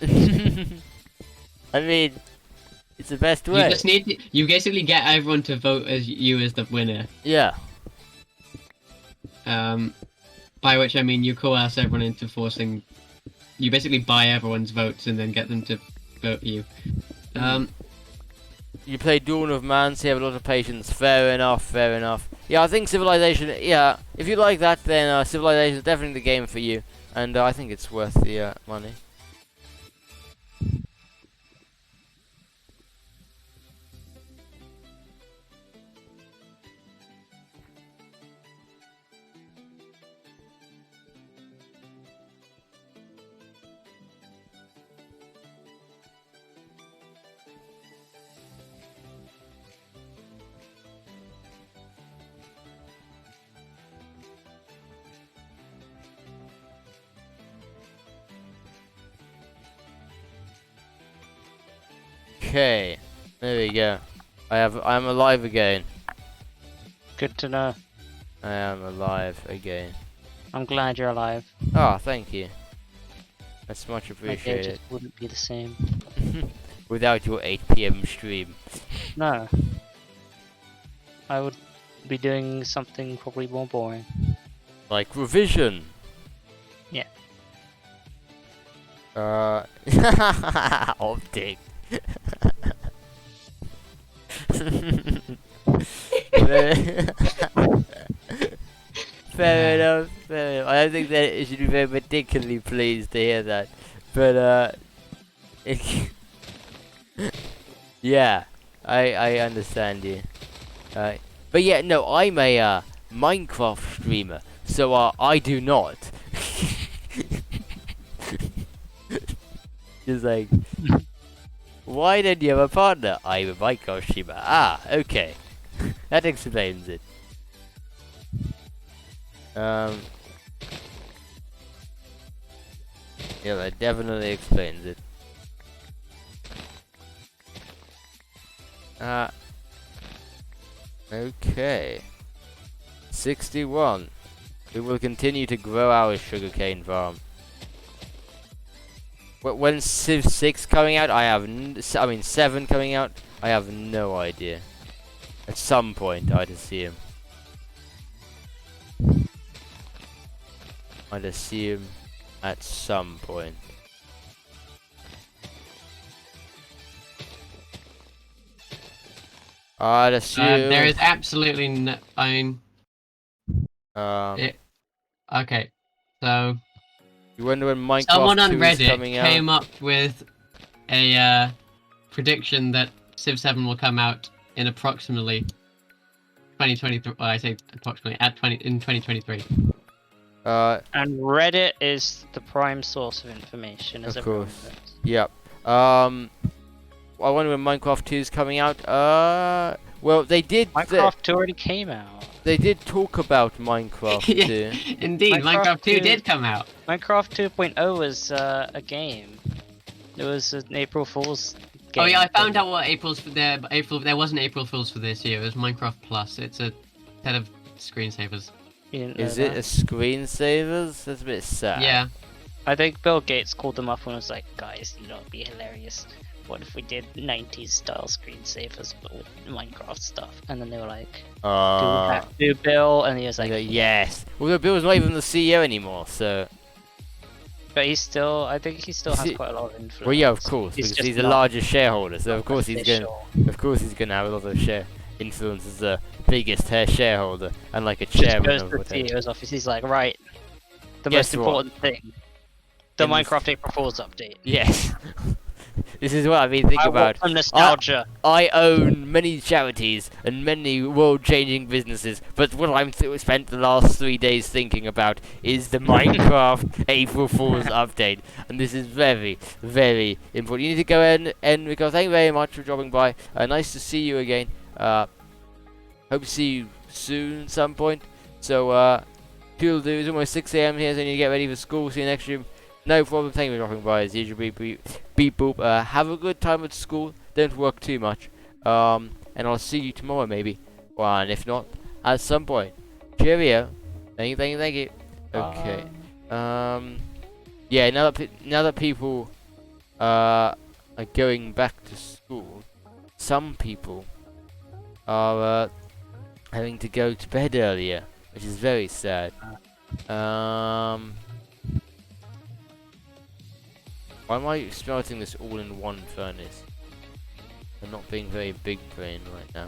I mean, it's the best You way. just need. You basically get everyone to vote as you as the winner. Yeah. By which I mean you coerce everyone into forcing. You basically buy everyone's votes and then get them to vote you. You play Dawn of Man, so you have a lot of patience. Fair enough, fair enough. Yeah, I think Civilization, yeah, if you like that, then Civilization is definitely the game for you. And I think it's worth the money. Okay, there we go. I'm alive again. Good to know. I am alive again. I'm glad you're alive. Ah, thank you. That's much My day appreciated. just wouldn't be the same. Without your 8 PM stream. No. I would be doing something probably more boring. Like revision. Yeah. Optic. Fair enough, fair enough. I don't think that you should be very particularly pleased to hear that. But, yeah, I understand you. But yeah, no, I'm a Minecraft streamer, so I do not. Just like, why don't you have a partner? I'm a Minecraft streamer. Ah, okay. That explains it. Yeah, that definitely explains it. Okay. 61. We will continue to grow our sugarcane farm. When Civ 6 coming out, I mean 7 coming out, I have no idea. At some point, I'd assume. I'd assume at some point. I'd assume. There is absolutely no. I mean. Okay, so. You wonder when Minecraft Someone 2 on is Reddit coming out? came up with a prediction that Civ 7 will come out in approximately 2023. Well, I say approximately in 2023. And Reddit is the prime source of information, as Of everyone course. knows. Yep. I wonder when Minecraft 2 is coming out. Well, they did. Minecraft 2 already came out. They did talk about Minecraft Yeah, 2. indeed, Minecraft 2 did come out. Minecraft 2.0 was a game. It was an April Fool's game. Oh yeah, I found out what April's for there. But there wasn't April Fools for this year. It was Minecraft Plus. It's a set of screensavers. You didn't know Is it that? a screensavers? That's a bit sad. Yeah. I think Bill Gates called them up and was like, guys, you know, it'd be hilarious. What if we did 90s style screensavers but with Minecraft stuff? And then they were like, do Bill, and he was like, yes. Although Bill's not even the CEO anymore, so. but he's still, I think he still has See- quite a lot of influence. Well, yeah, of course, He's because just he's the not largest shareholder, so of course he's official. gonna have a lot of share influence as the biggest shareholder and like a Just chairman goes of to the whatever. CEO's office. He's like, right, the Guess most what? important thing, the In this- Minecraft April Fool's update. Yes. This is what I've been thinking I about. want some nostalgia. I own many charities and many world-changing businesses, but what I'm spent the last 3 days thinking about is the Minecraft April Fool's update, and this is very, very important. You need to go in, Enrico. Thank you very much for dropping by. Nice to see you again. Hope to see you soon at some point. So, toodle do. It's almost 6 AM here, so you need to get ready for school. See you next stream. No problem. Thank you for dropping by. As usual, beep boop. Have a good time at school. Don't work too much. And I'll see you tomorrow maybe. Well, and if not, at some point. Cheerio. Thank you, thank you, thank you. Okay. Yeah. Now that people are going back to school, some people are having to go to bed earlier, which is very sad. Why am I smelting this all in one furnace? I'm not being very big brain right now.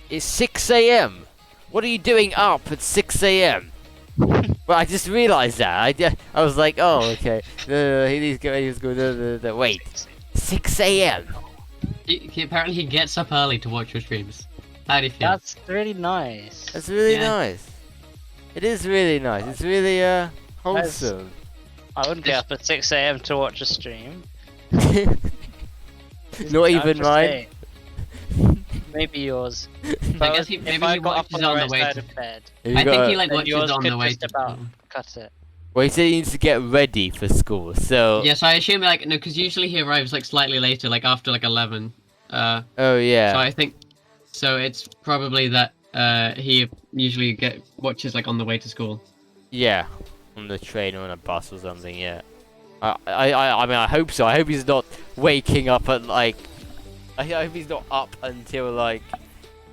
It's 6 a.m. What are you doing up at 6 a.m.? Well, I just realized that. I was like, oh, okay. He's going. Wait, 6 a.m. Apparently he gets up early to watch your streams. How do you feel? That's really nice. That's really Yeah. nice. It is really nice. It's really wholesome. I wouldn't get up at 6 a.m. to watch a stream. Not I'm even just mine. saying. Maybe yours. I guess maybe if I he got up watches on it on the the right way side to. of bed, I think he like then watches yours it on could the way just to. about cut it. Well, he said he needs to get ready for school, so. Yeah, so I assume like no, because usually he arrives like slightly later, like after like 11. Oh yeah. So I think, so it's probably that he usually watches like on the way to school. Yeah, on the train or on a bus or something. Yeah. I mean, I hope so. I hope he's not waking up at like. I hope he's not up until like,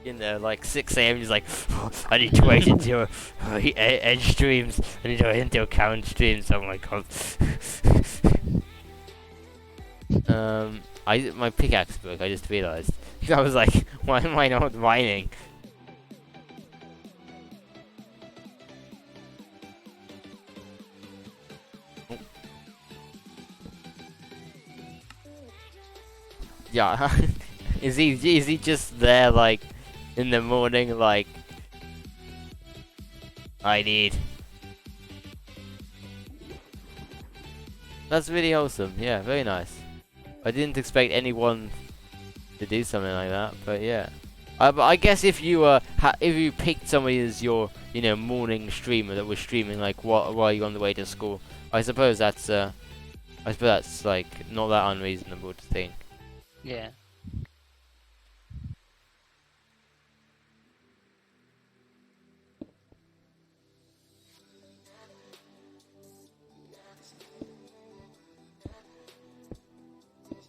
you know, like 6 a.m. He's like, oh, I need to wait until Edge streams. I need to wait until Count streams. Oh my god. My pickaxe broke. I just realized. I was like, why am I not mining? Yeah. Is he just there like in the morning like I need. That's really wholesome. Yeah, very nice. I didn't expect anyone to do something like that, but yeah. But I guess if you if you picked somebody as your morning streamer that was streaming like while you're on the way to school, I suppose that's like not that unreasonable to think. Yeah.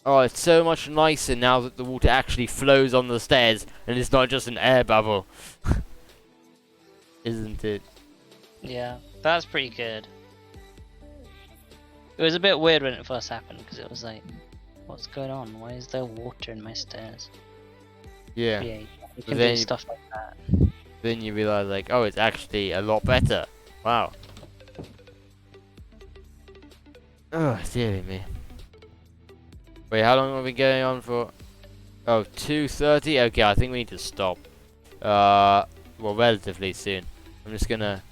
Oh, it's so much nicer now that the water actually flows on the stairs and it's not just an air bubble. Isn't it? Yeah, that's pretty good. It was a bit weird when it first happened because it was like, what's going on? Why is there water in my stairs? Yeah. Yeah, you can then do you- stuff like that. Then you realize like, oh, it's actually a lot better. Wow. Oh, dearie me. Wait, how long have we been going on for? Oh, 2:30? Okay, I think we need to stop. Well, relatively soon. I'm just gonna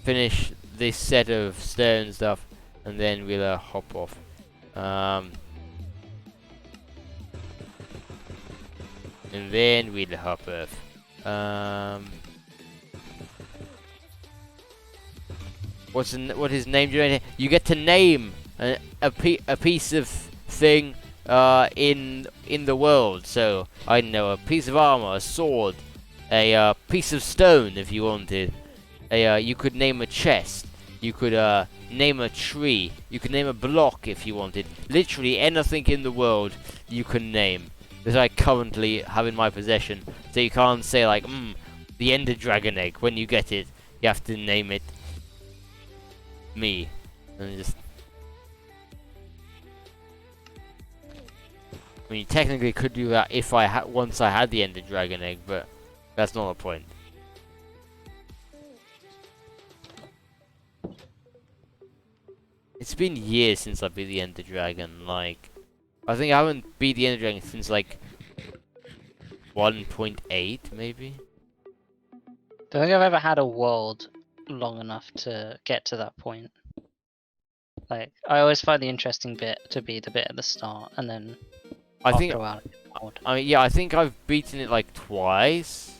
finish this set of stone stuff, and then we'll hop off. And then we'll hop off. What his name? You get to name a piece of thing in the world. So I don't know, a piece of armor, a sword, a piece of stone if you wanted. You could name a chest. You could name a tree. You could name a block if you wanted. Literally anything in the world you can name that I currently have in my possession. So you can't say like, the Ender Dragon egg. When you get it, you have to name it me, and just. I mean, you technically could do that if once I had the Ender Dragon egg, but that's not the point. It's been years since I beat the Ender Dragon. Like, I think I haven't beat the Ender Dragon since like 1.8, maybe. Don't think I've ever had a world long enough to get to that point. Like, I always find the interesting bit to be the bit at the start, and then I after think. a while, it gets bored. I mean, yeah, I think I've beaten it like twice.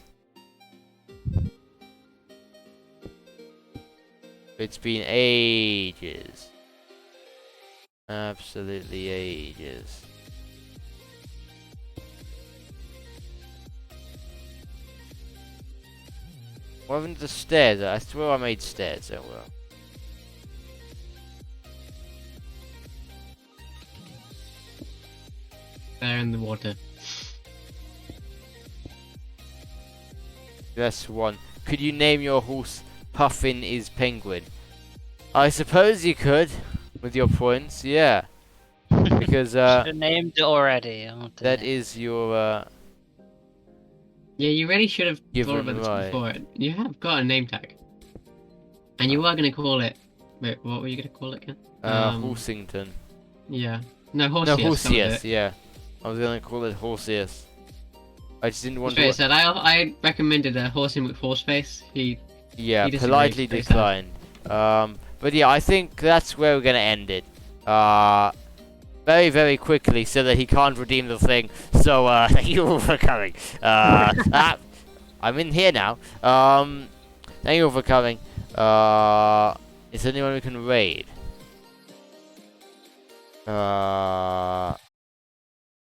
It's been ages. Absolutely ages. What happened to the stairs? I swear I made stairs. Oh well. There in the water. That's one. Could you name your horse Puffin is Penguin? I suppose you could, with your points, yeah. Because Should have named it already. Oh, that dear. is your Yeah, you really should have thought given about this right. before. You have got a name tag. And you are gonna call it... Wait, what were you gonna call it again? Horsington. Yeah. No, Horseus. No, that was Horseus, it. yeah. I was gonna call it Horseus. I just didn't want That's what it to. said. I recommended a Horsing with Horseface. Yeah, he disagreed, politely very sad. declined. But yeah, I think that's where we're gonna end it. Very, very quickly, so that he can't redeem the thing. So, thank you all for coming. I'm in here now. Thank you all for coming. Is there anyone we can raid?